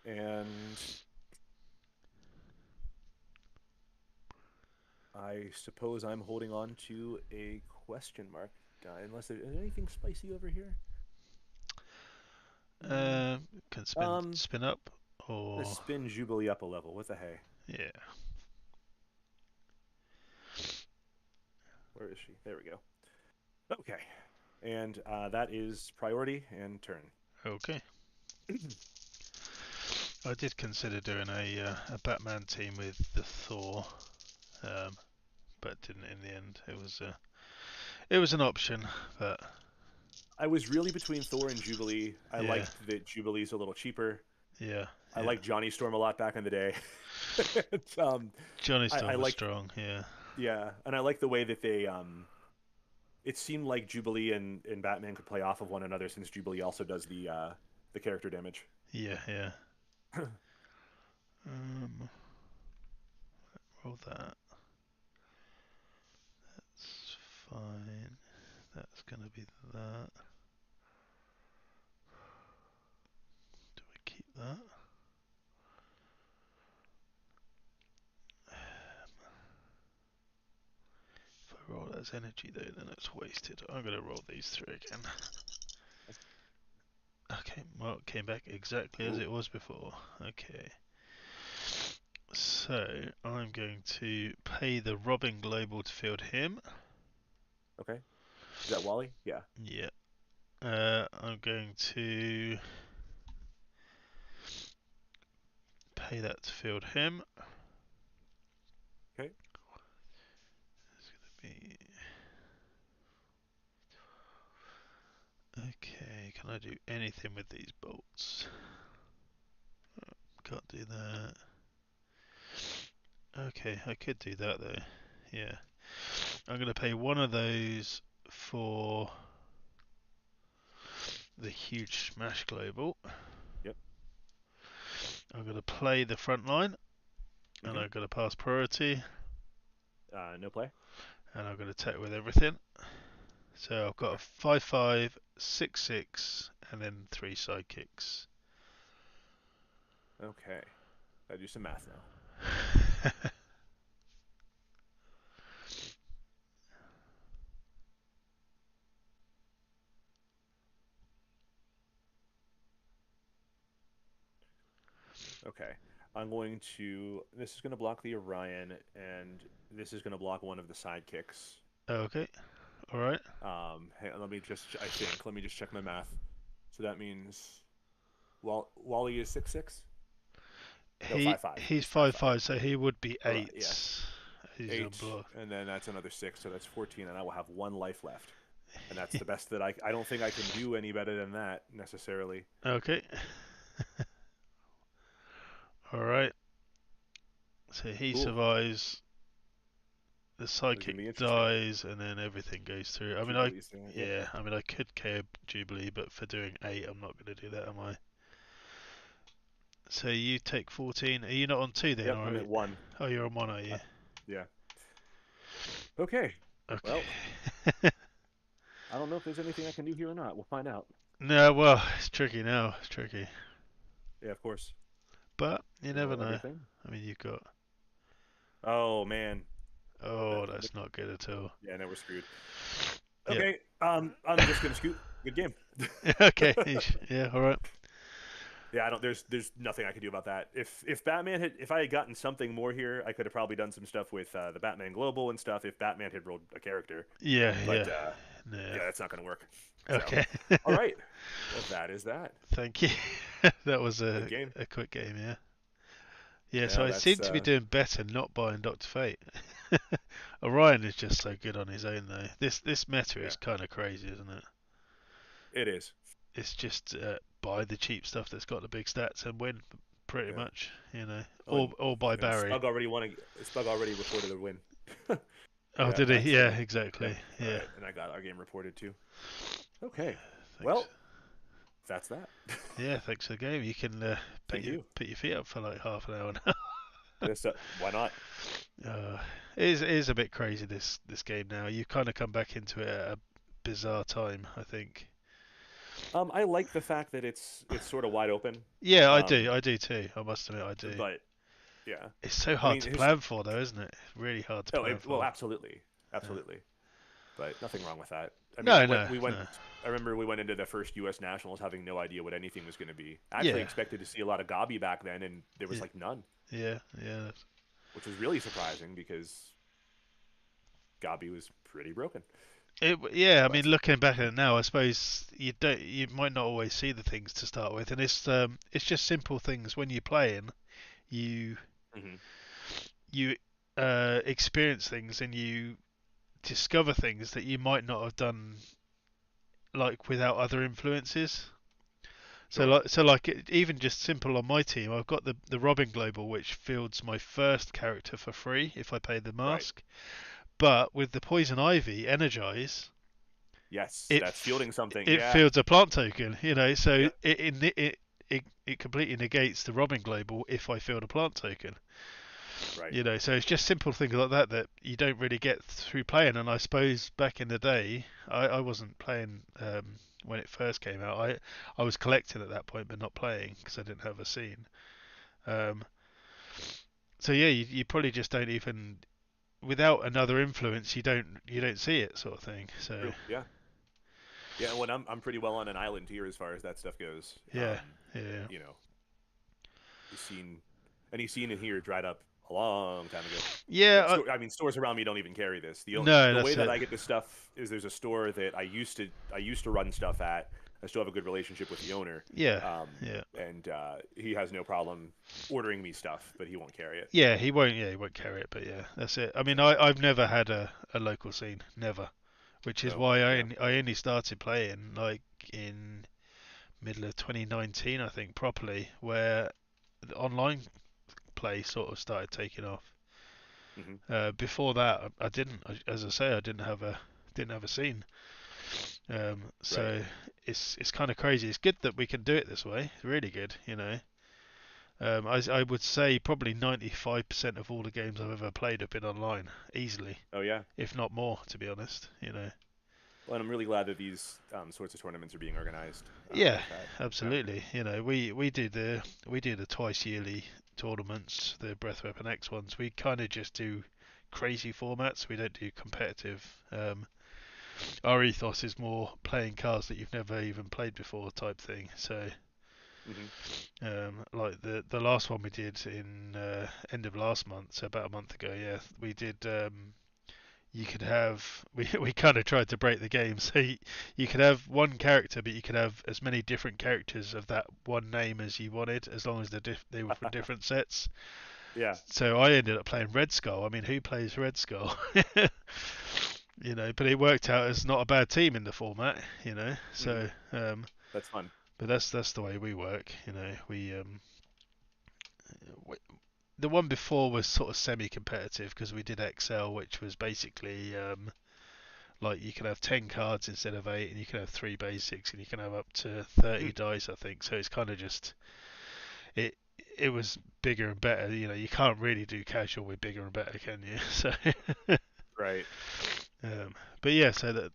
And I suppose I'm holding on to a question mark die, unless there's anything spicy over here. Can spin up or Let's spin Jubilee up a level. What the hey? Yeah. Where is she? There we go. Okay, and that is priority and turn. Okay. I did consider doing a Batman team with the Thor, but didn't in the end. It was an option, but I was really between Thor and Jubilee. I liked that Jubilee's a little cheaper. Yeah. I liked Johnny Storm a lot back in the day. Johnny Storm was strong, yeah. Yeah, and I like the way that they it seemed like Jubilee and Batman could play off of one another, since Jubilee also does the character damage. Yeah. Roll that. That's fine. That's gonna be that. Do I keep that? If I roll as energy though, then it's wasted. I'm gonna roll these through again. Okay, well, it came back exactly as it was before. Okay. So, I'm going to pay the Robin Global to field him. Okay. Is that Wally? Yeah. Yeah. I'm going to pay that to field him. Okay. It's going to be... Okay, can I do anything with these bolts? Can't do that. Okay, I could do that though. Yeah. I'm going to pay one of those for the huge Smash Global. Yep. I'm going to play the front line, and I'm going to pass priority. No play. And I'm going to attack with everything. So I've got a 5/5, 6/6, and then 3 sidekicks. Okay. Gotta do some math now. Okay. I'm going to... This is going to block the Orion, and this is going to block one of the sidekicks. Okay. Alright. Hey, let me just check my math. So that means... Wally is 6/6? No, 5/5. He's 5/5, so he would be 8. Yes. He's 8, on block. and then that's another 6, so that's 14, and I will have 1 life left. And that's the best that I don't think I can do any better than that, necessarily. Okay. Alright. So he survives, the psychic dies, and then everything goes through. I mean, I could KO Jubilee, but for doing 8, I'm not going to do that, am I? So you take 14. Are you not on 2 then? Yep, I'm at 1. Oh, you're on 1, are you? Yeah. Okay. Okay. Well, I don't know if there's anything I can do here or not. We'll find out. No, well, it's tricky now. It's tricky. Yeah, of course. But you never know. Everything. I mean, you've got... Oh, man. Oh, that's not good at all. Yeah, now we're screwed. Okay, I'm just going to scoot. Good game. Okay, yeah, alright. Yeah, there's nothing I can do about that. If I had gotten something more here, I could have probably done some stuff with the Batman Global and stuff if Batman had rolled a character. Yeah, yeah, that's not going to work. Okay. So, all right. Well, that is that. Thank you. That was a quick game, yeah. Yeah, so I seem to be doing better not buying Dr. Fate. Orion is just so good on his own, though. This meta is kind of crazy, isn't it? It is. It's just buy the cheap stuff that's got the big stats and win, pretty much, you know. Or buy Barry. Spug already recorded a win. Oh, Yeah, did that's he? Yeah, it. exactly. Yeah. Alright, and I got our game reported too. Okay. Thanks. Well, that's that. Yeah, thanks for the game. You can Thank you. put your feet up for like half an hour now. Why not? It is a bit crazy this game now. You kind of come back into it at a bizarre time, I think. I like the fact that it's sort of wide open. Yeah, I do too. I must admit, I do. But yeah, it's so hard to plan for, though, isn't it? Really hard to plan for. Well, absolutely. But nothing wrong with that. I mean, we went. I remember we went into the first U.S. Nationals having no idea what anything was going to be. I actually expected to see a lot of Gabi back then, and there was like none. Yeah. Which was really surprising because Gabi was pretty broken. I mean, looking back at it now, I suppose you might not always see the things to start with, and it's just simple things. When you're playing, you experience things and you discover things that you might not have done like without other influences. So even just simple on my team, I've got the Robin Global, which fields my first character for free if I pay the mask. Right. But with the Poison Ivy Energize, that's fielding something. It fields a plant token, so it completely negates the Robin Global if I field a plant token. Right. So it's just simple things like that you don't really get through playing. And I suppose back in the day, I wasn't playing when it first came out. I was collecting at that point, but not playing because I didn't have a scene. So yeah, you probably just don't even, without another influence, you don't see it, sort of thing. So true. Yeah. Well, I'm pretty well on an island here as far as that stuff goes. Yeah. Any scene in here dried up a long time ago. Yeah. I mean, stores around me don't even carry this. The way that I get this stuff is there's a store that I used to run stuff at. I still have a good relationship with the owner. Yeah. And he has no problem ordering me stuff, but he won't carry it. Yeah, he won't carry it, but yeah, that's it. I mean, I've never had a local scene, never, which is why I only started playing like in middle of 2019, I think, properly, where the online play sort of started taking off. Before that, I didn't. As I say, I didn't have a scene. So it's kind of crazy. It's good that we can do it this way. It's really good, I would say probably 95% of all the games I've ever played have been online, easily. Oh yeah. If not more, to be honest. Well, and I'm really glad that these sorts of tournaments are being organized. Yeah, absolutely. We do the twice yearly tournaments, the Breath Weapon X ones. We kind of just do crazy formats. We don't do competitive. Our ethos is more playing cards that you've never even played before type thing. So, like the last one we did in end of last month, so about a month ago. Yeah, we did. You could have we kind of tried to break the game, so you could have one character, but you could have as many different characters of that one name as you wanted, as long as they were from different sets. Yeah. So I ended up playing Red Skull. I mean, who plays Red Skull? But it worked out as not a bad team in the format, So that's fun. But that's the way we work, We the one before was sort of semi-competitive because we did XL, which was basically like you can have 10 cards instead of 8, and you can have 3 basics, and you can have up to 30 dice, I think. So it's kind of just it was bigger and better. You can't really do casual with bigger and better, can you? So right. But yeah, so that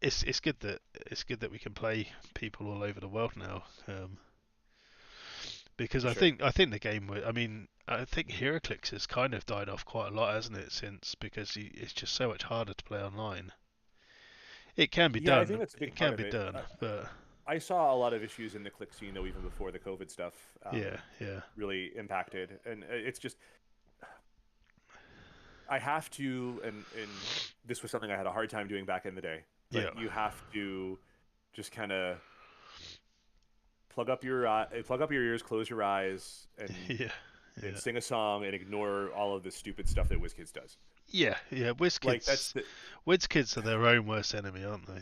it's good that we can play people all over the world now. Because I think the game I think HeroClix has kind of died off quite a lot, hasn't it, since, because it's just so much harder to play online. It can be done. I think that's a big part of it. But I saw a lot of issues in the Click scene though, even before the COVID stuff. Really impacted, and it's just. I have to, and this was something I had a hard time doing back in the day. But you have to just kind of plug up your ears, close your eyes, and sing a song, and ignore all of the stupid stuff that WizKids does. Yeah. WizKids. WizKids are their own worst enemy, aren't they?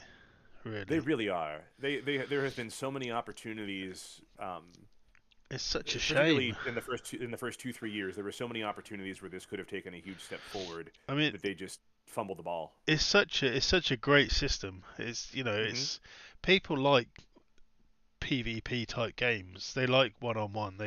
Really. They really are. There has been so many opportunities. It's such a shame. In the first 2-3 years, there were so many opportunities where this could have taken a huge step forward. I mean, that they just fumble the ball. It's such a great system. It's it's people like PvP type games. They like one-on-one.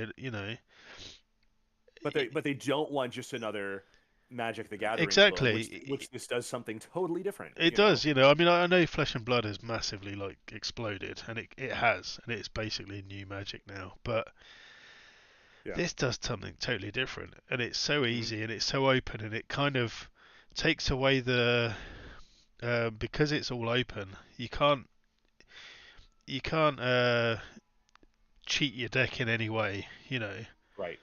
But they don't want just another Magic the Gathering exactly clone, which this does something totally different. It does. I mean, I know Flesh and Blood has massively exploded, and it has, and it's basically new Magic now. But this does something totally different, and it's so easy, and it's so open, and it kind of takes away the because it's all open. You can't cheat your deck in any way, Right.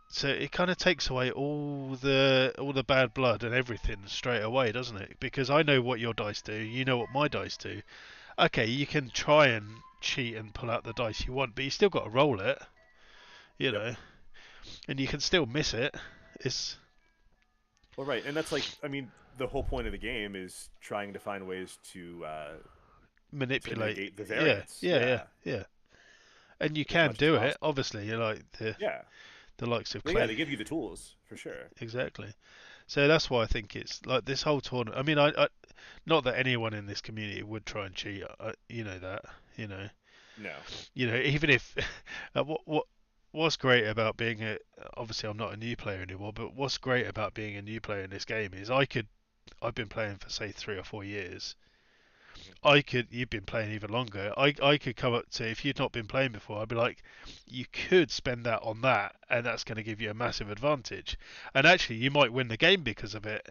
So it kind of takes away all the bad blood and everything straight away, doesn't it? Because I know what your dice do, you know what my dice do. Okay, you can try and cheat and pull out the dice you want, but you still got to roll it, know, and you can still miss it. Well, right, and that's the whole point of the game is trying to find ways to manipulate the variance. Yeah. And you can do it, obviously. You're like the likes of Clay. Yeah, they give you the tools for sure. Exactly. So that's why I think it's like this whole tournament. I mean, I not that anyone in this community would try and cheat. You know that. No. Even if what's great about being obviously I'm not a new player anymore, but what's great about being a new player in this game is I've been playing for say 3 or 4 years. You've been playing even longer. I could come up to, if you'd not been playing before, I'd be like, you could spend that on that, and that's going to give you a massive advantage. And actually, you might win the game because of it,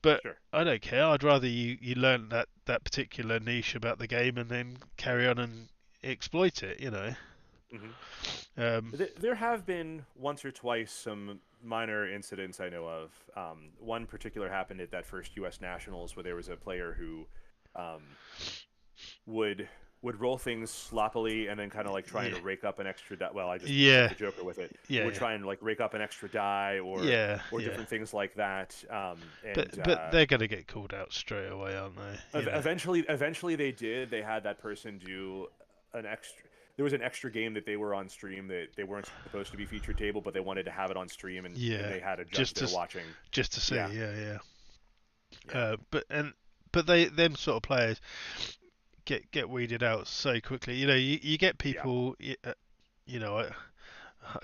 But sure. I don't care. I'd rather you learn that particular niche about the game and then carry on and exploit it, There have been once or twice some minor incidents I know of. One particular happened at that first U.S. Nationals where there was a player who would roll things sloppily and then kind of like trying to rake up an extra die. Well, I just took the Joker with it. Would try and like rake up an extra die or different things like that. But they're going to get called out straight away, aren't they? Eventually they did. They had that person do an extra. There was an extra game that they were on stream that they weren't supposed to be featured table, but they wanted to have it on stream, and they had a judge there watching. Just to see, but them sort of players get weeded out so quickly. You get people. I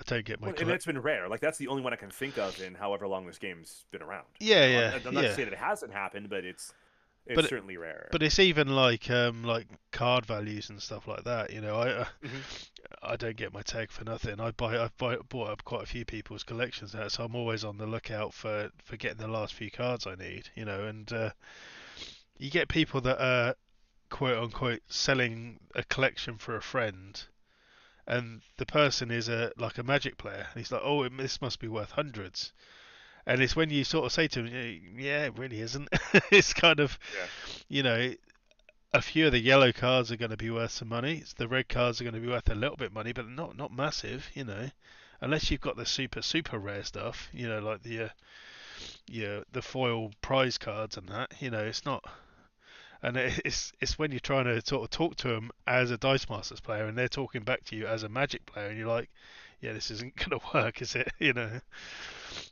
don't get my. And it's been rare. Like that's the only one I can think of in however long this game's been around. I'm not to say that it hasn't happened, but it's certainly rare. But it's even like card values and stuff like that. I don't get my tag for nothing. I've bought up quite a few people's collections now, so I'm always on the lookout for getting the last few cards I need. And you get people that are quote unquote selling a collection for a friend, and the person is a Magic player. And he's like, oh, this must be worth hundreds. And it's when you sort of say to him, yeah, it really isn't. It's kind of, a few of the yellow cards are going to be worth some money. The red cards are going to be worth a little bit of money, but not massive, Unless you've got the super rare stuff, like the foil prize cards and that, it's not. And it's when you're trying to sort of talk to them as a Dice Masters player, and they're talking back to you as a Magic player, and you're like, yeah, this isn't going to work, is it?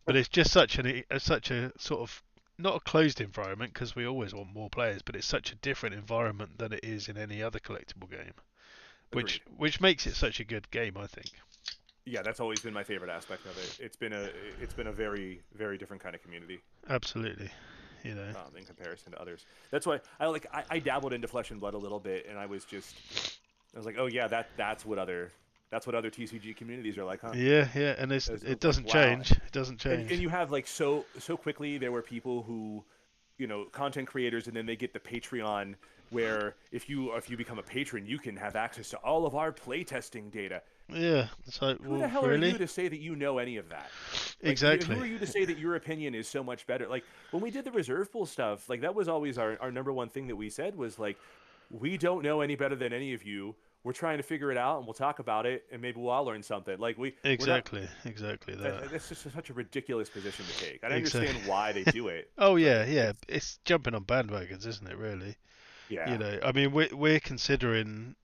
But it's just such a sort of not a closed environment because we always want more players, but it's such a different environment than it is in any other collectible game, which makes it such a good game, I think. Yeah, that's always been my favorite aspect of it. It's been a very, very different kind of community. Absolutely. In comparison to others. That's why I dabbled into Flesh and Blood a little bit, and I was like, oh yeah, that's what other TCG communities are like, huh? Yeah, and it doesn't change. It doesn't change. And you have so quickly there were people who, content creators, and then they get the Patreon where if you become a patron, you can have access to all of our playtesting data. Yeah, it's like, who the hell are you to say that you know any of that? Exactly. Who are you to say that your opinion is so much better? Like when we did the reserve pool stuff, that was always our number one thing that we said was we don't know any better than any of you. We're trying to figure it out, and we'll talk about it, and maybe we'll all learn something. Exactly that. That's just such a ridiculous position to take. I don't understand why they do it. Oh yeah. It's jumping on bandwagons, isn't it? Really. Yeah. I mean, we're considering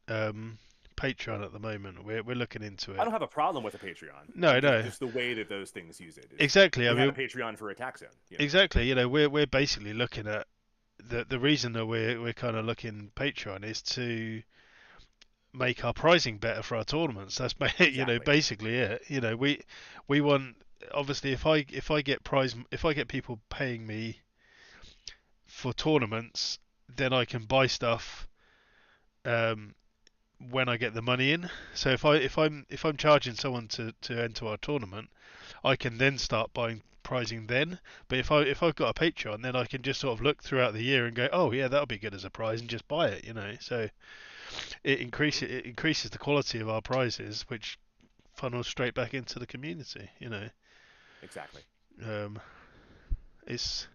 Patreon at the moment. We're looking into it. I don't have a problem with a Patreon. No. Just the way that those things use it. Exactly. We have a Patreon for Attack Zone. You know? Exactly. We're basically looking at the reason that we're kind of looking Patreon is to make our pricing better for our tournaments. That's basically it. We want, obviously, if I get people paying me for tournaments, then I can buy stuff when I get the money in. So if I'm charging someone to enter our tournament, I can then start buying prizing then. But if I've got a Patreon, then I can just sort of look throughout the year and go, oh yeah, that'll be good as a prize, and just buy it. So it increases the quality of our prizes, which funnels straight back into the community. Exactly. It's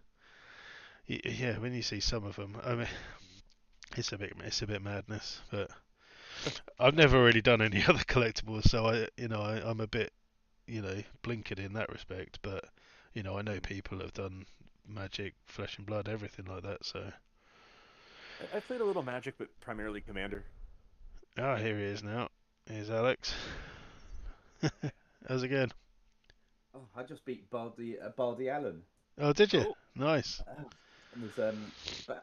when you see some of them, I mean, it's a bit madness. But I've never really done any other collectibles, so I'm a bit blinkered in that respect. But I know people have done Magic, Flesh and Blood, everything like that. So I played a little Magic, but primarily Commander. Ah, here he is now. Here's Alex. How's it going? Oh, I just beat Baldy Allen. Oh, did you? Oh. Nice. It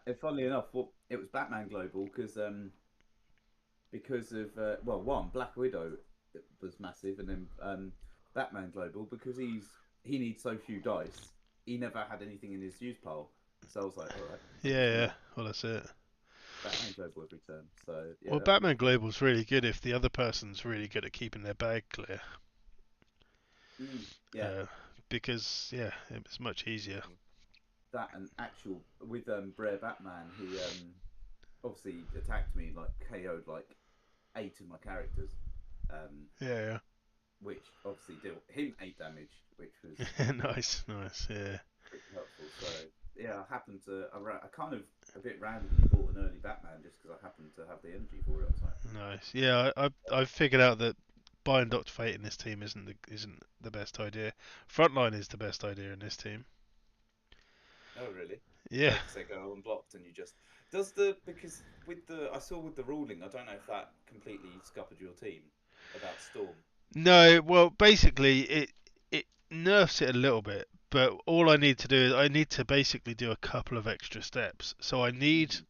was funnily enough, it was Batman Global because of one, Black Widow was massive, and then Batman Global because he needs so few dice. He never had anything in his use pile, so I was like, all right. Yeah. Well, that's it. Batman Global every turn. So yeah. Well, Batman Global's really good if the other person's really good at keeping their bag clear. Because it's much easier. That and actual with Brer Batman, he obviously attacked me, like KO'd like 8 of my characters. Which obviously dealt him 8 damage, which was nice, yeah. Pretty helpful. So yeah, I happened to I kind of a bit randomly bought an early Batman just because I happened to have the energy for it. I was like, nice. Yeah, I've figured out that buying Dr. Fate in this team isn't the best idea. Frontline is the best idea in this team. Oh really? Yeah. Because they go unblocked and you just because with the I saw with the ruling, I don't know if that completely scuppered your team about Storm. No, well basically it nerfs it a little bit, but all I need to do is I need to basically do a couple of extra steps. So I need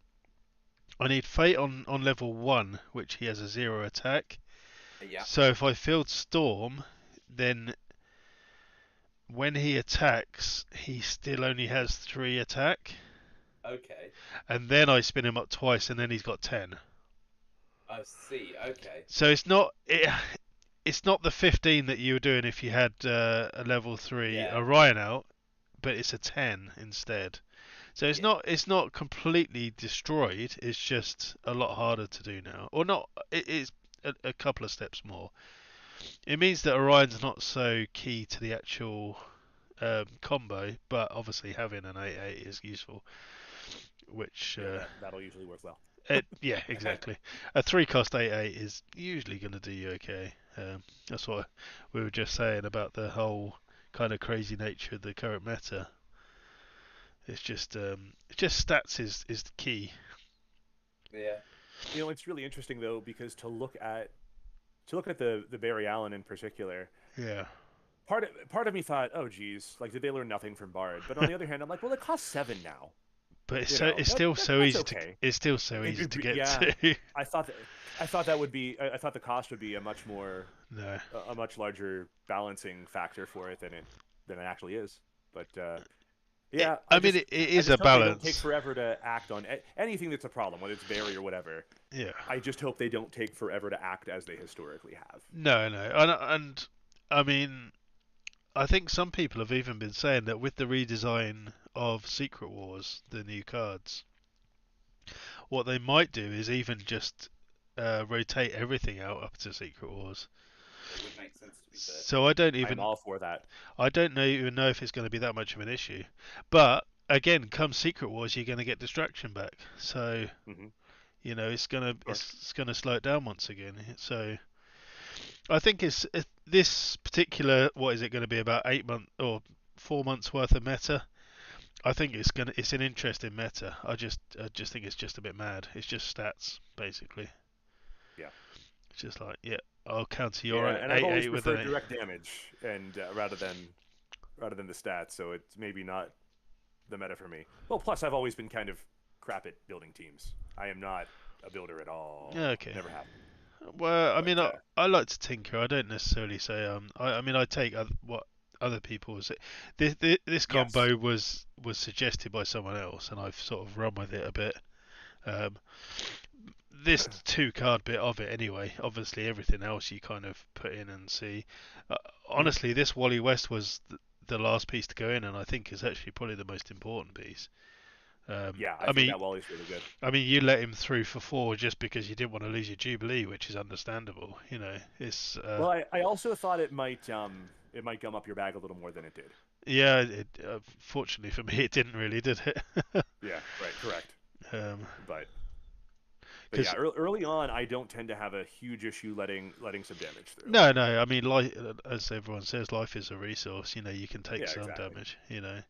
Fate on level 1, which he has a 0 attack. Yeah. So if I field Storm, then when he attacks, he still only has 3 attack. Okay. And then I spin him up twice, and then he's got 10. I see. Okay. So it's not the 15 that you were doing if you had a level 3 Orion out, but it's a 10 instead. So it's not completely destroyed. It's just a lot harder to do now, or not. It's a couple of steps more. It means that Orion's not so key to the actual combo, but obviously having an 8/8 is useful. Which that'll usually work well. Yeah, exactly. A 3-cost 8/8 is usually going to do you okay. That's what we were just saying about the whole kind of crazy nature of the current meta. It's just stats is the key. Yeah. It's really interesting though, because to look at the Barry Allen in particular. Yeah. Part of me thought, oh geez, like did they learn nothing from Bard? But on the other hand, I'm like, well, it costs 7 now. But it's still so easy to get to. I thought that would be. I thought the cost would be a much larger balancing factor for it than it actually is. But yeah, it is a balance. They don't take forever to act on anything that's a problem, whether it's Barry or whatever. Yeah. I just hope they don't take forever to act as they historically have. No, and I mean, I think some people have even been saying that with the redesign of Secret Wars, the new cards, what they might do is even just rotate everything out up to Secret Wars. It would make sense to be fair. So I'm all for that. I don't even know if it's going to be that much of an issue. But again, come Secret Wars, you're going to get Distraction back. So it's gonna slow it down once again. So I think it's this particular, what is it going to be, about 8 months or 4 months worth of meta. I think it's an interesting meta. I just think it's just a bit mad. It's just stats basically. Yeah. It's just like, yeah, I'll counter your and I've always 8/8 with preferred a direct damage and rather than the stats, so it's maybe not the meta for me. Well, plus I've always been kind of crap at building teams. I am not a builder at all. Okay. Never have. Well, I But, mean, I like to tinker. I don't necessarily say I mean, I take what other people say. This combo was suggested by someone else, and I've sort of run with it a bit. This 2 card bit of it, anyway. Obviously, everything else you kind of put in and see. Honestly, this Wally West was the last piece to go in, and I think is actually probably the most important piece. Yeah, I think that Wally's really good. I mean, you let him through for 4 just because you didn't want to lose your Jubilee, which is understandable. You know, it's. Well, I also thought it might gum up your bag a little more than it did. Yeah, fortunately for me, it didn't really, did it? Yeah, right, correct. But 'Cause- yeah, early on, I don't tend to have a huge issue letting some damage through. No, I mean, as everyone says, life is a resource. You know, you can take Yeah, some exactly. damage. You know,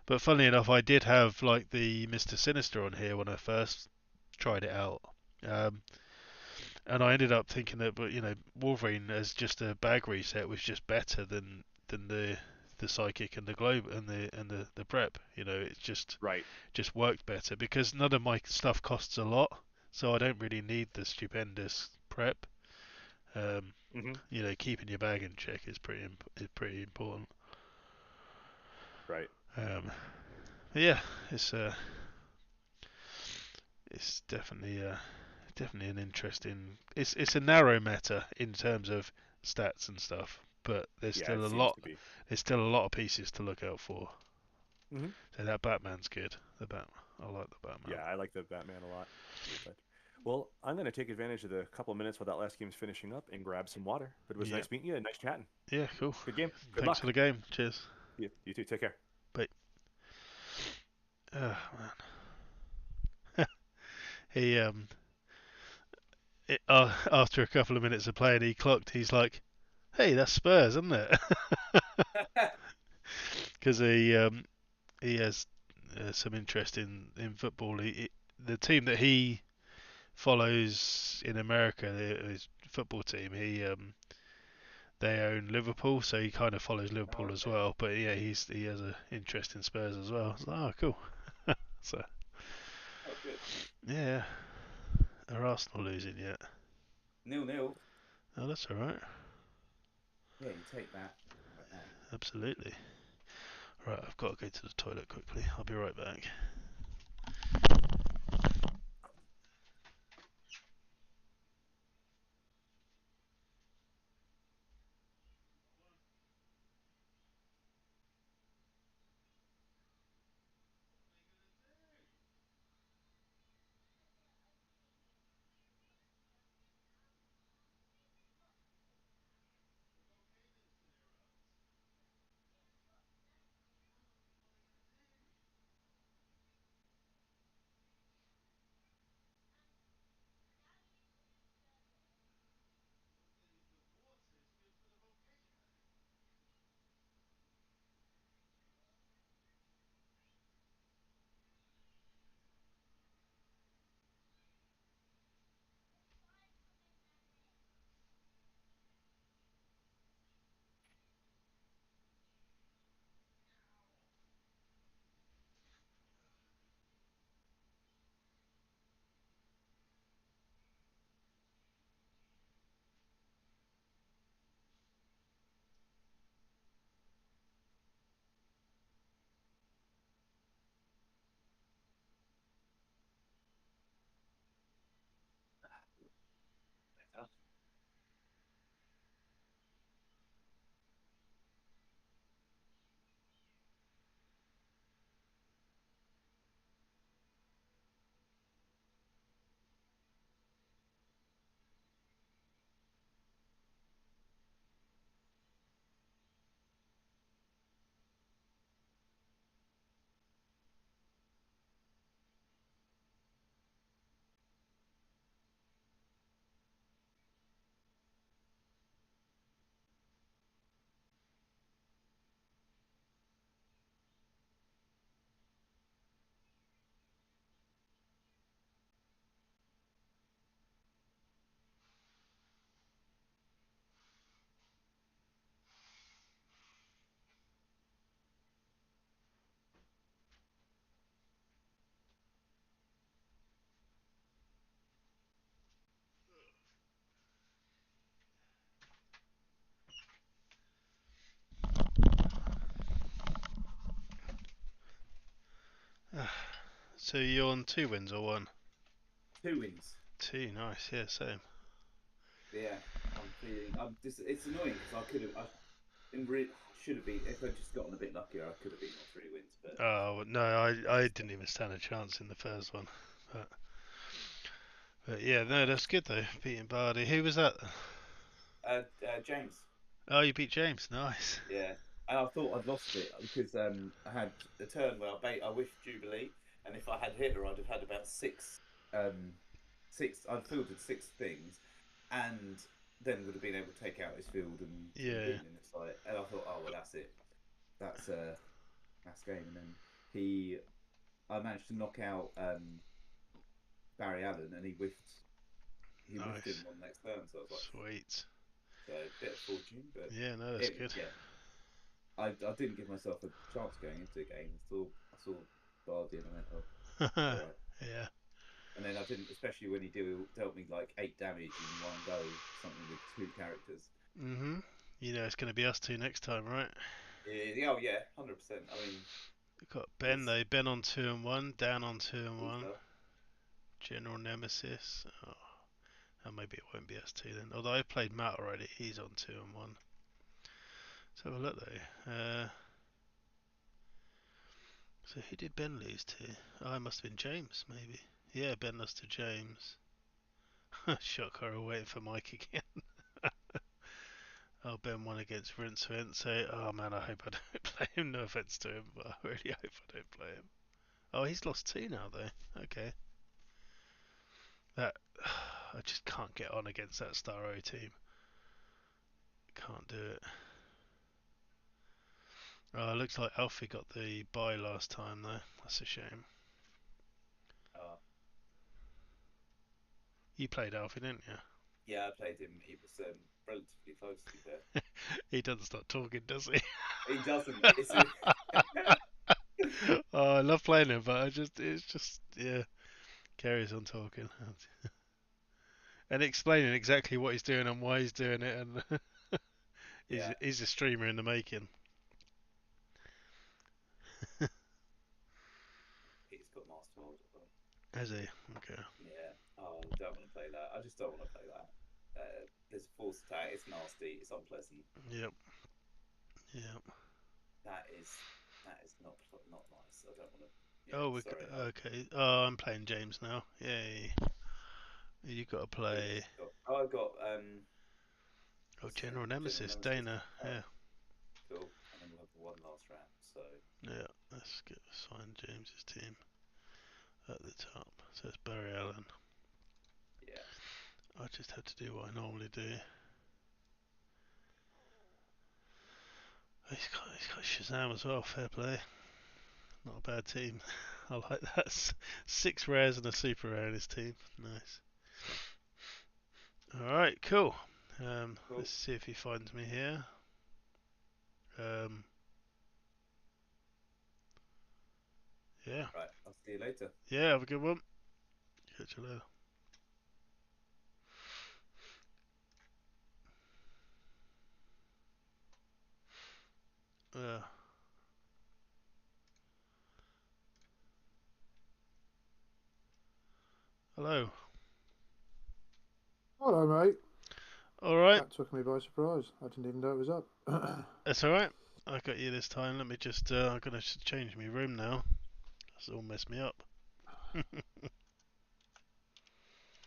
but funnily enough, I did have like the Mr. Sinister on here when I first tried it out, and I ended up thinking that, but you know, Wolverine as just a bag reset was just better than the psychic and the globe and the prep. You know, it's just worked better because none of my stuff costs a lot, so I don't really need the stupendous prep. You know, keeping your bag in check is pretty important. Right. Yeah, it's definitely an interesting. It's a narrow meta in terms of stats and stuff, but there's still a lot. There's still a lot of pieces to look out for. So that Batman's good. I like the Batman. Yeah, I like the Batman a lot. But, well, I'm going to take advantage of the couple of minutes while that last game's finishing up and grab some water. But it was nice meeting you and nice chatting. Yeah, cool. Good game. Good Thanks luck. for the game. Cheers. You too. Take care. Bye. Oh, man. He after a couple of minutes of playing, he clocked. He's like, "Hey, that's Spurs, isn't it?" Because he has some interest in football. The team that he follows in America, his football team, they own Liverpool, so he kind of follows Liverpool as well. But yeah, he has an interest in Spurs as well. So, oh, cool. So. Oh, good. Yeah. Are Arsenal losing yet? 0-0. Oh, that's all right. Yeah, you take that. Absolutely. Right, I've got to go to the toilet quickly. I'll be right back. So you're on 2 wins or 1? 2 wins. 2, nice. Yeah, same. Yeah, I'm feeling. It's annoying because I could have. Should have been. If I'd just gotten a bit luckier, I could have been on 3 wins. But Oh no, I didn't even stand a chance in the first one. But yeah, no, that's good though. Beating Bardi. Who was that? James. Oh, you beat James. Nice. Yeah, and I thought I'd lost it because I had a turn where I whiffed Jubilee, and if I had hit her, I'd have had about 6. I'd fielded 6 things, and then would have been able to take out his field and Yeah. win in the site. And I thought, oh well, that's it. That's game. And then I managed to knock out Barry Allen, and he whiffed. He whiffed him on next turn, so I was like, sweet. So a bit of fortune, but yeah, no, that's good. Yeah, I didn't give myself a chance going into the game. I saw Bardi and I went, oh, all right. Yeah. And then I didn't, especially when he dealt me like 8 damage in one go, something with 2 characters. Mhm. You know it's going to be us 2 next time, right? Yeah, oh yeah, 100%. I mean, we've got Ben though. Ben on 2 and 1. Dan on 2 and 1. General Nemesis. Oh, maybe it won't be us 2 then. Although I played Matt already. He's on 2 and 1. Let's have a look though. So who did Ben lose to? Oh, it must have been James, maybe. Yeah, Ben lost to James. Shocker, waiting for Mike again. Oh, Ben won against Rince. So, oh man, I hope I don't play him. No offense to him, but I really hope I don't play him. Oh, he's lost 2 now though. Okay. That I just can't get on against that Star O team. Can't do it. Oh, it looks like Alfie got the bye last time though. That's a shame. You played Alfie, didn't you? Yeah, I played him. He was relatively close to be fair. He doesn't start talking, does he? He doesn't. Oh, I love playing him, but it's just yeah, carries on talking and explaining exactly what he's doing and why he's doing it, and he's a streamer in the making. He's got master mode as well. Has he? Okay. Yeah. Oh, I don't want to play that. I just don't want to play that. There's a force attack. It's nasty. It's unpleasant. Yep. That is not nice. I don't want to. Oh, okay. Oh, I'm playing James now. Yay. You got to play. I got Oh, General Nemesis, Dana. Yeah. Cool. And then we'll have one last round. So. Yeah. Let's find James's team at the top. So it's Barry Allen. Yeah. I just have to do what I normally do. He's got Shazam as well. Fair play. Not a bad team. I like that. 6 rares and a super rare in his team. Nice. Alright, cool. Cool. Let's see if he finds me here. Yeah. Right, I'll see you later. Yeah, have a good one. Catch you later. Hello. Hello, mate. Alright. That took me by surprise. I didn't even know it was up. That's alright. I got you this time. Let me just, I'm going to change my room now. That's all messed me up.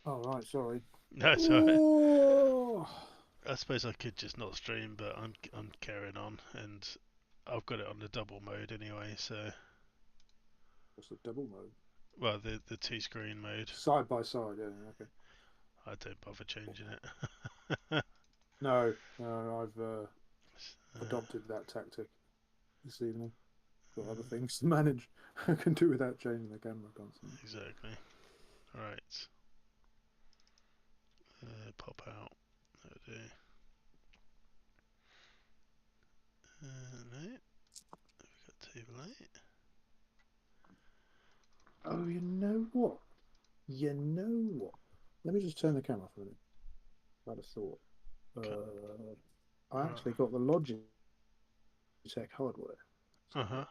Oh, right, sorry. No, it's alright. I suppose I could just not stream, but I'm carrying on, and I've got it on the double mode anyway, so... What's the double mode? Well, the 2-screen mode. Side by side, yeah, okay. I don't bother changing it. No, I've adopted that tactic this evening. Got other things to manage. I can do without changing the camera constantly. Exactly. Alright. Pop out. That'll do. No. We've got too late. Oh, you know what? Let me just turn the camera off a minute. I had a thought. I actually got the Logitech hardware. Uh-huh.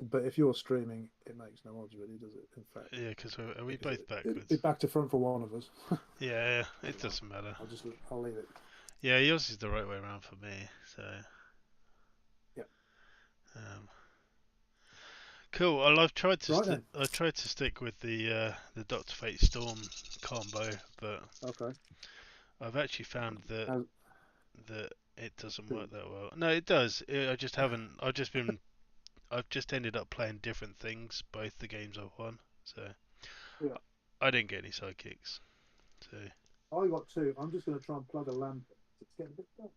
But if you're streaming, it makes no odds, really, does it? In fact, Yeah, because are we both it'd backwards? be back to front for one of us. Yeah, it doesn't matter. I'll leave it. Yeah, yours is the right way around for me, so. Yeah. Cool. Well, I've tried to Right then. I tried to stick with the Dr. Fate Storm combo, but Okay. I've actually found that How's- that it doesn't work that well. No, it does. I just haven't. I've just ended up playing different things both the games I've won. So Yeah. I didn't get any sidekicks. So I got 2. I'm just going to try and plug a lamp. It's getting a bit dark.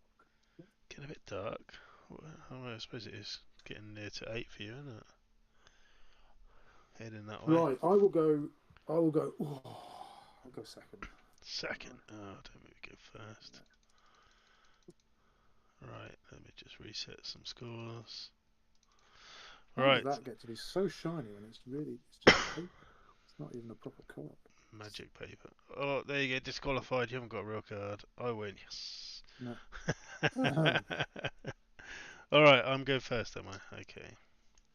getting a bit dark. Well, I suppose it is getting near to 8 for you, isn't it? Heading that way. Right. I will go. Oh, I'll go second. Second. Oh, don't make me go first. Right. Let me just reset some scores. How Right. does that get to be so shiny when it's just paper? It's not even a proper colour. Magic paper. Oh, there you go. Disqualified. You haven't got a real card. I win. Yes. No. All right. I'm going first, am I? Okay.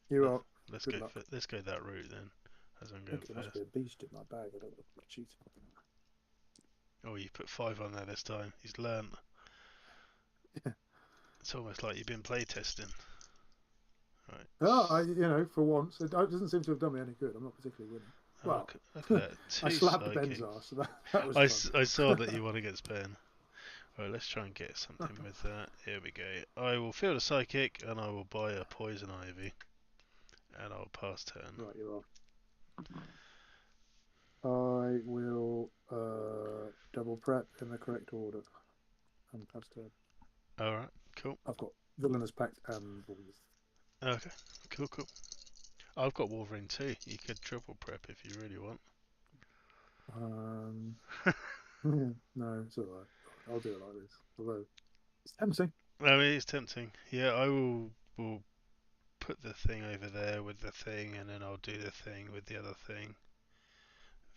You are. Let's Good go. luck. Let's go that route then. As I'm I going think it must first. be a beast in my bag. I don't look like cheating. Oh, you put 5 on there this time. He's learnt. It's almost like you've been playtesting. Right. Oh, for once, it doesn't seem to have done me any good. I'm not particularly winning. Oh, Well, look at that. 2 I slapped psychic. Ben's ass, so that was fun. I saw that you won against Ben. Right, let's try and get something with that. Here we go. I will field a psychic and I will buy a poison ivy. And I'll pass turn. Right, you're off. I will double prep in the correct order and pass turn. Alright, cool. I've got Villainous Pact and Wolves. Okay, cool. I've got Wolverine too. You could triple prep if you really want. No, it's alright. I'll do it like this. Although it's tempting. I mean, it's tempting. Yeah, I will put the thing over there with the thing, and then I'll do the thing with the other thing.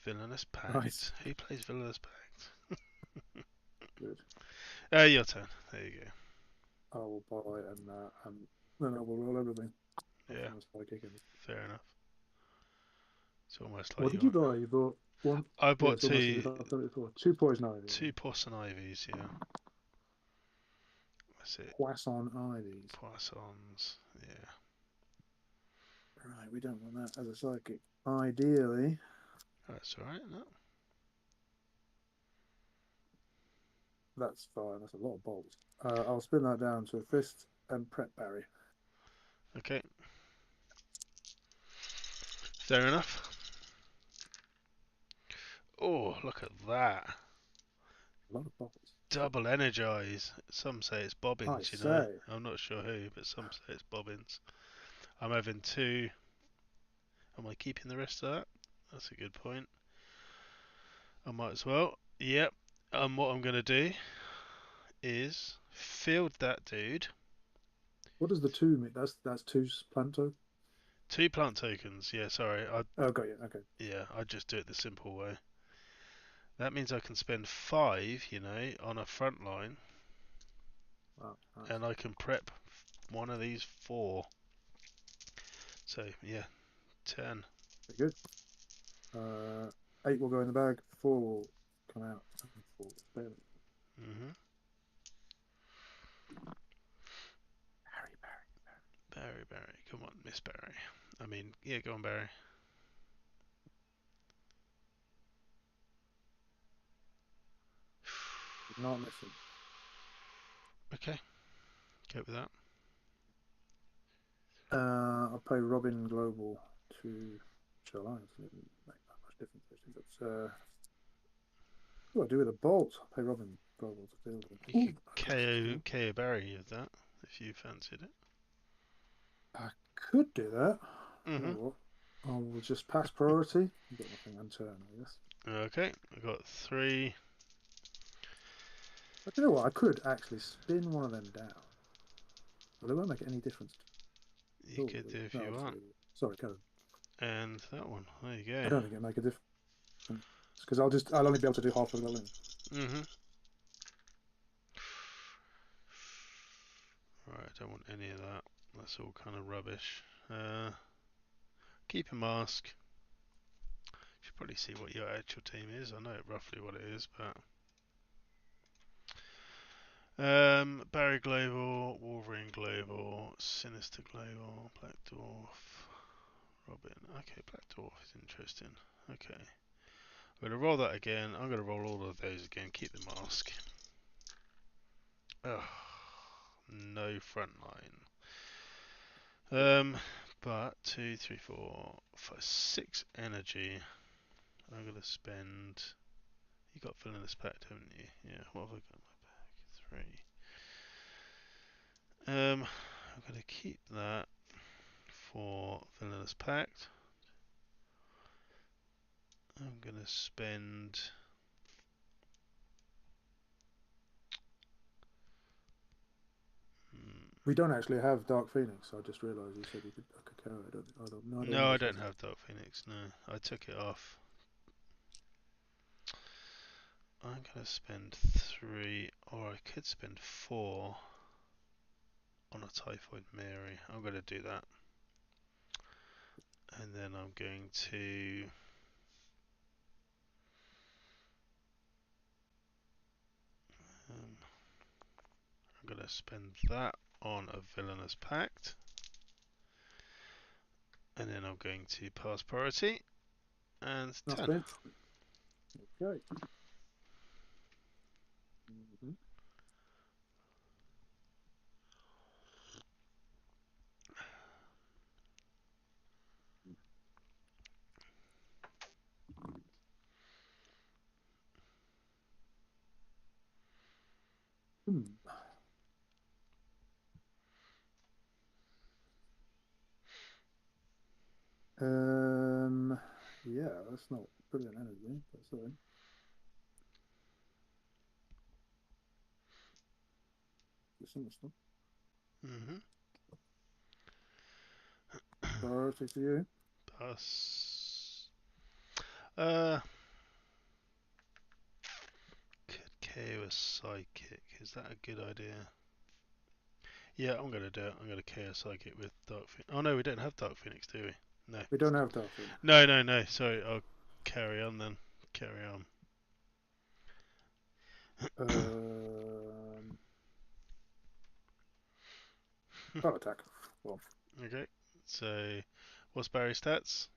Villainous Pact. Right. Who plays Villainous Pact? Good. Your turn. There you go. I will buy and then I will roll everything. Yeah, fair enough. It's almost like what did you buy? You bought one? I bought Yeah, it's almost as if I've done it before. 2 poison ivies. 2 poison ivies, yeah. That's it. Poisson ivies. Poissons, yeah. Right, we don't want that as a psychic. Ideally. That's alright, no? That's fine. That's a lot of bolts. I'll spin that down to a fist and prep Barry. Okay. Fair enough. Oh, look at that. A lot of bolts. Double energize. Some say it's bobbins, you know. I'm not sure who, but some say it's bobbins. I'm having 2. Am I keeping the rest of that? That's a good point. I might as well. Yep. What I'm going to do is field that dude. What does the 2 mean? That's 2 plant tokens? 2 plant tokens. Yeah, sorry. Oh, got you. Okay. Yeah, I just do it the simple way. That means I can spend 5, on a front line. Wow, nice. And I can prep one of these 4. So, yeah, 10. Very good. 8 will go in the bag, 4 will come out. 4 barely. Mm-hmm. Barry. Come on, Miss Barry. I mean, yeah, go on, Barry. Not missing. Okay. Go with that. I'll pay Robin Global to July. It doesn't make that much difference, actually. But what do I do with a bolt? I'll pay Robin Global to field it. You could KO Barry with that, if you fancied it. I could do that. Mm-hmm. You know what? I will just pass priority. You've got nothing unturned, I guess. Okay, I've got 3. But you know what? I could actually spin one of them down. Well, it won't make any difference. You could do if you want. Sorry, go. And that one. There you go. I don't think it'll make a difference. Because I'll only be able to do half of the link. Mm-hmm. Right, I don't want any of that. That's all kind of rubbish. keep a mask. Should probably see what your actual team is. I know roughly what it is, but Barry Global, Wolverine Global, Sinister Global, Black Dwarf, Robin. Okay, Black Dwarf is interesting. Okay, I'm gonna roll that again. I'm gonna roll all of those again. Keep the mask. Ugh, no front line. But 2, 3, 4, 5, 6 energy. I'm gonna spend. You got Villainous Pact, haven't you? Yeah. What have I got in my bag? 3. I'm gonna keep that for Villainous Pact. I'm gonna spend. We don't actually have Dark Phoenix. I just realised you said you could. Okay, No, I don't have Dark Phoenix. No, I took it off. I'm gonna spend 3, or I could spend 4 on a Typhoid Mary. I'm gonna do that, and then I'm going to. I'm gonna spend that on a Villainous Pact, and then I'm going to pass priority and 10. Okay. Yeah, that's not brilliant energy. That's all right. Sinister. Priority for you. Pass. Could KO a Psychic. Is that a good idea? Yeah, I'm gonna do it. I'm gonna KO Psychic with Dark Phoenix. Oh no, we don't have Dark Phoenix, do we? No. We don't have Dark Phoenix. No. Sorry, I'll carry on then. Carry on. I'll attack. Well, Okay. So, what's Barry's stats?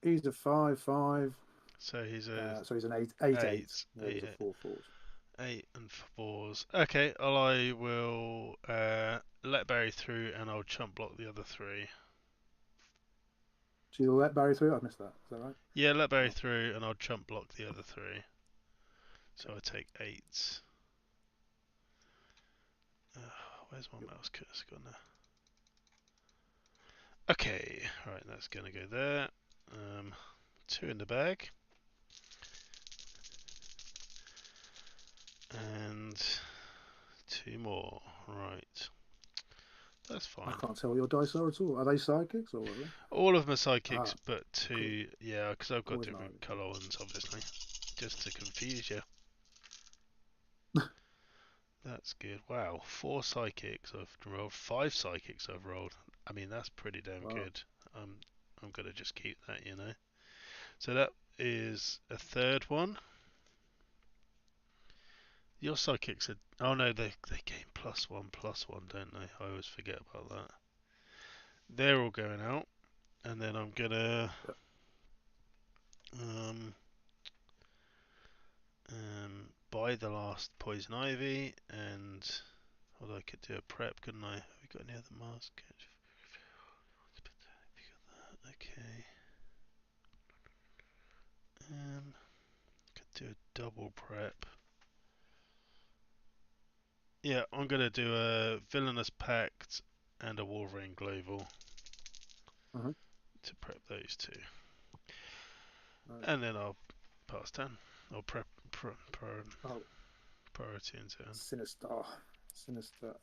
he's a 5/5. So he's a. So he's an 8/8. Eight. He's a 4/4. 8 and 4s. Okay, I will let Barry through, and I'll chump block the other 3. So you'll let Barry through? I missed that. Is that right? Yeah, let Barry through, and I'll chump block the other 3. So I take 8. Where's my mouse cursor gone now? Okay, right, that's gonna go there. 2 in the bag. And 2 more. Right. That's fine. I can't tell what your dice are at all. Are they psychics or what? All of them are psychics, but 2, yeah, because I've got Always different colour ones, obviously. Just to confuse you. That's good. Wow, 4 psychics I've rolled, 5 psychics I've rolled. I mean, that's pretty damn good. I'm gonna just keep that, you know. So that is a 3rd one. Your psychics are. Oh no, they gain +1/+1, don't they? I always forget about that. They're all going out, and then I'm gonna buy the last poison ivy, and although I could do a prep, couldn't I? Have we got any other mask? Okay. Could do a double prep. Yeah, I'm gonna do a Villainous Pact and a Wolverine Global to prep those 2, and then I'll pass 10. I'll prep priority and 10. Sinister,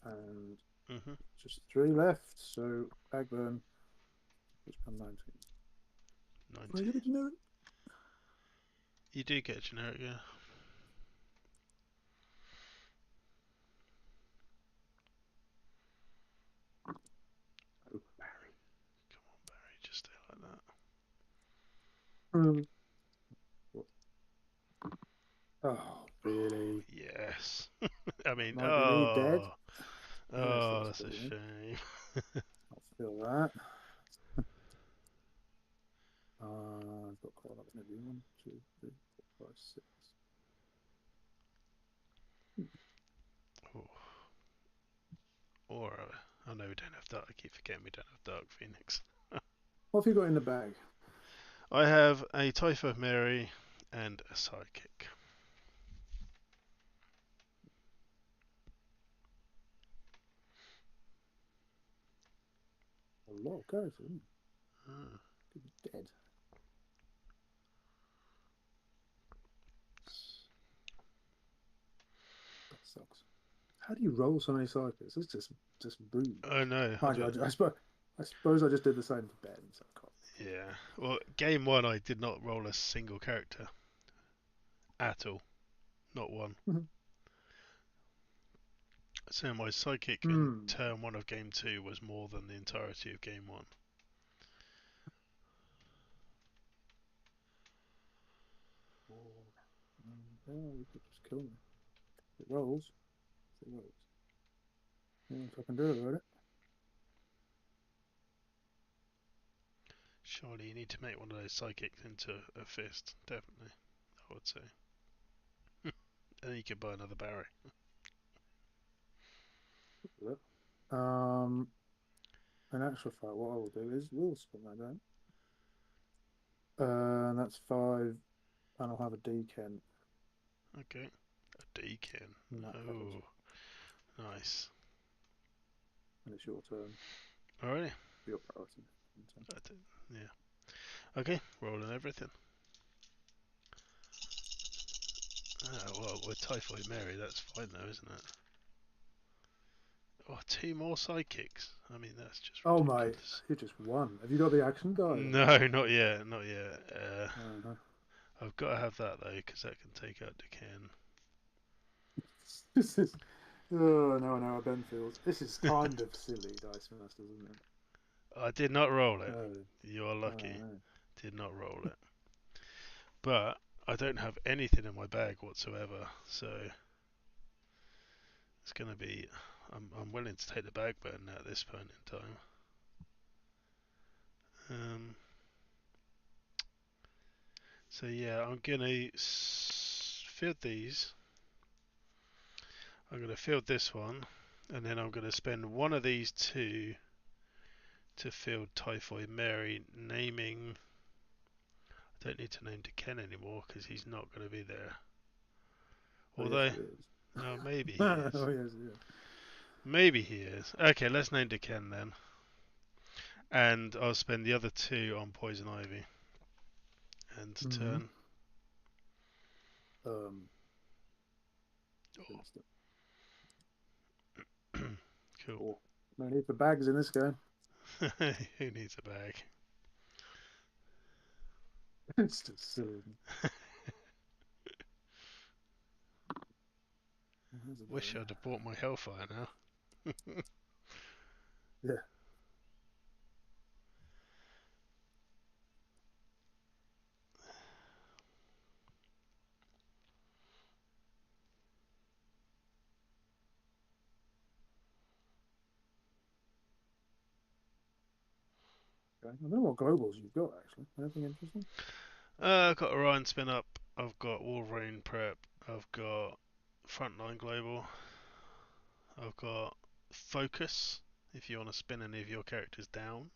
and just 3 left. So Bagburn, which come 19. 19. You get a generic? You do get a generic, yeah. Oh, Barry. Come on, Barry, just stay like Oh, really? Yes. I mean, Might be me dead. Yes, that's a brilliant. shame. I feel that. I've got quite a lot to do. 1, 2, 3, 4, 5, 6. Oh. Or, I know we don't have Dark. I keep forgetting we don't have Dark Phoenix. What have you got in the bag? I have a Typhoid Mary and a Sidekick. A lot of characters. Ah. Could be dead. That sucks. How do you roll so many sidekicks? It's just rude. Oh no. Mind you, I suppose I just did the same for Ben. So I can't. Yeah. Well, game 1 I did not roll a single character. At all. Not one. So my Sidekick in turn 1 of game 2 was more than the entirety of game 1. You could just kill me. It rolls. It rolls. Yeah, if I can do about it. Surely you need to make one of those Sidekicks into a fist. Definitely. I would say. And then you could buy another Barry. In actual fact, what I will do is we'll spin that down. And that's 5, and I'll have a D-Ken. Okay. A Deacon. Oh, nice. and it's your turn. Alright. Your priority. Yeah. Okay, rolling everything. Well, with Typhoid Mary, that's fine though, isn't it? Oh, 2 more Sidekicks. I mean, that's just ridiculous. Oh, mate, you just won. Have you got the action guide? No, not yet. Not yet. Uh-huh. I've got to have that though, because that can take out Decan. This is... Oh, no, Benfield. This is kind of silly, Dice Masters, isn't it? I did not roll it. Oh. You are lucky. Oh, no. Did not roll it. But I don't have anything in my bag whatsoever, so it's going to be... I'm willing to take the bag burn at this point in time. So yeah, I'm going to field these. I'm going to field this one, and then I'm going to spend one of these 2 to field Typhoid Mary, naming... I don't need to name Decan anymore because he's not going to be there. Although, no, maybe he is. Oh, yes, yeah. Maybe he is. Okay, let's name Decan then. And I'll spend the other 2 on Poison Ivy. End turn. Cool. Oh, no need for bags in this game. Who needs a bag? It's just silly. Wish I'd have bought my Hellfire now. Yeah. Okay. I don't know what globals you've got actually. Anything interesting? I've got Orion Spin Up. I've got Wolverine Prep. I've got Frontline Global. I've got Focus, if you want to spin any of your characters down.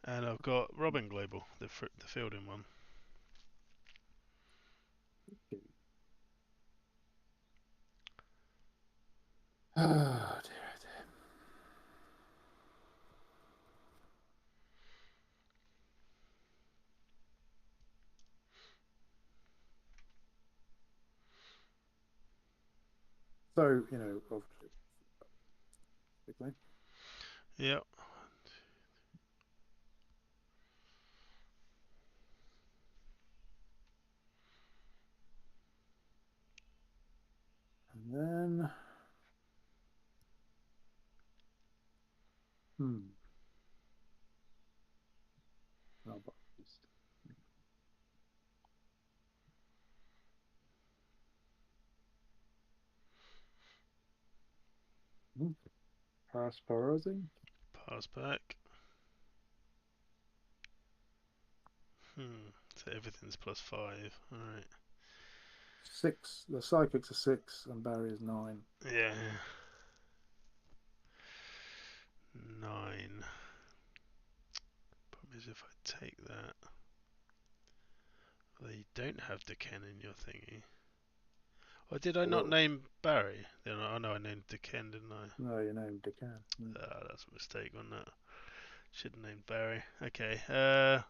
And I've got Robin Global, the fielding one. Oh, dear. So, obviously. Yep. And then... Prosperity. Pass back. So everything's +5. Alright. 6. The psychics are 6 and Barry is 9. Yeah. 9. Problem is if I take that. Well, you don't have Deken in your thingy. Or did I not name Barry? Oh no, I named Deken, didn't I? No, you named Decan. Ah, that's a mistake on that. Should have named Barry. Okay. Well,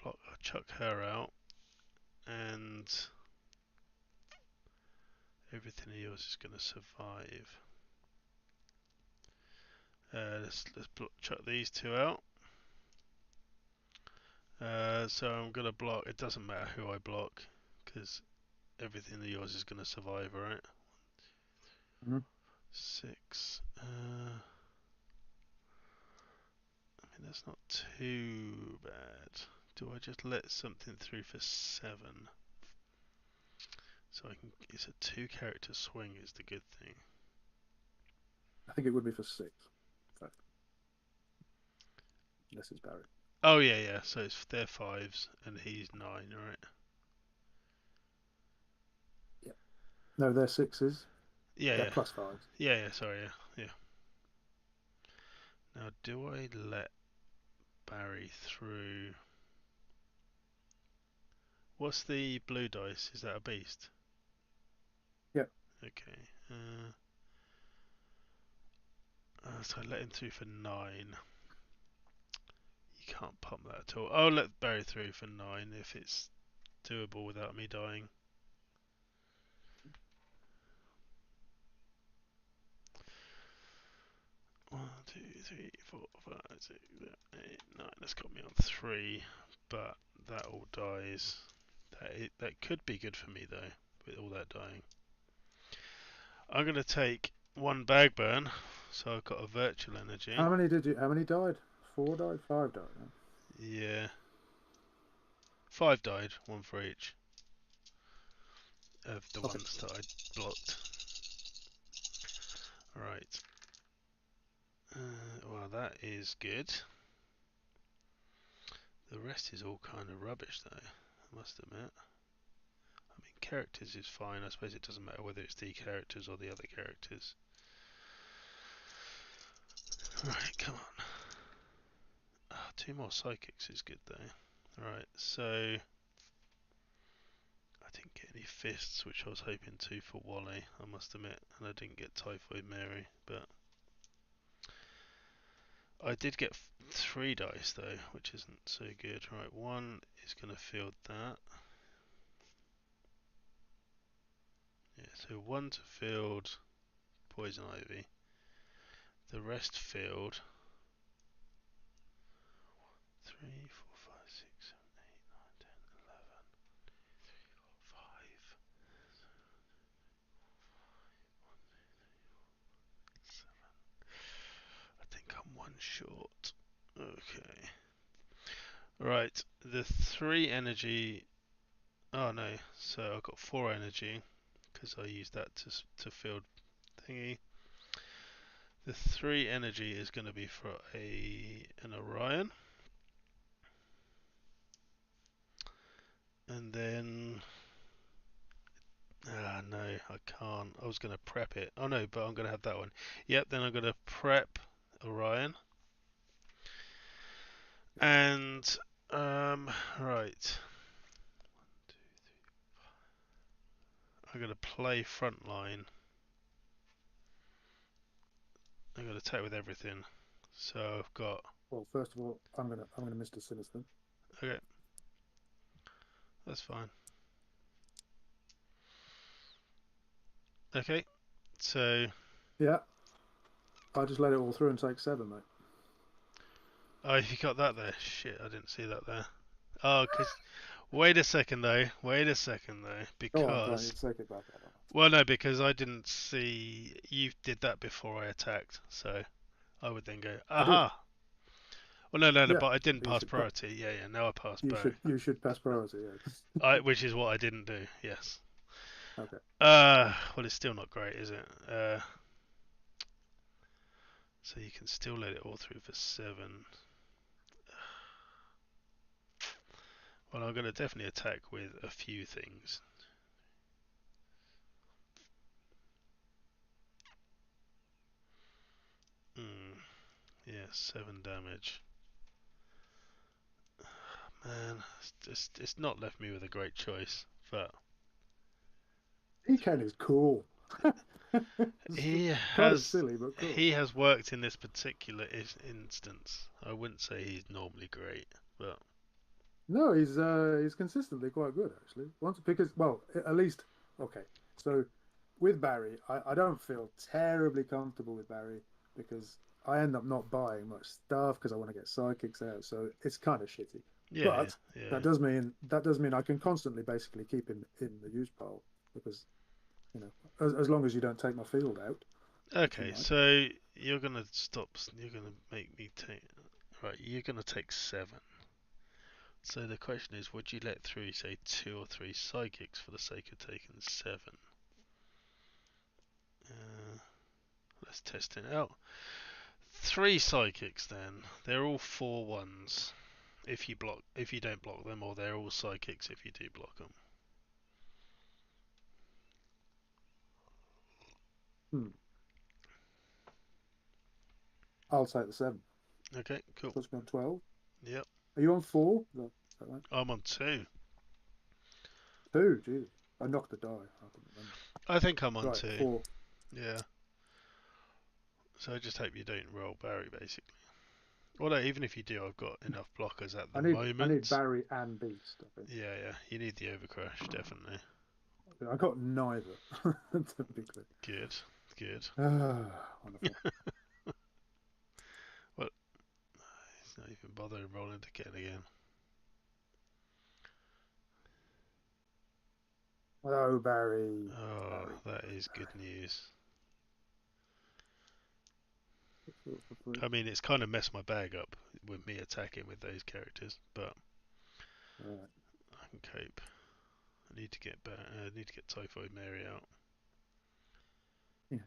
I'll chuck her out, and everything of yours is going to survive. Let's chuck these two out. So I'm going to block. It doesn't matter who I block, because everything of yours is going to survive, right? 6. I mean, that's not too bad. Do I just let something through for 7? So I can. It's a 2-character swing is the good thing. I think it would be for 6. This is Barry. Oh yeah. So they're 5s and he's 9, right? Yeah. No, they're 6s. Yeah. They're +5s. Yeah. Sorry. Yeah. Now, do I let Barry through? What's the blue dice? Is that a beast? Yep. Okay. So I let him through for 9. You can't pump that at all. I'll let Barry through for 9 if it's doable without me dying. One, 2, 3, 4, 5, 6, 7, 8, 9. That's got me on 3, but that all dies. That could be good for me though, with all that dying. I'm gonna take 1 bag burn, so I've got a virtual energy. How many died? 4 died? 5 died? No? Yeah. 5 died, 1 for each of the ones that I blocked. Right. Well, that is good. The rest is all kind of rubbish, though, I must admit. I mean, characters is fine. I suppose it doesn't matter whether it's the characters or the other characters. Right, come on. Oh, 2 more psychics is good, though. Right, so I didn't get any fists, which I was hoping to for Wally, I must admit, and I didn't get Typhoid Mary, but I did get 3 dice though, which isn't so good. Right, 1 is going to field that. Yeah, so 1 to field Poison Ivy. The rest field 3, 4, 5, 6, 7, 8, 9, 10, 11, 5, 7. I think I'm 1 short. Okay. Right, the 3 energy. Oh no, so I've got 4 energy because I used that to field thingy. The 3 energy is going to be for an Orion. And then no, I can't. I was going to prep it. Oh no, but I'm going to have that one. Yep, then I'm going to prep Orion. And right. I'm going to play Frontline. I'm going to attack with everything. So I've got. Well, first of all, I'm gonna Mr. Sinister. Okay. That's fine. Okay. So. Yeah. I just let it all through and take 7, mate. Oh, you got that there. Shit, I didn't see that there. Oh, because. Wait a second though. Because. Well, no, because I didn't see you did that before I attacked, so I would then go, aha. Well, no, Yeah, but I didn't you pass should priority. Yeah, now I passed You bow. should pass priority. Yeah. Which is what I didn't do. Yes. Okay. Well, it's still not great, is it? So you can still let it all through for 7. Well, I'm going to definitely attack with a few things. Yeah, 7 damage. Man, it's not left me with a great choice, but Eken is cool. he kind of has silly, but cool. he has worked in this particular instance. I wouldn't say he's normally great, but No, he's consistently quite good actually. At least okay. So with Barry, I don't feel terribly comfortable with Barry because I end up not buying much stuff because I want to get psychics out. So it's kind of shitty. yeah, But yeah. that does mean I can constantly basically keep him in the use pile because as long as you don't take my field out. Okay, so you're gonna stop. You're gonna make me take. Right, you're gonna take 7. So the question is, would you let through, say, 2 or 3 psychics for the sake of taking 7? Let's test it out. 3 psychics then. They're all 4/1s. If you don't block them, or they're all psychics if you do block them. I'll take the 7. Okay, cool. Puts me on 12. Yep. Are you on 4? No, is that right? I'm on 2. 2, Jesus. I knocked the die. I couldn't remember. I think I'm on Right, 2. 4. Yeah. So I just hope you don't roll Barry, basically. Well, no, even if you do, I've got enough blockers at the moment. I need Barry and Beast, I think. Yeah. You need the Overcrush, definitely. I got neither, to be clear. Good. Wonderful. Well, he's not even bothering rolling again. Hello, Barry. Oh, that is good news. I mean, it's kind of messed my bag up with me attacking with those characters, but Right. I can cope. I need to get Typhoid Mary out. Yeah.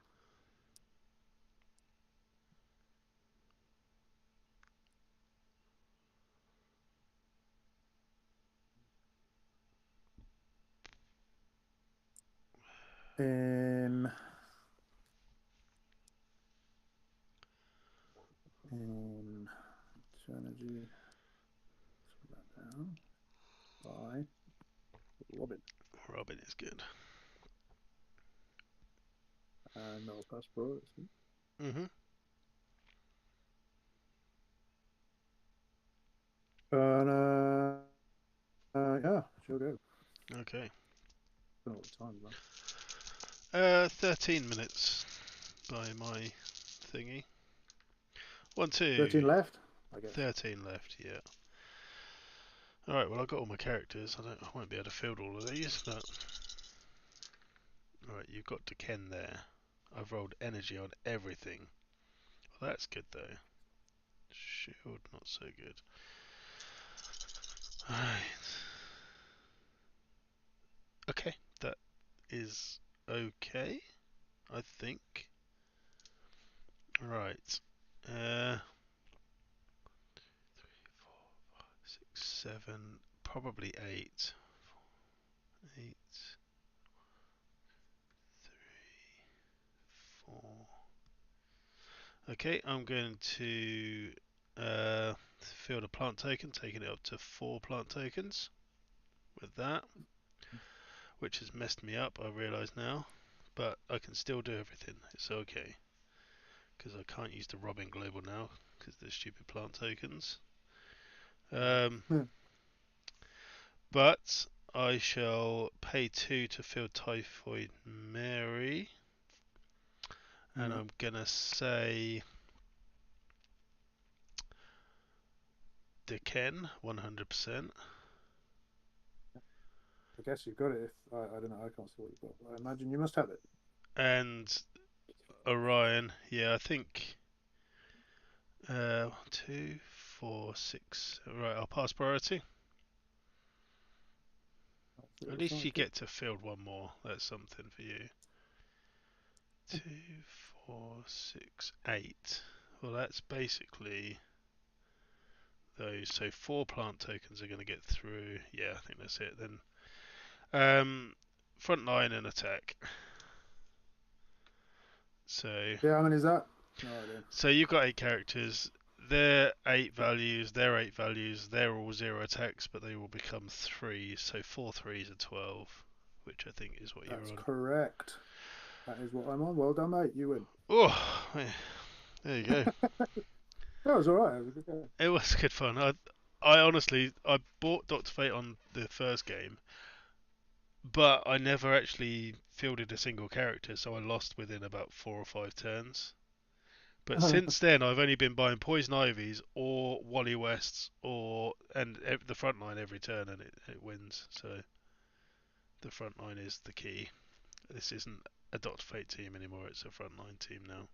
Energy. Put that down. By Robin. Robin is good. No passport. Mm-hmm. Yeah, sure go. Okay. I don't know what the time is. 13 minutes by my thingy. 1, 2. 13 left, I guess. 13 left, yeah. Alright, well, I've got all my characters. I won't be able to field all of these, but... Alright, you've got Deken there. I've rolled energy on everything. Well, that's good, though. Shield, not so good. Alright. Okay, that is okay, I think. Right. 3, 4, 5, 6, 7, probably 8. 8, 3, 4. Okay, I'm going to field a plant token, taking it up to 4 plant tokens with that, which has messed me up, I realise now, but I can still do everything, it's okay, because I can't use the Robin Global now, because they're stupid plant tokens. But I shall pay 2 to field Typhoid Mary, and I'm gonna say Deken 100%. I guess you've got it. I don't know. I can't see what you've got. But I imagine you must have it. And Orion, yeah, I think 2, 4, 6. Right, I'll pass priority. At least you get to field one more. That's something for you. 2, 4, 6, 8. Well, that's basically those. So 4 plant tokens are going to get through. Yeah, I think that's it then. Front line and attack. So Yeah, how many is that? No idea. So you've got 8 characters. They're 8 values. They're 8 values. They're all 0 attacks, but they will become 3s. So 4 3s are 12, which I think is what you're on. That's correct. That is what I'm on. Well done, mate. You win. Oh, there you go. That was alright. It was a good game. It was good fun. I honestly, I bought Dr. Fate on the first game, but I never actually fielded a single character, so I lost within about 4 or 5 turns. But since then, I've only been buying Poison Ivies or Wally Wests and the front line every turn, and it wins. So the front line is the key. This isn't a Dr. Fate team anymore; it's a front line team now.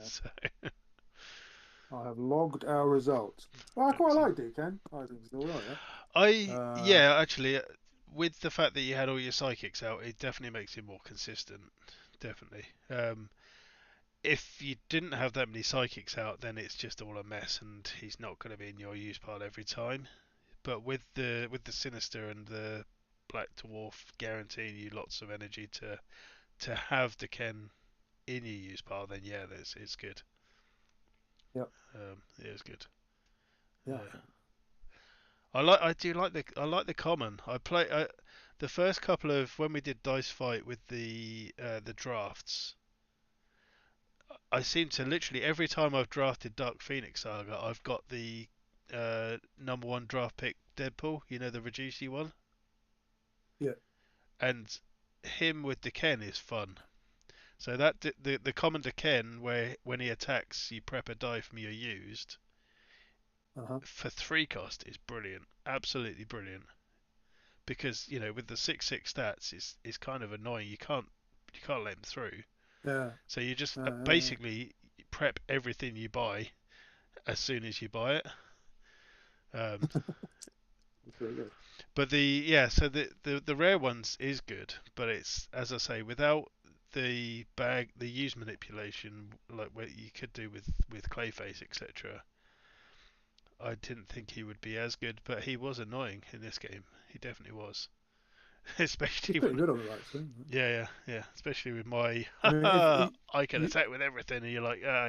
So. I have logged our results. Well, I quite like Deacon. I think it's all right. Yeah, actually, with the fact that you had all your psychics out, it definitely makes it more consistent. Definitely. If you didn't have that many psychics out, then it's just all a mess, and he's not going to be in your use pile every time. But with the Sinister and the Black Dwarf guaranteeing you lots of energy to have Deacon in your use pile, then yeah, it's good. Yep. It is good. Yeah. I like the common. I play the first couple of when we did Dice Fight with the drafts. I seem to literally every time I've drafted Dark Phoenix Saga, I've got the number 1 draft pick Deadpool. You know, the Reducey one. Yeah. And him with Deacon is fun. So that the common Deacon, where when he attacks, you prep a die from your used. For 3 cost is brilliant, absolutely brilliant. Because with the 6/6 stats, it's kind of annoying. You can't let him through. Yeah. So you just basically prep everything you buy as soon as you buy it. But the rare ones is good, but it's, as I say, without the use manipulation like what you could do with Clayface, etc. I didn't think he would be as good, but he was annoying in this game. He definitely was. Especially pretty good on the right thing. Yeah. Especially with my I can attack with everything, and you're like, no.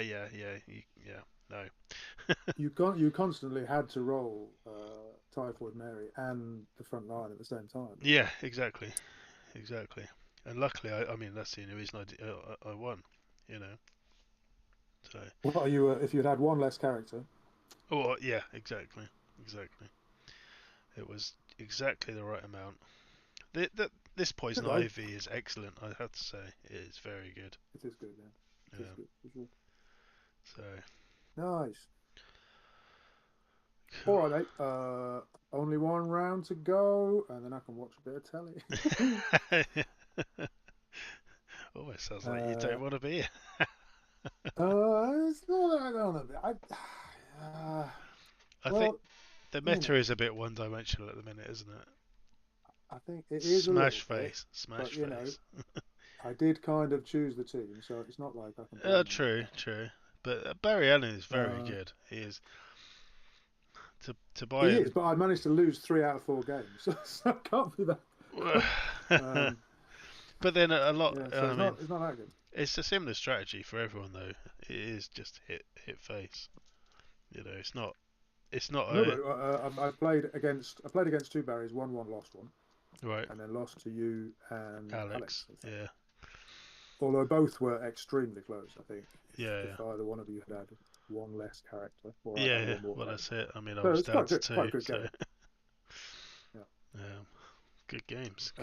You constantly had to roll Typhoid Mary and the front line at the same time. Yeah, exactly. And luckily, I mean, that's the only reason I won. So. Well, you if you'd had one less character. Oh yeah, exactly. It was exactly the right amount. This Poison Ivy is excellent. I have to say, it is very good. It is good, yeah. It is good, for sure. So nice. Cool. All right, mate. Only one round to go, and then I can watch a bit of telly. Almost sounds like you don't want to be here. It's not that I don't want to be. I think the meta is a bit one-dimensional at the minute, isn't it? I think it is Smash a face. I did kind of choose the team, so it's not like I can. True. But Barry Allen is very good. He is. To buy. He is, but I managed to lose 3 out of 4 games, so I can't be that. But then a lot. Yeah, so it's not that good. It's a similar strategy for everyone, though. It is just hit face. It's not. No, but I played against 2 Barrys, won 1, lost 1. Right. And then lost to you and Alex. Yeah. Although both were extremely close, I think. Yeah. If either one of you had had 1 less character. Or Yeah. Well, that's it. I mean, I was down to 2. Quite good game. Yeah. Good games.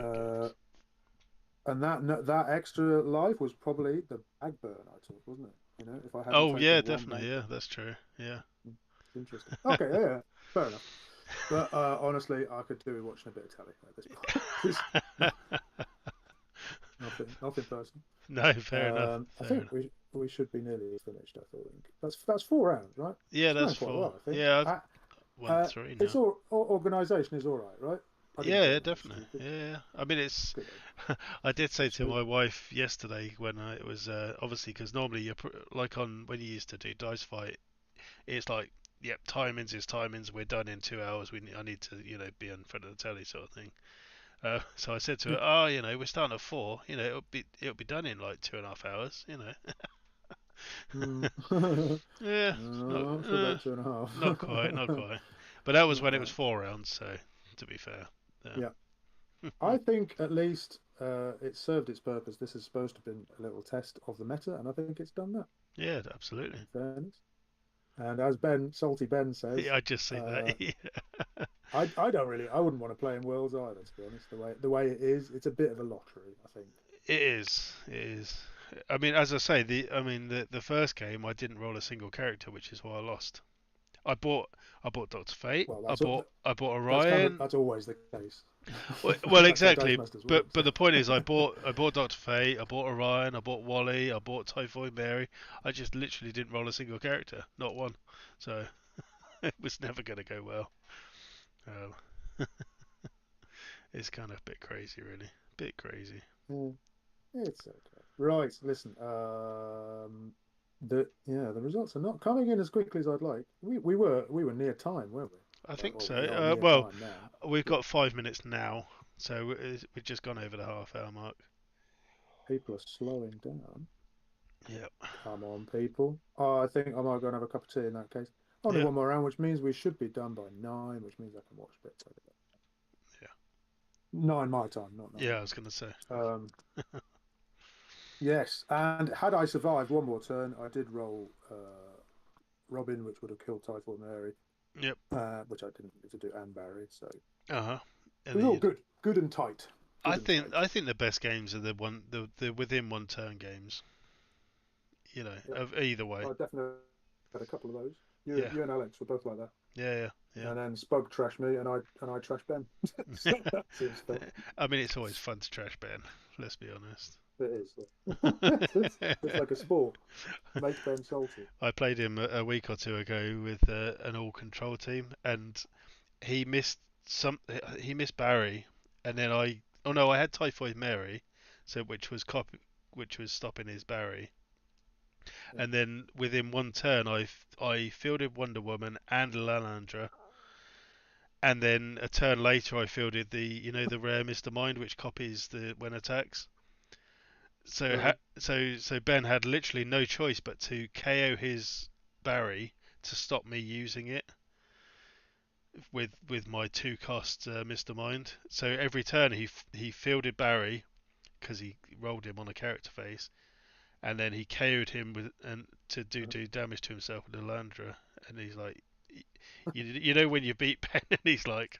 And that extra life was probably the bag burn I took, wasn't it? If I had. Definitely. Yeah, that's true. Yeah. Interesting. Okay, yeah, fair enough. But honestly, I could do with watching a bit of telly at this point. Nothing personal. No, fair enough. I think we should be nearly finished. I think that's 4 rounds, right? Yeah, It's that's going quite 4. well, I think. Yeah, I've won 3 now. It's all organisation is all right, right? I didn't Yeah, get definitely. stupid. Yeah, I mean it's. Good. I did say to Sweet. my wife yesterday when it was obviously because normally you're like on when you used to do Dice Fight, it's like yep, timings is timings. We're done in 2 hours. I need to be in front of the telly sort of thing. So I said to her, oh, we're starting at 4. It'll be done in like 2.5 hours. Yeah, No, for about 2.5. not quite, not quite. But that was when it was 4 rounds. So to be fair, yeah. I think at least it served its purpose. This is supposed to have been a little test of the meta, and I think it's done that. Yeah, absolutely. In fairness. And as Salty Ben says, I just say that. Yeah. I wouldn't want to play in Worlds either, to be honest. The way it is, it's a bit of a lottery, I think. It is. I mean, as I say, the first game I didn't roll a single character, which is why I lost. I bought Doctor Fate. Well, I bought Orion. That's always the case. Well, exactly. But the point is, I bought Doctor Fate. I bought Orion. I bought Wally. I bought Typhoid Mary. I just literally didn't roll a single character, not one. So it was never going to go well. It's kind of a bit crazy, really. Bit crazy. It's okay. Right, listen. The results are not coming in as quickly as I'd like. We were near time, weren't we? I think so. We are near Well, time now. we've got 5 minutes now, so we've just gone over the half-hour mark. People are slowing down. Yep. Come on, people. Oh, I think I might go and have a cup of tea in that case. Only one more round, which means we should be done by 9, which means I can watch bits of it. Yeah. 9 my time, not 9. Yeah, I was going to say. Yes, and had I survived one more turn, I did roll Robin, which would have killed Typhoid Mary. Yep. Which I didn't get to do, and Barry. So. It was all good and tight. I think the best games are the within 1 turn games. Of either way. I definitely had a couple of those. You and Alex were both like that. Yeah. And then Spug trashed me, and I trashed Ben. So that seems fair. I mean, it's always fun to trash Ben. Let's be honest. It is. It's like a sport. Make Ben salty. I played him a week or 2 ago with an all control team, and he missed Barry, and then I had Typhoid Mary, which was stopping his Barry. Yeah. And then within 1 turn, I fielded Wonder Woman and Lalandra, and then a turn later I fielded the rare Mr. Mind, which copies when attacks. So so Ben had literally no choice but to KO his Barry to stop me using it with my 2-cost Mr. Mind. So every turn he fielded Barry because he rolled him on a character face, and then he KO'd him to do damage to himself with Lalandra, and he's like, when you beat Ben, and he's like,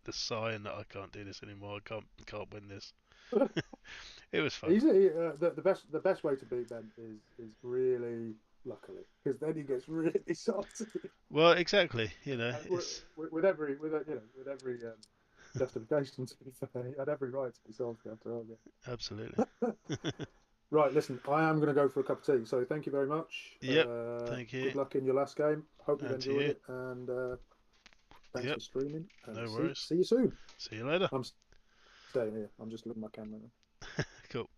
the sign that I can't do this anymore. I can't win this. It was fun. The best way to beat Ben is really luckily, because then he gets really salty. Well, exactly. With every justification, to be fair, he had every right to be salty after all. Absolutely. Right, listen, I am going to go for a cup of tea. So thank you very much. Yep. Thank you. Good luck in your last game. Hope you've enjoyed it, and thanks for streaming. And no worries. See you soon. See you later. I'm staying here. I'm just looking at my camera now. Cool.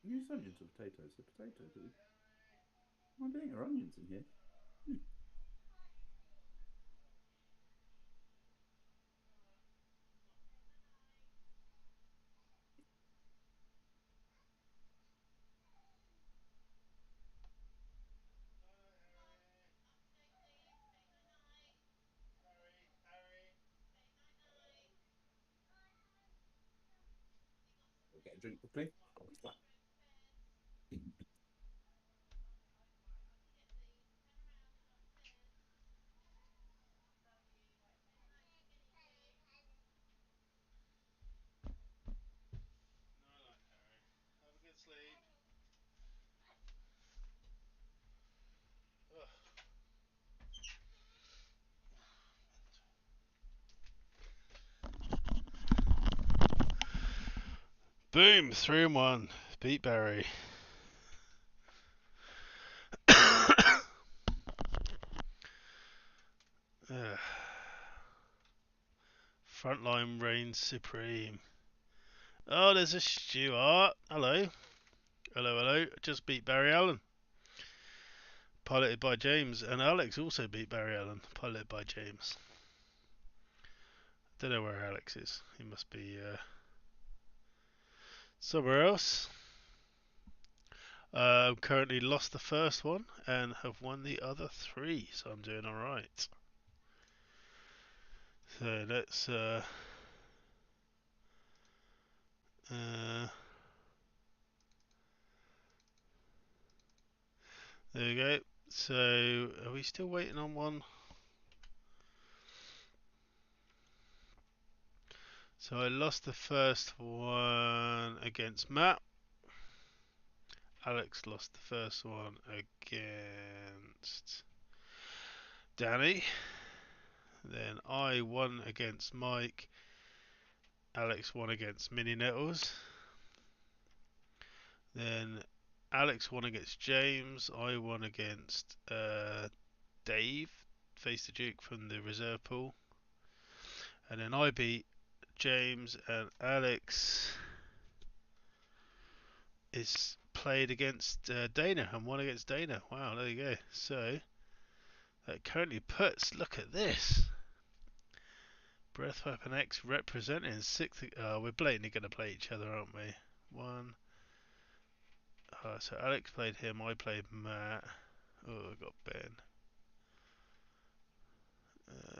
use onions or potatoes. The potatoes. I think there are onions in here. We'll get a drink quickly. Have a good sleep. Boom, 3 and 1. Beat Barry. Frontline reigns supreme. Oh, there's a Stuart. Hello. Hello. Just beat Barry Allen. Piloted by James. And Alex also beat Barry Allen. Piloted by James. Don't know where Alex is. He must be somewhere else. Currently lost the first one and have won the other 3, so I'm doing alright. So let's there we go. So are we still waiting on one? So I lost the first one against Matt. Alex lost the first one against Danny. Then I won against Mike. Alex won against Mini Nettles. Then Alex won against James. I won against Dave, Face the Duke from the reserve pool. And then I beat James, and Alex is played against Dana and won against Dana. Wow, there you go. So that currently puts, look at this. Breath Weapon X representing 6th. We're blatantly going to play each other, aren't we? So Alex played him, I played Matt. Oh, I got Ben.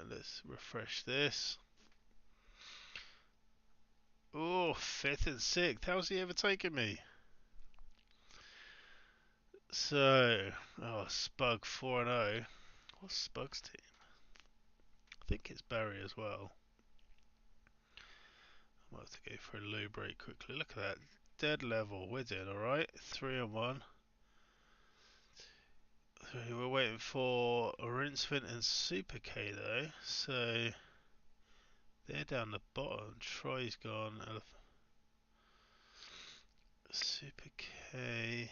Let's refresh this. Oh, 5th and 6th. How's he overtaken me? So, Spug 4-0. What's Spug's team? I think it's Barry as well. I might have to go for a low break quickly. Look at that. Dead level. We're doing alright. 3 and 1. So we're waiting for Rinsevent and Super K though. So they're down the bottom. Troy's gone. Super K.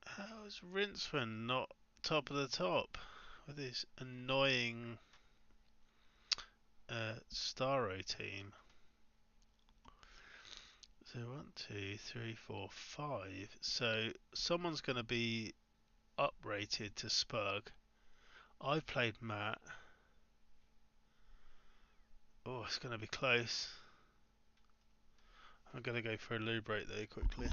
How is Rinsevent not top of the top with his annoying Starro team? So 1, 2, 3, 4, 5. So someone's going to be uprated to Spug. I've played Matt. Oh, it's going to be close. I'm going to go for a loo break there quickly.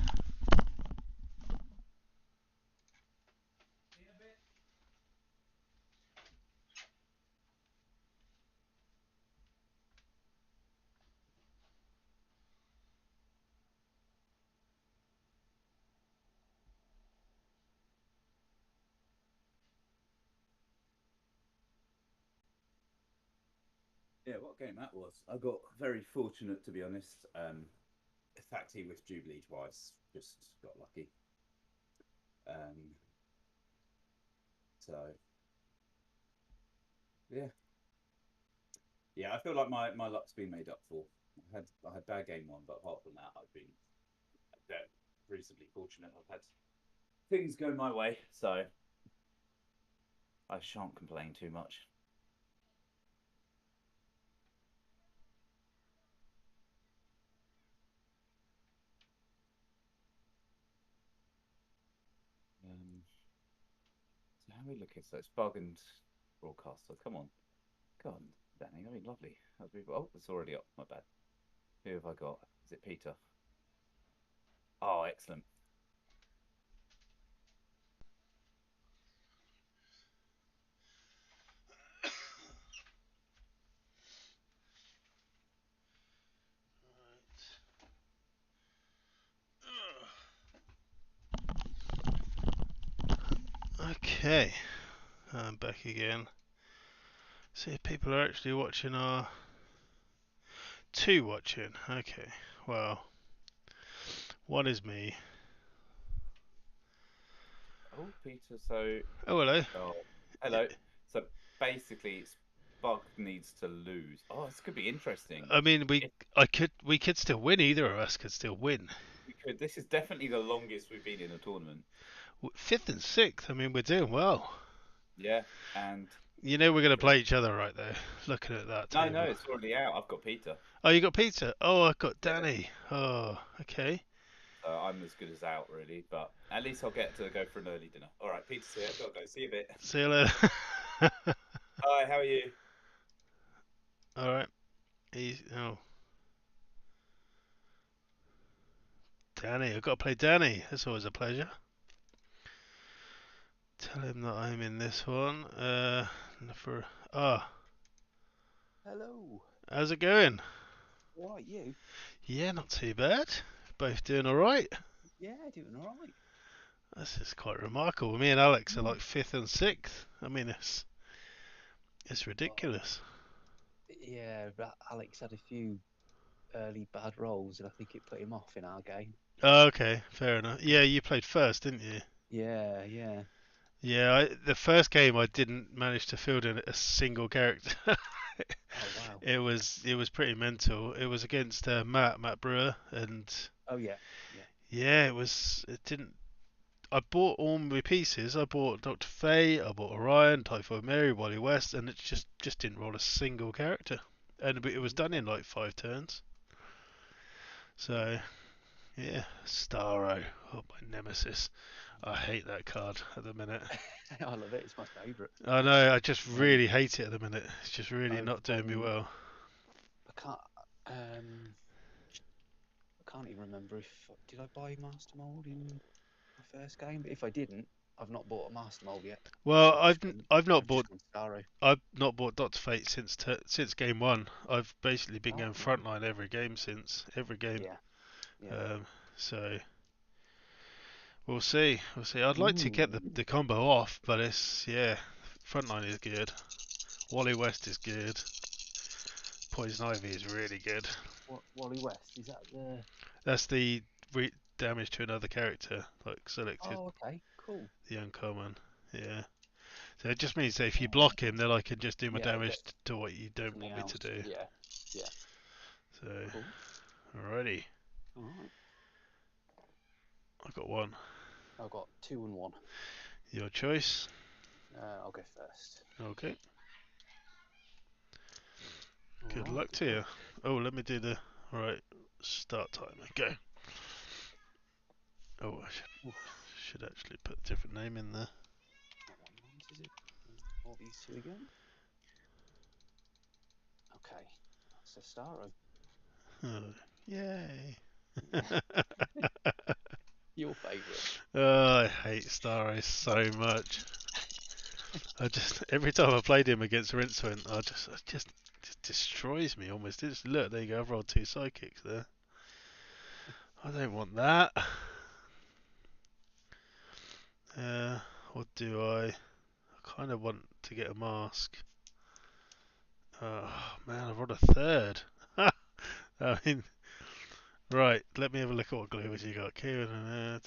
Yeah, what game that was. I got very fortunate, to be honest. In fact, he with Jubilee twice. Just got lucky. So yeah, I feel like my luck's been made up for. I had bad game 1, but apart from that, I've been reasonably fortunate. I've had things go my way, so I shan't complain too much. are we looking? So it's Bug and Broadcaster. Come on. Danny. I mean, lovely. Oh, it's already up. My bad. Who have I got? Is it Peter? Oh, excellent. Okay, I'm back again. See if people are actually watching our... Two watching, okay. Well, one is me. Oh, Peter. So. Oh, hello. Oh, hello. So basically, Bug needs to lose. Oh, this could be interesting. I mean, we could still win. Either of us could still win. We could. This is definitely the longest we've been in a tournament. 5th and 6th. I mean, we're doing well. Yeah, and you know we're going to play each other right there. Looking at that. No, table. no, it's already out. I've got Peter. Oh, you got Peter. Oh, I've got Danny. Yeah. Oh, okay. I'm as good as out, really, but at least I'll get to go for an early dinner. All right, Peter's here. I've got to go. See you a bit. See you later. Hi, how are you? All right. Danny, I've got to play Danny. That's always a pleasure. Tell him that I'm in this one. Hello. How's it going? What, you? Yeah, not too bad. Both doing alright. Yeah, doing alright. This is quite remarkable. Me and Alex are like 5th and 6th. I mean, it's ridiculous. Yeah, but Alex had a few early bad rolls, and I think it put him off in our game. Oh, okay, fair enough. Yeah, you played first, didn't you? Yeah. Yeah, the first game I didn't manage to field in a single character. Oh wow. It was pretty mental. It was against Matt Brewer, and oh yeah. Yeah, it didn't. I bought all my pieces. I bought Dr. Fate, I bought Orion, Typhoid Mary, Wally West, and it just didn't roll a single character, and it was done in like 5 turns. So yeah, Starro, oh my nemesis. I hate that card at the minute. I love it. It's my favourite. I know. I just really hate it at the minute. It's just really not doing me well. I can't even remember did I buy Master Mold in my first game. But if I didn't, I've not bought a Master Mold yet. Well, I've not bought Dr. Fate since game 1. I've basically been going frontline every game since every game. Yeah. So. We'll see. I'd like to get the combo off, but frontline is good. Wally West is good. Poison Ivy is really good. Wally West, is that the? That's the damage to another character, like selected. Oh, okay, cool. The uncommon, yeah. So it just means that if you block him, then I can just do my damage to what you don't want me to do. Yeah. So, cool. Alrighty. Alright. I got 1. I've got 2 and 1. Your choice. I'll go first. Okay. Good luck to you. Oh, let me do the start timer. Go. Oh, I should actually put a different name in there. Is it? All these 2 again. Okay, that's a Starro. Oh, yay! Your favourite. Oh, I hate Starro so much. Every time I played him against Rincewind, it just destroys me almost. Look, there you go. I've rolled 2 psychics there. I don't want that. What do I? I kind of want to get a mask. Oh man, I've rolled a 3rd. I mean, right. Let me have a look at what glue you got. Kieran,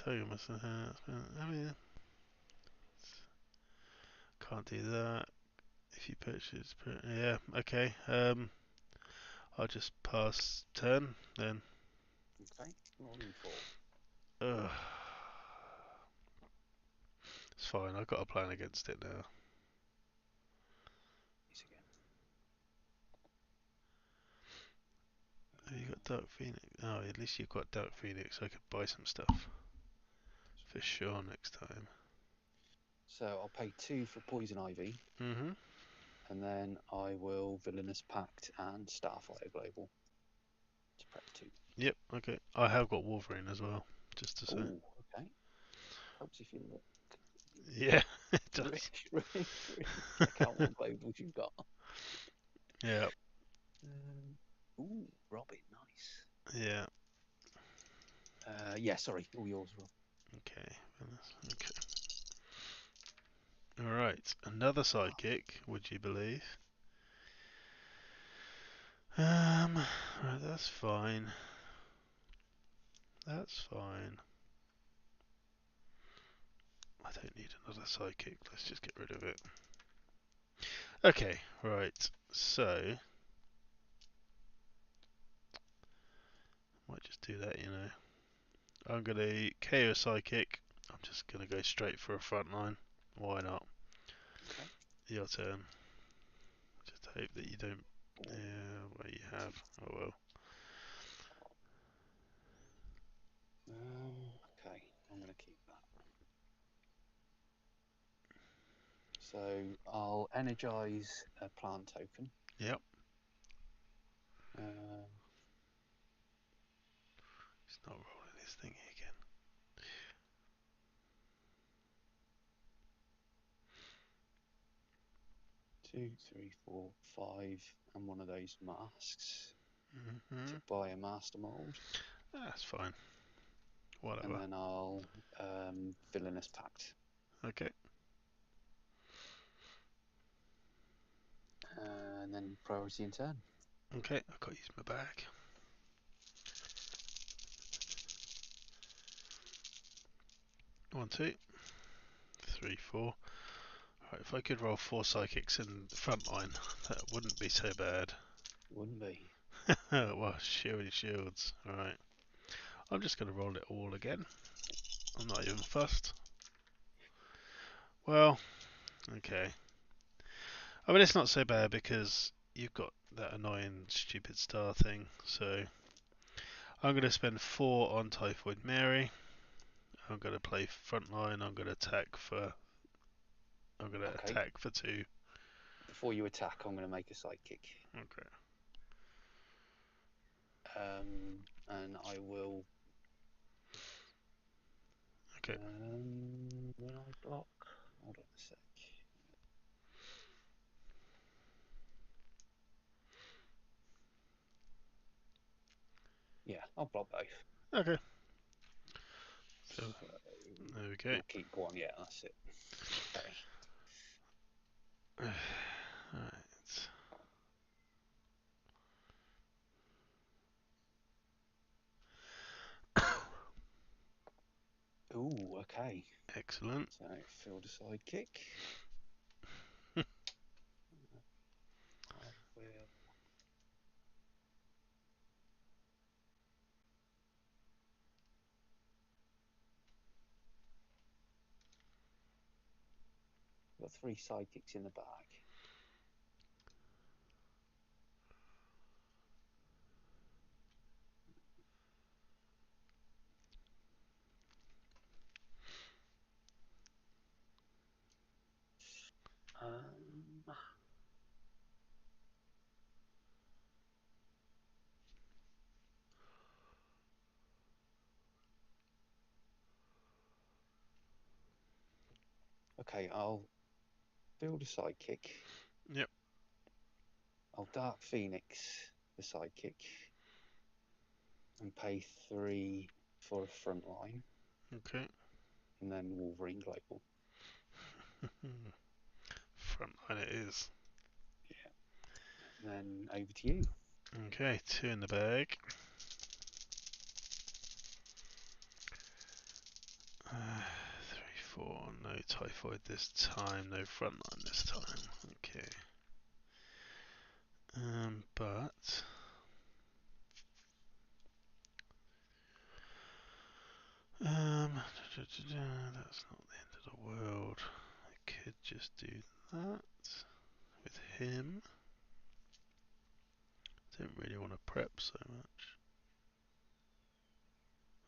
can't do that. If you purchase, yeah, okay. I'll just pass turn then. Okay, rolling 4. It's fine. I've got a plan against it now. Have you got Dark Phoenix? Oh, at least you've got Dark Phoenix. So I could buy some stuff for sure next time. So I'll pay 2 for Poison Ivy, Mm-hmm. and then I will Villainous Pact and Starfire Global to prep 2. Yep, okay. I have got Wolverine as well, just to say. Oh, okay. Helps if you look. Yeah, it does. Really check out what globals you've got. Yeah, Ooh, Robin, nice. yeah. Yeah, sorry, all yours, Rob. Okay, okay. Alright, another sidekick, would you believe? Right, that's fine. That's fine. I don't need another sidekick, let's just get rid of it. Okay, right, so... Might just do that, you know. I'm going to KO Psychic. I'm just going to go straight for a front line. Why not? Okay. Your turn. Just hope that you don't... Yeah, well, you have. Oh well. Okay, I'm going to keep that. So I'll energize a plant token. Yep. It's not rolling this thingy again. Two, three, four, 5, and one of those masks Mm-hmm. to buy a master mold. That's fine. Whatever. And then I'll Villainous Pact. Okay. And then priority in turn. Okay, I've got to use my bag. One, two, three, 4. Right, if I could roll 4 psychics in the front line, that wouldn't be so bad. Wouldn't be. Well, shields. Alright. I'm just going to roll it all again. I'm not even fussed. Well, okay. I mean, it's not so bad because you've got that annoying stupid star thing. So I'm going to spend 4 on Typhoid Mary. I'm going to play frontline. I'm going to attack for. I'm going to attack for 2. Before you attack, I'm going to make a sidekick. Okay. And I will. Okay. When I block, hold on a sec. Yeah, I'll block both. Okay. So there we go. We'll keep one. Yeah, that's it. Okay. Right. Ooh, okay. Excellent. So field a sidekick. I will. Got 3 sidekicks in the bag. Okay, I'll build a sidekick. Yep. I'll Dark Phoenix the sidekick and pay 3 for a front line. Okay. And then Wolverine Global. Frontline it is. Yeah. And then over to you. Okay, 2 in the bag. 3, 4. No typhoid this time. No frontline this time. Okay. But that's not the end of the world. I could just do that with him. Don't really want to prep so much.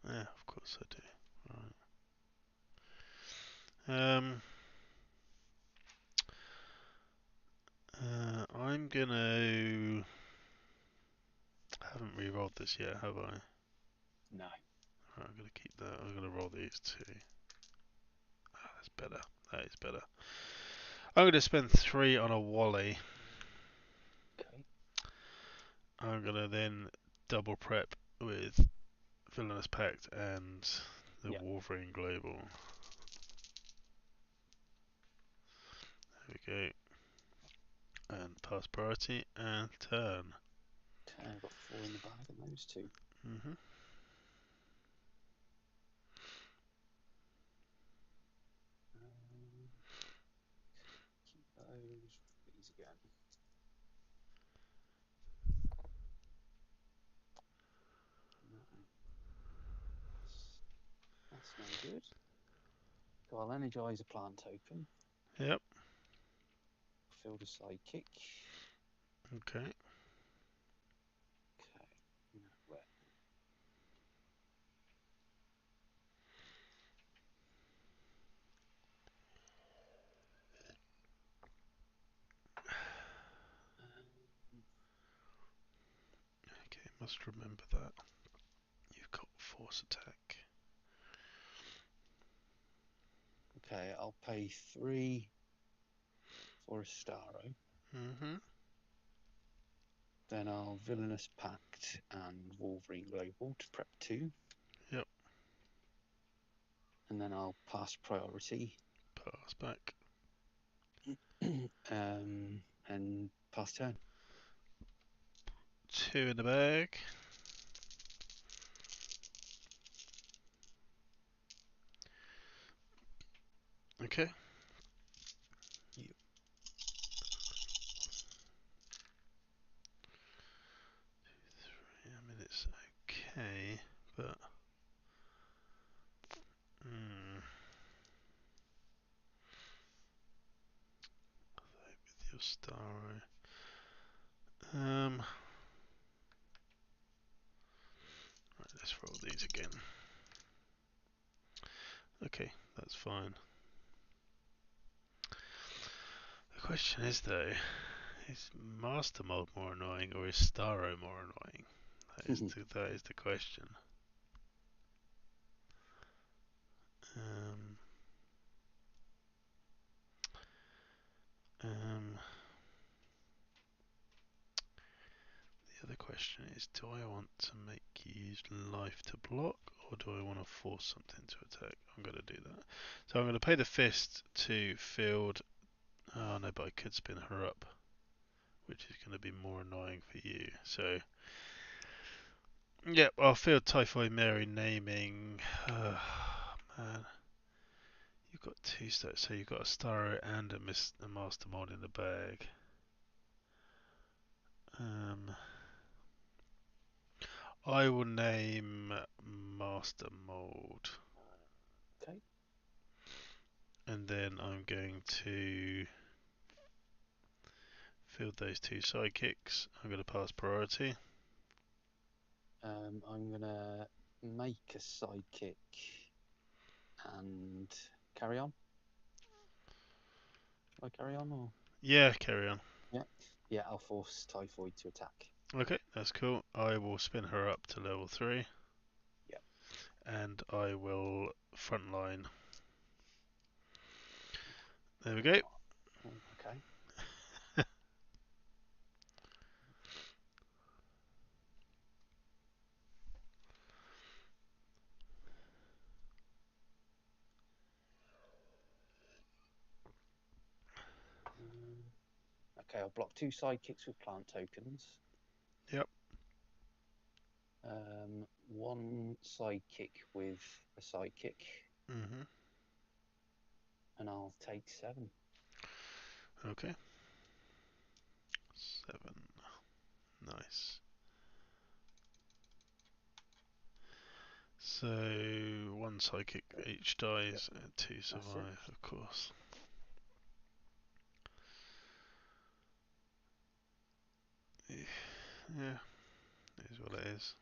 Yeah, of course I do. Right. I'm gonna. Haven't re-rolled this yet, have I? No. Right, I'm gonna keep that. I'm gonna roll these two. That's better. That is better. I'm gonna spend 3 on a Wally. Okay. I'm gonna then double prep with Villainous Pact and the Wolverine Global. There we go. And pass priority and turn. I've got 4 in the bag and those 2. Mm-hmm. Keep those. These again. That's no good. So I'll energize a plant token. Yep. Field a sidekick. Okay. Okay. Now where? Okay, must remember that. You've got force attack. Okay, I'll pay 3 for a Starro. Mm-hmm. Then I'll Villainous Pact and Wolverine Global to prep 2. Yep. And then I'll pass priority. Pass back. And pass turn. 2 in the bag. Okay. Yep. 3. I mean, it's okay, but. With your Starro. Right, let's roll these again. Okay, that's fine. The question is though, is Master Mold more annoying or is Starro more annoying? That is the question. The other question is, do I want to make you use life to block, or do I want to force something to attack? I'm going to do that. So I'm going to pay the fist to field. Oh no, but I could spin her up, which is going to be more annoying for you. So, yep, I'll field Typhoid Mary naming. Man, you've got 2 stats, so you've got a Starro and a Master Mold in the bag. I will name Master Mold. Okay. And then I'm going to field those 2 sidekicks. I'm going to pass priority. I'm gonna make a sidekick and carry on. Shall I carry on or? Yeah, carry on. Yeah. Yeah, I'll force Typhoid to attack. Okay, that's cool. I will spin her up to level 3. Yep. And I will frontline. There we go. Okay. Okay, I'll block 2 sidekicks with plant tokens. Yep. 1 sidekick with a sidekick. Mm-hmm. And I'll take 7. Okay. 7. Nice. So 1 psychic each dies and 2 survive, of course. Yeah, it is what it is.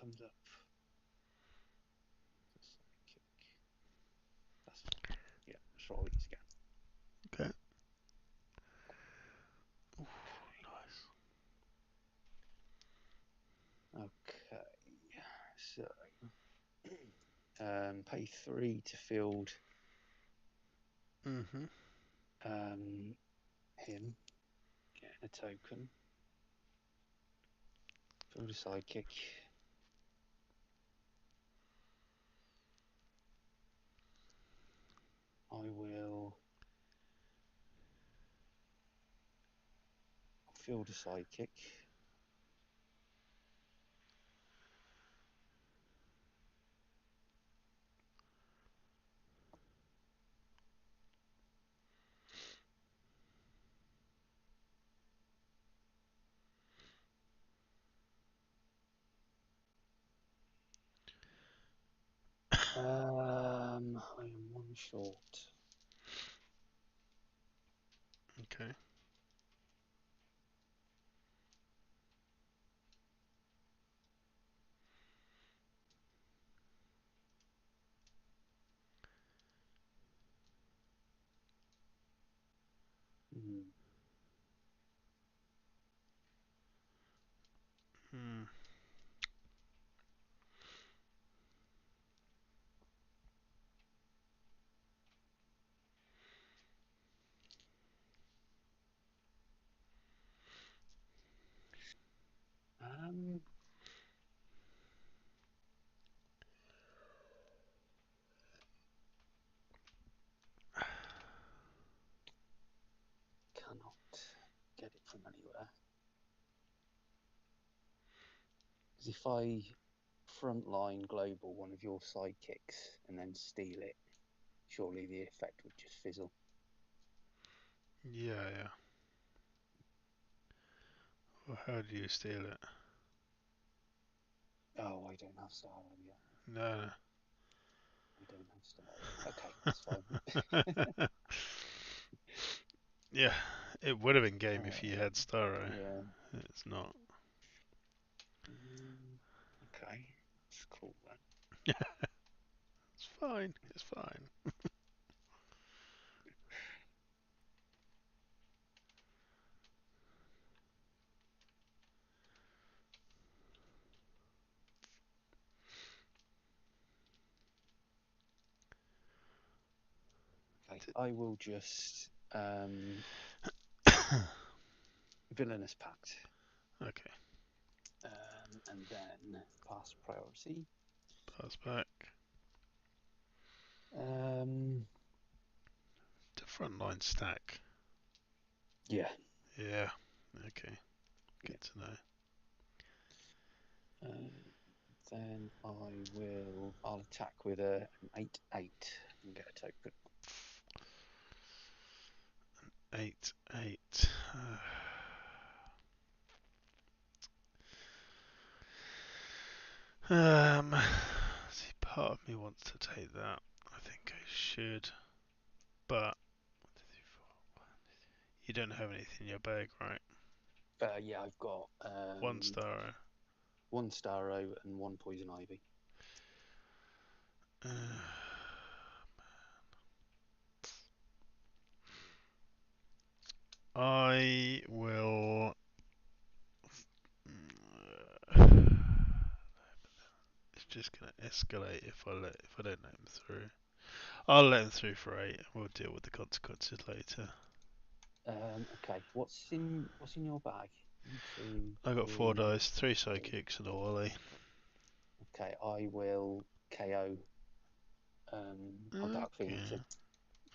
comes up. Psychic. That's fine. Yeah, let's roll these again. Okay. Ooh, nice. Okay, so pay 3 to field Mhm. him, getting a token. Field a psychic. I will field a psychic. I am one short. Okay. Hmm. Hmm. Cannot get it from anywhere. Because if I frontline global one of your sidekicks and then steal it, surely the effect would just fizzle. Yeah, yeah. Well, how do you steal it? Oh, I don't have Star yet. No. I don't have Star. Okay, that's fine. Yeah, it would have been game if you had Starro. Yeah. It's not. Okay, that's cool then. It's fine. It's fine. Okay, I will just Villainous Pact. Okay. And then pass priority. Pass back. To frontline stack. Yeah. Yeah. Okay. Good to know. Then I'll attack with an 8/8 and get a token. 8/8. See, part of me wants to take that. I think I should, but you don't have anything in your bag, right? Yeah, I've got 1 Starro. 1 Starro and 1 Poison Ivy. I will. It's just gonna escalate if I don't let him through. I'll let him through for 8. We'll deal with the consequences later. Okay, what's in your bag? 1, 2, I got 4 3. dice, 3 sidekicks and a wally. Okay, I will KO Dark Phoenix.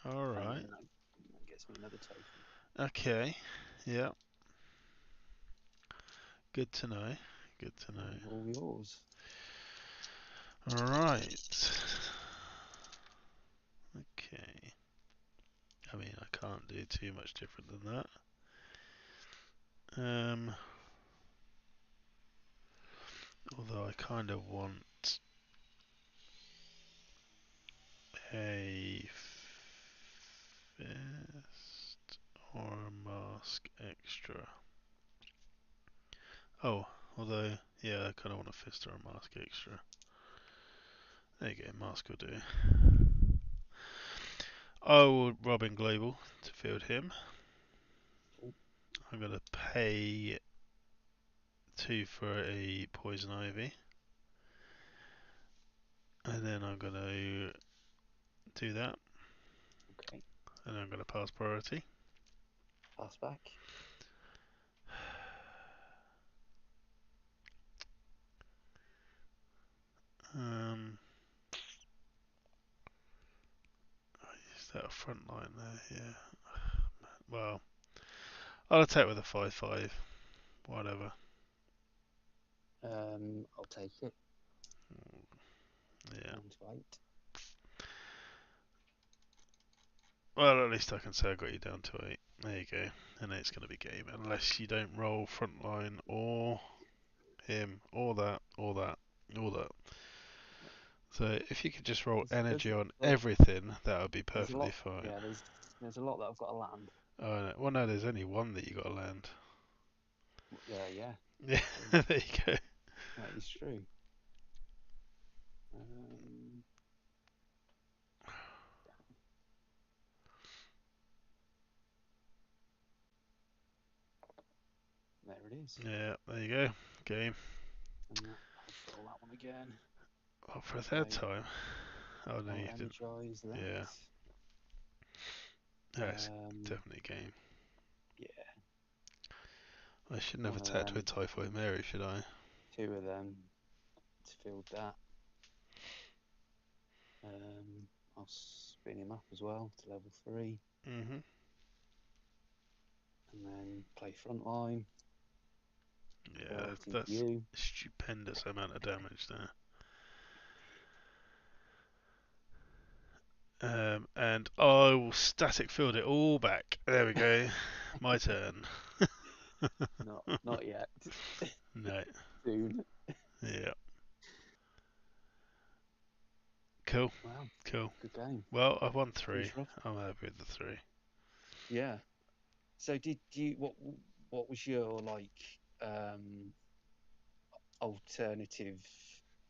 Alright. That gets me another token. Okay. Yeah. Good to know. Good to know. All yours. Alright. Okay. I mean, I can't do too much different than that. Although I kind of want a fist or a mask extra. Oh, although, Yeah, I kind of want a fist or a mask extra. There you go, mask will do. I will Robin Global to field him. I'm going to pay 2 for a Poison Ivy. And then I'm going to do that. Okay. And I'm going to pass priority. Pass back. Is that a front line there? Yeah. Well, I'll attack with a 5/5. Whatever. I'll take it. Yeah. Down to 8. Well, at least I can say I got you down to 8. There you go. And it's going to be game. Unless you don't roll front line or him or that or that or that. So if you could just roll energy on everything, that would be perfectly fine. Yeah, there's a lot that I've got to land. Oh, no. Well, no, there's only one that you got to land. Yeah. Yeah, there you go. That is true. There it is. Yeah, there you go. Game. And I'll roll that one again. Oh, for a third time. Oh no, I'll you didn't. energize that. Yeah. That's definitely game. Yeah. I shouldn't have attacked with Typhoid Mary, should I? 2 of them to field that. I'll spin him up as well to level 3. Mhm. And then play front line. Yeah, that's a stupendous amount of damage there. And I will static field it all back. There we go. My turn. Not yet. No. Soon. Yeah. Cool. Wow. Cool. Good game. Well, I've won 3. I'm happy with the 3. Yeah. So did you what was your alternative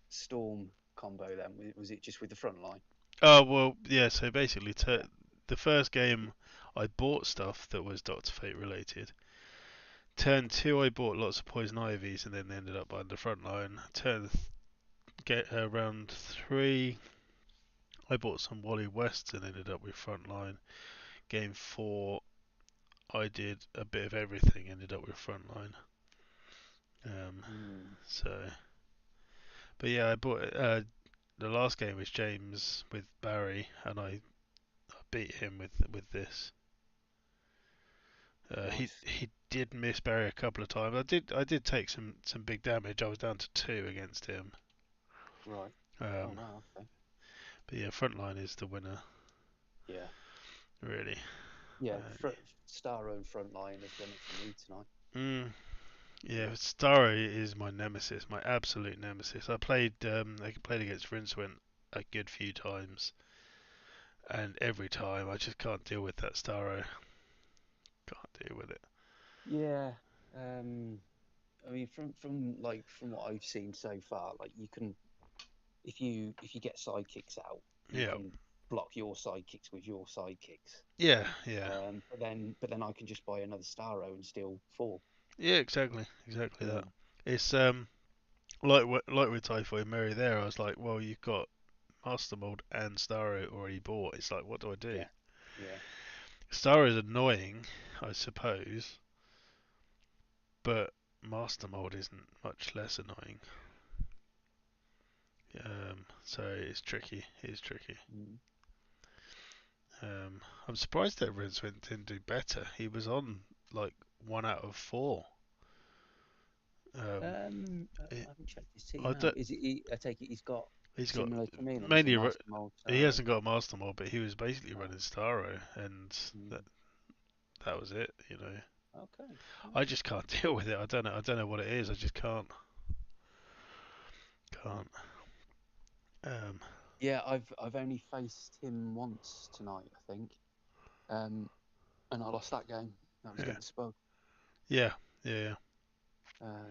storm combo then? Was it just with the front line? Oh well, yeah. So basically, the first game I bought stuff that was Doctor Fate related. Turn 2, I bought lots of Poison Ivies and then ended up under front line. Round 3, I bought some Wally Wests and ended up with front line. Game 4, I did a bit of everything, ended up with front line. But yeah, I bought the last game was James with Barry, and I beat him with this. Nice. He did miss Barry a couple of times. I did take some big damage. I was down to 2 against him. Right. Oh wow. Okay. But yeah, frontline is the winner. Yeah. Really. Yeah. Starro and frontline has done it for me tonight. Yeah, Starro is my nemesis, my absolute nemesis. I played against Rincewind a good few times, and every time I just can't deal with that Starro. Can't deal with it. Yeah. I mean, from what I've seen so far, like you can, if you get sidekicks out, you can block your sidekicks with your sidekicks. Yeah. But then I can just buy another Starro and steal 4. Yeah, exactly that. It's like with Typhoid Mary there. I was like, well, you've got Master Mold and Starro already bought. It's like, what do I do? Yeah. Starro is annoying, I suppose, but Master Mold isn't much less annoying. So it's tricky. It is tricky. I'm surprised that Rincewind didn't do better. He was on like 1 out of 4. I haven't checked his team out. I take it he's got similar to me. Mainly, he hasn't got a Master Mold, but he was basically running Starro, and that was it. You know. Okay. I just can't deal with it. I don't know what it is. I just can't. Yeah, I've only faced him once tonight, I think, and I lost that game. That was against Spug. Yeah.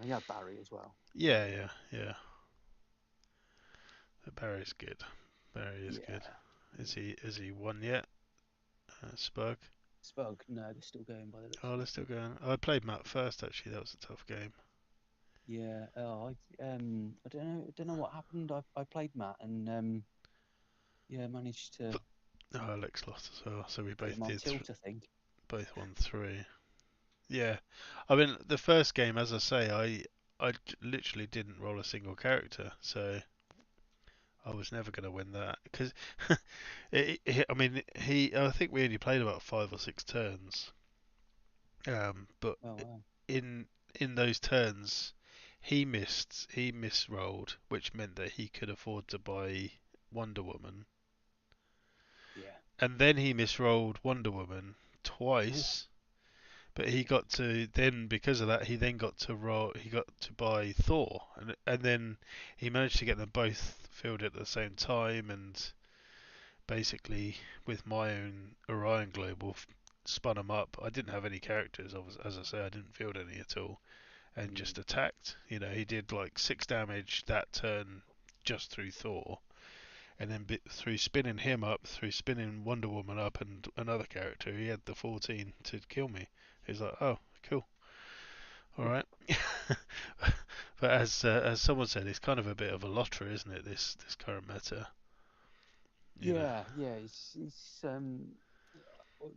He had Barry as well. Yeah. Barry's good. Barry is good. Is he won yet? Spug? Spug? No, they're still going by the looks. Oh, they're still going. I played Matt first actually. That was a tough game. Yeah. Oh, I don't know what happened. I played Matt and managed to. Oh, Alex lost as well. So we both did. Tilt, I think. Both won 3. Yeah, I mean the first game, as I say, I literally didn't roll a single character, so I was never going to win that because I think we only played about 5 or 6 turns, but in those turns he misrolled, which meant that he could afford to buy Wonder Woman. Yeah. And then he misrolled Wonder Woman twice. But he got to then, because of that, he then got to roll. He got to buy Thor, and then he managed to get them both filled at the same time. And basically, with my own Orion Global, spun them up. I didn't have any characters, as I say, I didn't field any at all, and just attacked. You know, he did like 6 damage that turn just through Thor, and then through spinning him up, through spinning Wonder Woman up, and another character, he had the 14 to kill me. He's like, oh, cool. All right. But as someone said, it's kind of a bit of a lottery, isn't it? This current meta. Yeah. It's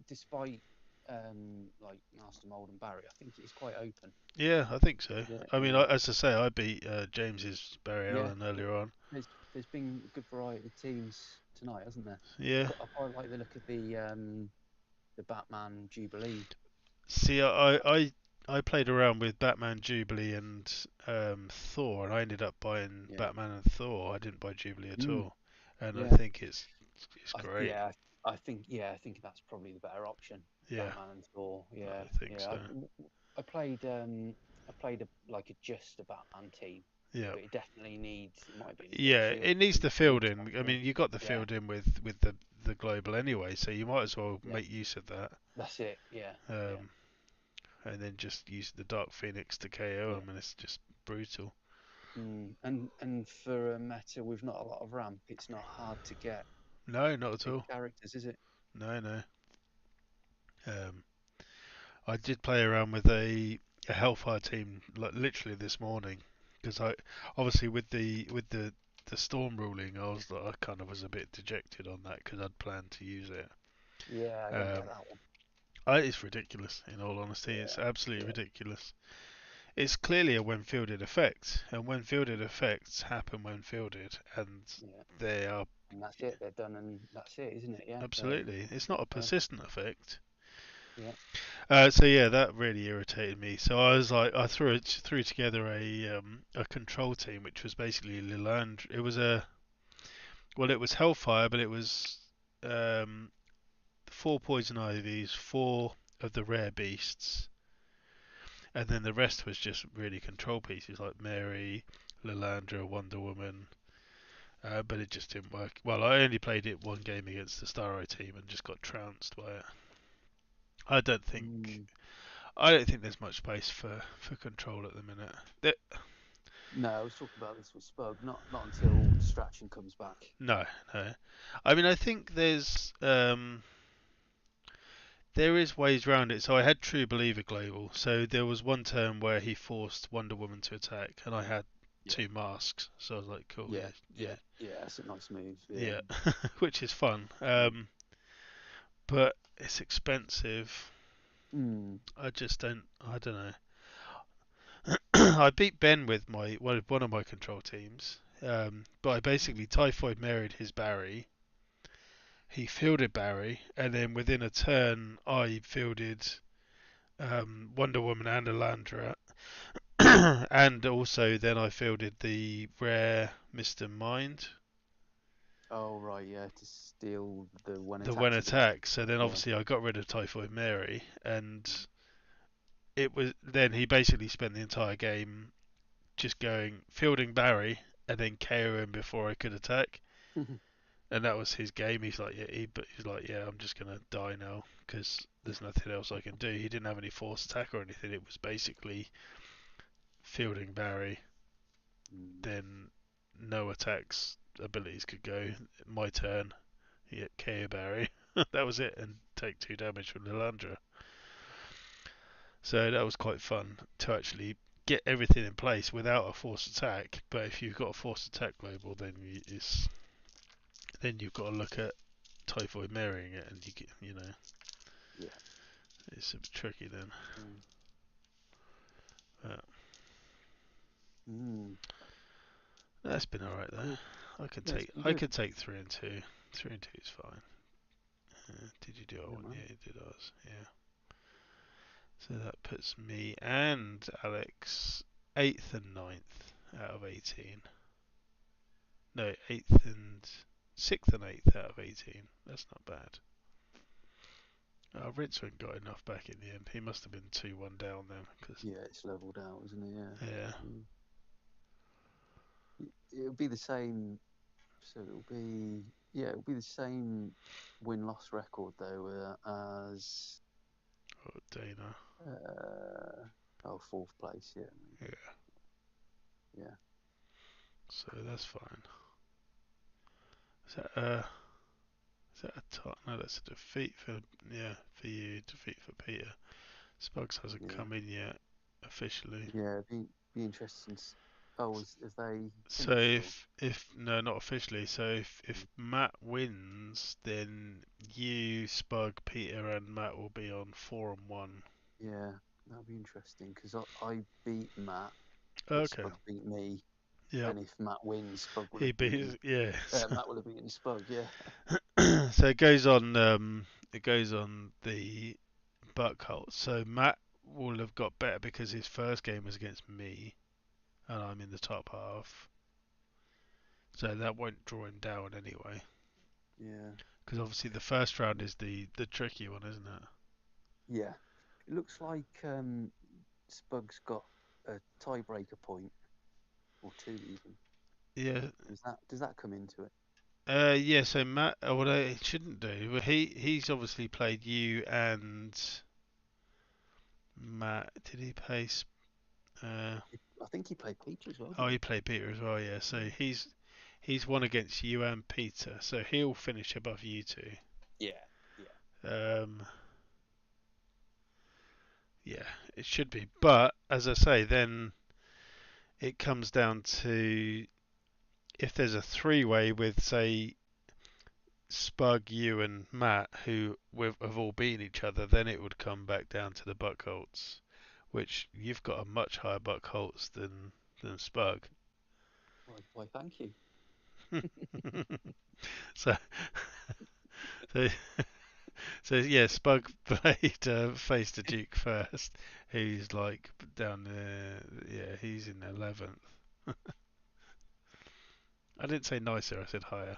despite like Master Mold and Barry, I think it's quite open. Yeah, I think so. Yeah, I mean, as I say, I beat James's Barry Allen earlier on. There's been a good variety of teams tonight, hasn't there? Yeah. I quite like the look of the Batman Jubilee. See, I played around with Batman Jubilee and Thor, and I ended up buying Batman and Thor. I didn't buy Jubilee at all, and I think it's great. I think that's probably the better option. Yeah. Batman and Thor. Yeah. I think so. I played just a Batman team. Yeah. But it definitely needs. It needs the fielding. I mean, you got the fielding with the global anyway, so you might as well make use of that. That's it. Yeah. And then just use the Dark Phoenix to KO him, and it's just brutal. And for a meta with not a lot of ramp, it's not hard to get. No, not at all. Characters, is it? No. I did play around with a Hellfire team like literally this morning, because I obviously with the storm ruling, I kind of was a bit dejected on that because I'd planned to use it. Yeah, I don't get that one. It's ridiculous, in all honesty. It's absolutely ridiculous. It's clearly a when fielded effect, and when fielded effects happen when fielded, and they are. And that's it. They're done, and that's it, isn't it? Yeah. Absolutely, it's not a persistent effect. Yeah. So that really irritated me. So I was like, I threw together a control team, which was basically Lilandra. It was Hellfire, but it was 4 poison ivies, 4 of the rare beasts, and then the rest was just really control pieces like Mary, Lilandra, Wonder Woman. But it just didn't work. Well, I only played it 1 game against the Starro team and just got trounced by it. I don't think there's much space for control at the minute. No, I was talking about this with Spug, not until Distraction comes back. No. I mean, I think there is ways around it. So I had True Believer Global. So there was 1 turn where he forced Wonder Woman to attack, and I had 2 masks. So I was like, cool. Yeah, it's a nice move. Yeah, which is fun. But it's expensive. I don't know. I beat Ben with one of my control teams, but I basically Typhoid Married his Barry. He fielded Barry, and then within a turn I fielded Wonder Woman and Lilandra, and also then I fielded the rare Mr. Mind. Oh right, yeah, to steal the when attack. So then obviously I got rid of Typhoid Mary, and it was then he basically spent the entire game just fielding Barry and then KO him before I could attack. And that was his game. He's like, I'm just gonna die now because there's nothing else I can do. He didn't have any force attack or anything. It was basically fielding Barry, then no attacks abilities could go. My turn, you get KO Barry. That was it, and take 2 damage from Lilandra. So that was quite fun to actually get everything in place without a forced attack. But if you've got a forced attack global, then you've got to look at Typhoid marrying it, and Yeah. it's a bit tricky then. That's been alright though. I could take 3 and 2. 3 and 2 is fine. Did you do it? Yeah, you did ours. Yeah. So that puts me and Alex 8th and 9th out of 18. No, 8th and 6th and 8th out of 18. That's not bad. Rincewind got enough back in the end. He must have been 2-1 down then. Yeah, it's levelled out, isn't it? Yeah. It'll be the same. So it'll be the same win-loss record though as Dana. 4th place. Yeah. So that's fine. Is that a tie? No, that's a defeat for you. Defeat for Peter. Spugs hasn't come in yet officially. Yeah, it'd be interesting. If they. So if no, not officially. So if Matt wins, then you, Spug, Peter, and Matt will be on 4 and 1. Yeah, that'll be interesting because I beat Matt. Okay. Spug beat me. Yeah. And if Matt wins, Spug will Matt will have beaten Spug. Yeah. So it goes on. It goes on the Buckholt. So Matt will have got better because his first game was against me, and I'm in the top half. So that won't draw him down anyway. Yeah. Because obviously the first round is the tricky one, isn't it? Yeah. It looks like Spug's got a tiebreaker point, or 2 even. Yeah. Does that come into it? Yeah. So Matt, well, it shouldn't do. But he's obviously played you and Matt. Did he play? I think he played Peter as well. Oh, he played Peter as well. Yeah. So he's won against you and Peter. So he'll finish above you two. Yeah. Yeah, it should be. But as I say, then it comes down to if there's a 3-way with, say, Spug, you, and Matt, who have all beaten each other, then it would come back down to the Buckholts, which you've got a much higher Buckholts than Spug. Why, thank you. So yeah, Spug played faced the Duke first, who's like down there. Yeah, he's in 11th. I didn't say nicer, I said higher.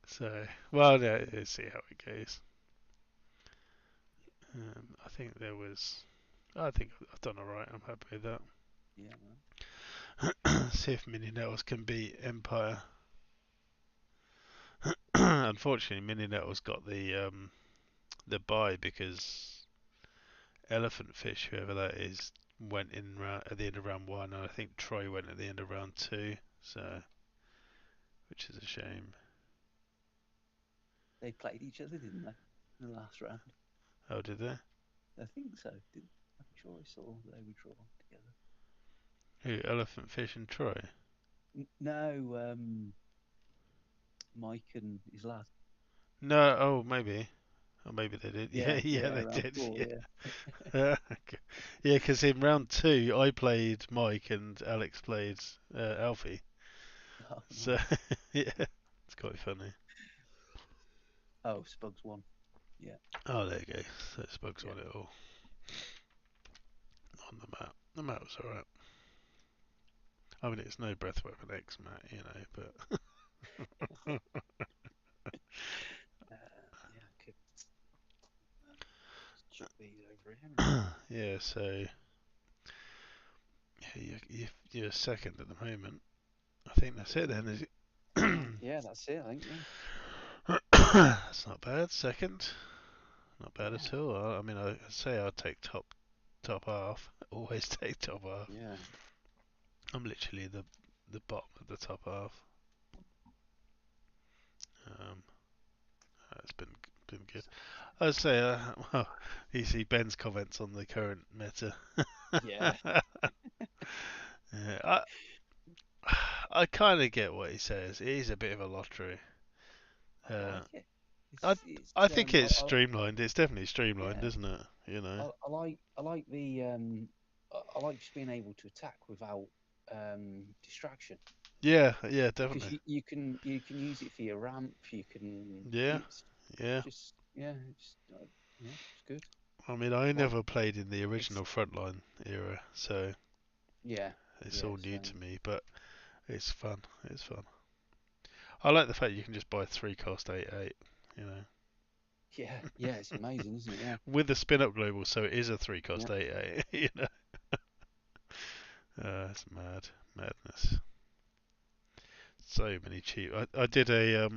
So, well, yeah, let's see how it goes. I think I've done alright, I'm happy with that. Yeah, man. See if Mini Nettles can beat Empire. Unfortunately, Mini Nettles got the bye because Elephant Fish, whoever that is, went in at the end of round 1, and I think Troy went at the end of round 2, so which is a shame. They played each other, didn't they, in the last round? Oh, did they? I think so. I'm sure I saw they were drawn together. Who, Elephant Fish and Troy? No, Mike and his lad. No, oh, maybe. Oh, maybe they did. Yeah, they did. 4, yeah, because in round 2, I played Mike and Alex played Alfie. Oh, so, yeah, it's quite funny. Oh, Spugs won. Yeah. Oh, there you go. So Spugs won it all. On the map. The map was alright. I mean, it's no Breath Weapon X map, but... Chuck these over here. Yeah, so... Yeah, you're second at the moment. I think that's it then, is it? Yeah, that's it, I think, That's not bad. Second. not bad at all. I mean, I say I'd take top half. Always take top half. Yeah. I'm literally the bottom of the top half. It's been good. I'd say, well, you see Ben's comments on the current meta. Yeah. Yeah, I kind of get what he says. It is a bit of a lottery. I like it. I think it's streamlined. It's definitely streamlined, yeah. isn't it? You know. I like the I like just being able to attack without distraction. Yeah, definitely. Because you can use it for your ramp. You can. Yeah. It's good. I mean, I never played in the original Frontline era, so yeah, it's all new to me. But it's fun. It's fun. I like the fact you can just buy 3 cost 8/8. You know. Yeah, it's amazing, isn't it? Yeah. With the spin up global, so it is a 3 cost 8/8. You know. It's madness. So many cheap. I did a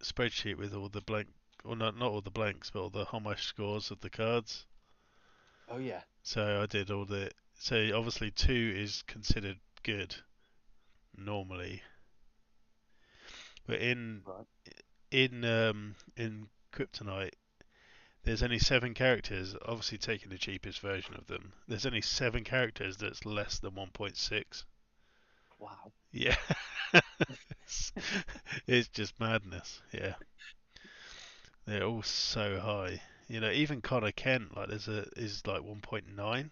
spreadsheet with all the blank, or not all the blanks, but all the homage scores of the cards. Oh yeah. So I did all the. So obviously 2 is considered good normally, but in Kryptonite, there's only 7 characters. Obviously taking the cheapest version of them. There's only 7 characters that's less than 1.6. Wow. Yeah. It's just madness. Yeah. They're all so high. You know, even Connor Kent, like is like 1.9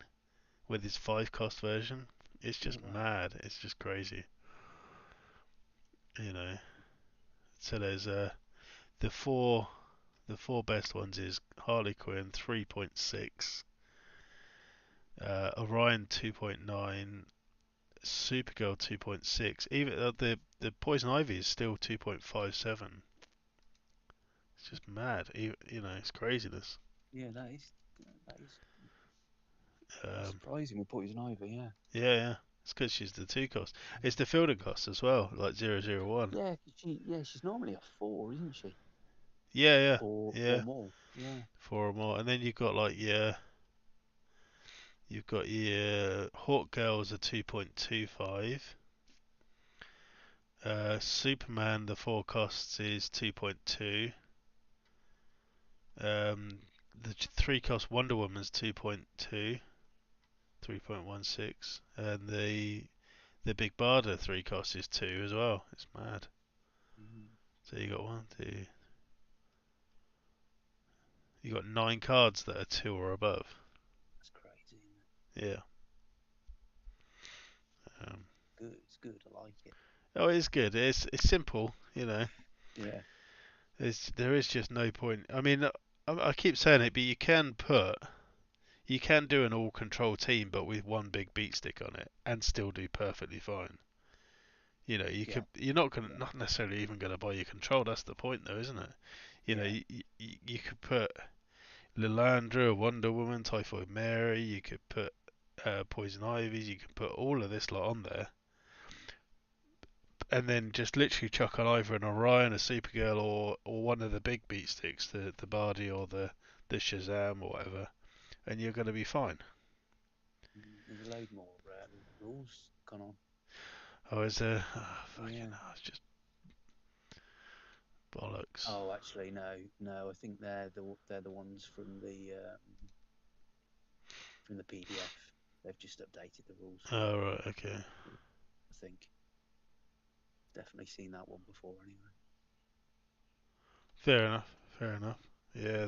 with his 5 cost version. It's just mad. It's just crazy. You know. So there's the four best ones is Harley Quinn 3.6, Orion 2.9, Supergirl 2.6. Even the Poison Ivy is still 2.57. It's just mad. You know, it's craziness. Yeah, that is surprising with Poison Ivy. Yeah. Yeah. It's because she's the 2 cost. It's the fielding cost as well, like 001. Yeah, she's normally a 4, isn't she? Yeah. Or more. Yeah. 4 or more, and then you've got like you've got your Hawk Girls are 2.25. Superman, the 4 costs is 2.2. The 3 cost Wonder Woman's 2.2, 3.16, and the Big Barda 3 cost is 2 as well. It's mad. So you got 1, 2. You got 9 cards that are 2 or above. That's crazy, isn't it? Yeah. Good. It's good. I like it. Oh, it's good. It's simple, you know. Yeah. There is just no point. I mean, I keep saying it, but you can do an all control team, but with 1 big beat stick on it, and still do perfectly fine. You know, you're not necessarily even gonna buy your control. That's the point, though, isn't it? You know, you could put Lilandra, Wonder Woman, Typhoid Mary. You could put Poison Ivies. You could put all of this lot on there. And then just literally chuck on either an Orion, a Supergirl, or one of the big beat sticks, the Bardi or the Shazam or whatever, and you're going to be fine. There's a load more rules gone on. Oh, is there? Oh, fucking hell, it's just bollocks. Oh, actually, no. I think they're the ones from the PDF. They've just updated the rules. Oh right, okay. I think. Definitely seen that one before, anyway. Fair enough. Yeah,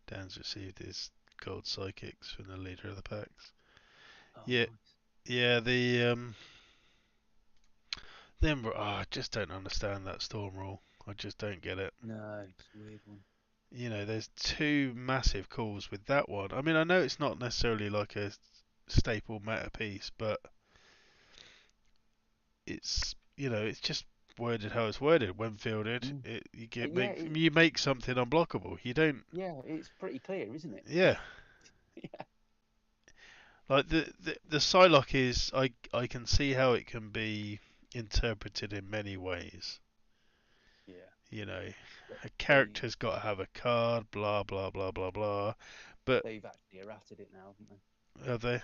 Dan's received his gold psychics from the leader of the packs. Oh, yeah, nice. Yeah. I just don't understand that storm rule. I just don't get it. No, it's a weird one. You know, there's 2 massive calls with that one. I mean, I know it's not necessarily like a staple meta piece, but it's, you know, it's just worded how it's worded. When fielded, you make something unblockable. You don't. Yeah, it's pretty clear, isn't it? Yeah. Yeah. Like the Psylocke is, I can see how it can be interpreted in many ways. Yeah. You know, a character's got to have a card, blah blah blah blah blah. But they've actually errated it now, haven't they? Have they?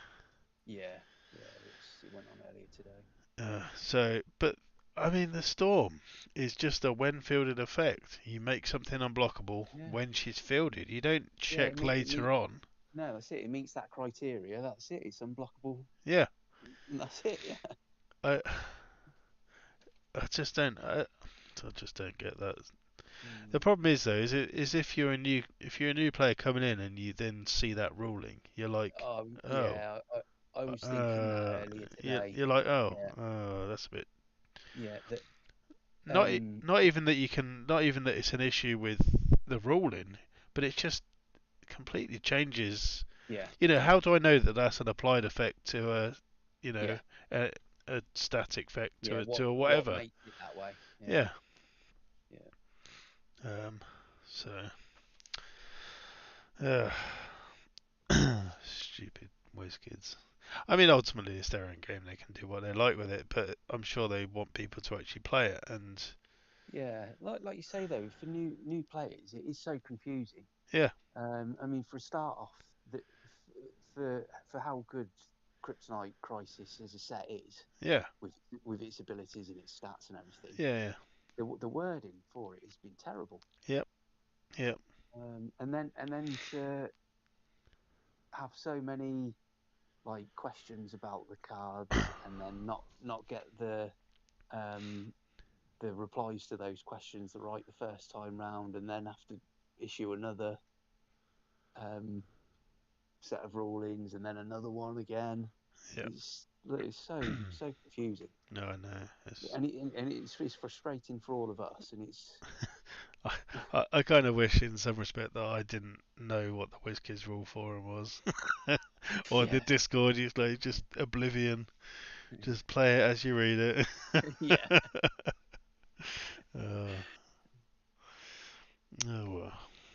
Yeah, it went on earlier today. But I mean, the storm is just a when fielded effect. You make something unblockable when she's fielded. You don't check later on. No, that's it. It meets that criteria. That's it. It's unblockable. Yeah. That's it. Yeah. I just don't. I just don't get that. The problem is though, is if you're a new player coming in and you then see that ruling, you're like, yeah. I was thinking that earlier today. You're like, that's a bit. Yeah. Not even that it's an issue with the ruling, but it just completely changes. Yeah. You know, how do I know that that's an applied effect to a static effect to a whatever? What makes it that way? Yeah. Stupid WizKids. I mean, ultimately, it's their own game. They can do what they like with it, but I'm sure they want people to actually play it. And yeah, like you say though, for new players, it is so confusing. Yeah. I mean, for a start off, for how good Kryptonite Crisis as a set is. Yeah. With its abilities and its stats and everything. Yeah. The wording for it has been terrible. Yep. And then to have so many questions about the cards and then not get the replies to those questions right the first time round, and then have to issue another set of rulings and then another one again. Yeah. It's so confusing. No, I know. And it's frustrating for all of us, and it's. I kind of wish, in some respect, that I didn't know what the WizKids rule forum was, or the Discord. It's like just oblivion. Just play it as you read it. Yeah. Oh well,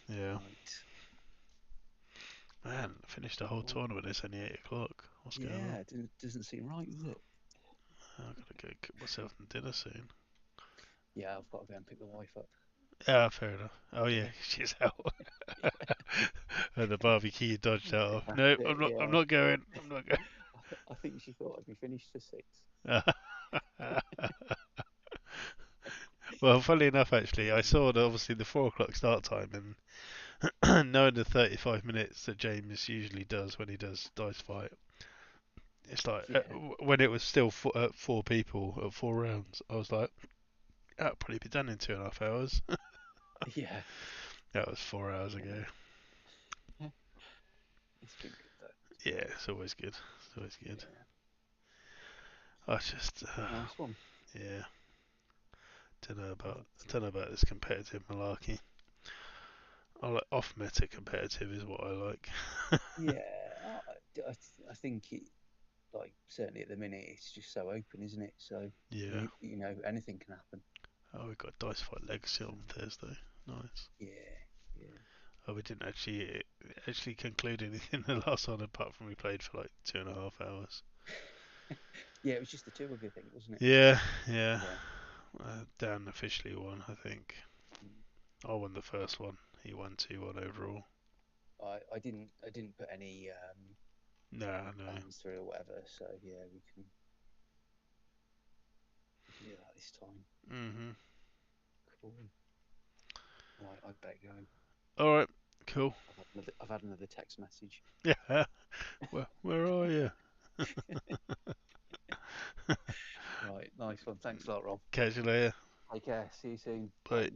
yeah. Right. Man, finished the whole tournament. It's only 8:00. What's going on? Yeah, it doesn't seem right, does it? I've got to go cook myself some dinner soon. Yeah, I've got to go and pick the wife up. Yeah, fair enough. Oh yeah, she's out. And the barbecue you dodged out of. No, I'm not going. I think she thought I'd be finished for 6. Well, funnily enough, actually, I saw obviously the 4:00 start time, and knowing the 35 minutes that James usually does when he does Dice Fight, it's like when it was still 4 people at 4 rounds, I was like, that'll probably be done in 2.5 hours. Yeah. That was 4 hours ago. It's been good though. Yeah, it's always good. Yeah. I just nice one. Yeah. Don't know about this competitive malarkey. I like off-meta competitive is what I like. Yeah, I think it, certainly at the minute, it's just so open, isn't it? So yeah, you know, anything can happen. Oh, we've got Dice Fight Legacy on Thursday. Nice. Yeah. Oh, we didn't actually conclude anything the last one, apart from we played for 2.5 hours. Yeah, it was just the 2 of you, I think, wasn't it? Yeah. Dan officially won, I think. I won the first one. He won 2-1 overall. I didn't put any no plans through or whatever, so yeah, we can do that this time. Mm-hmm. Cool. Right, I better go. All right, cool. I've had another text message. Yeah. Where are you? Right, nice one. Thanks a lot, Rob. Catch you later. Take care. See you soon. Bye.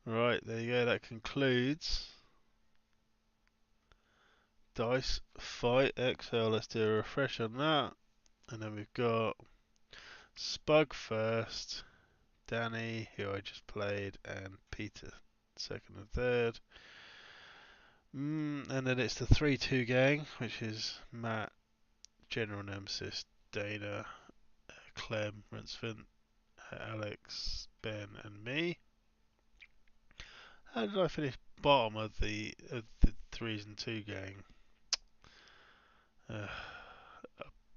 Right, there you go. That concludes Dice Fight XL. Let's do a refresh on that. And then we've got Spug first, Danny, who I just played, and Peter second and third. And then it's the 3-2 gang, which is Matt, General Nemesis, Dana, Clem, Rinsfint, Alex, Ben, and me. How did I finish bottom of the 3s and 2 gang?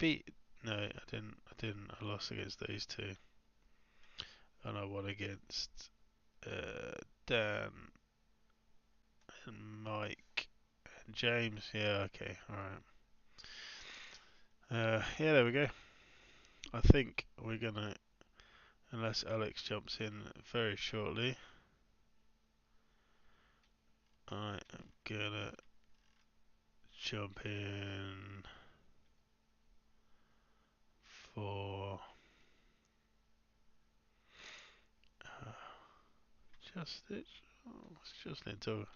beat. No, I didn't. I lost against these two, and I won against Dan and Mike and James. Yeah. Okay. All right. Yeah. There we go. I think we're gonna, unless Alex jumps in very shortly, I am gonna jump in for just it. Oh, it's just into.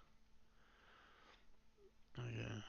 Okay.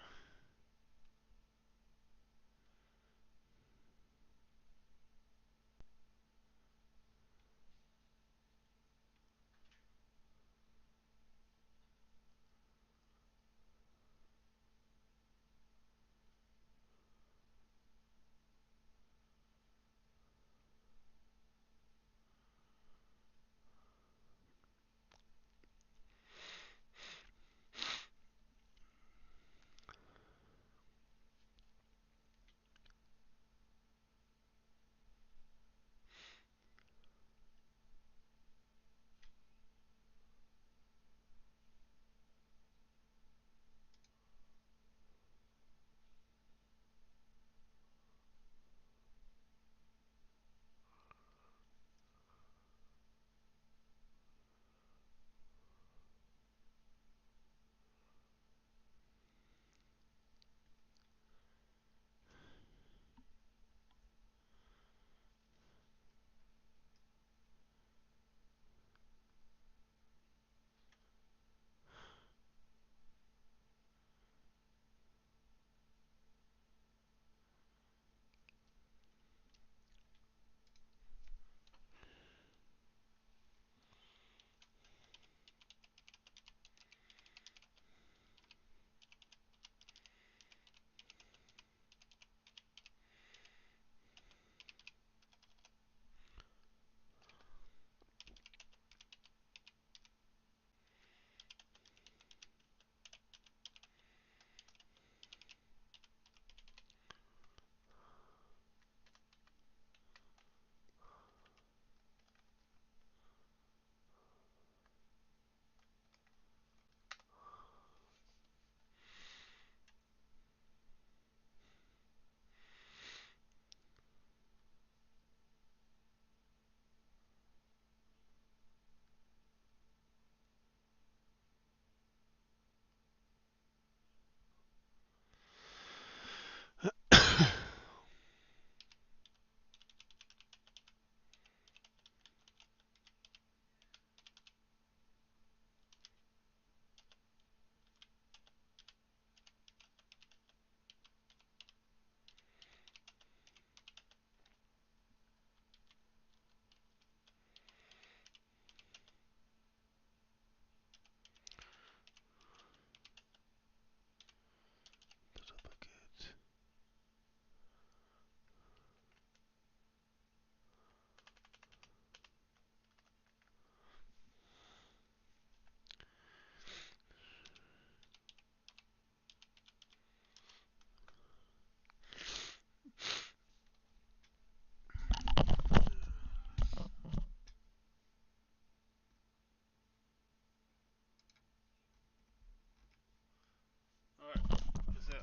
Alright, that's it.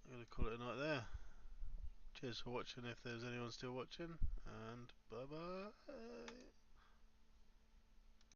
I'm gonna call it a night there. Cheers for watching if there's anyone still watching, and bye bye.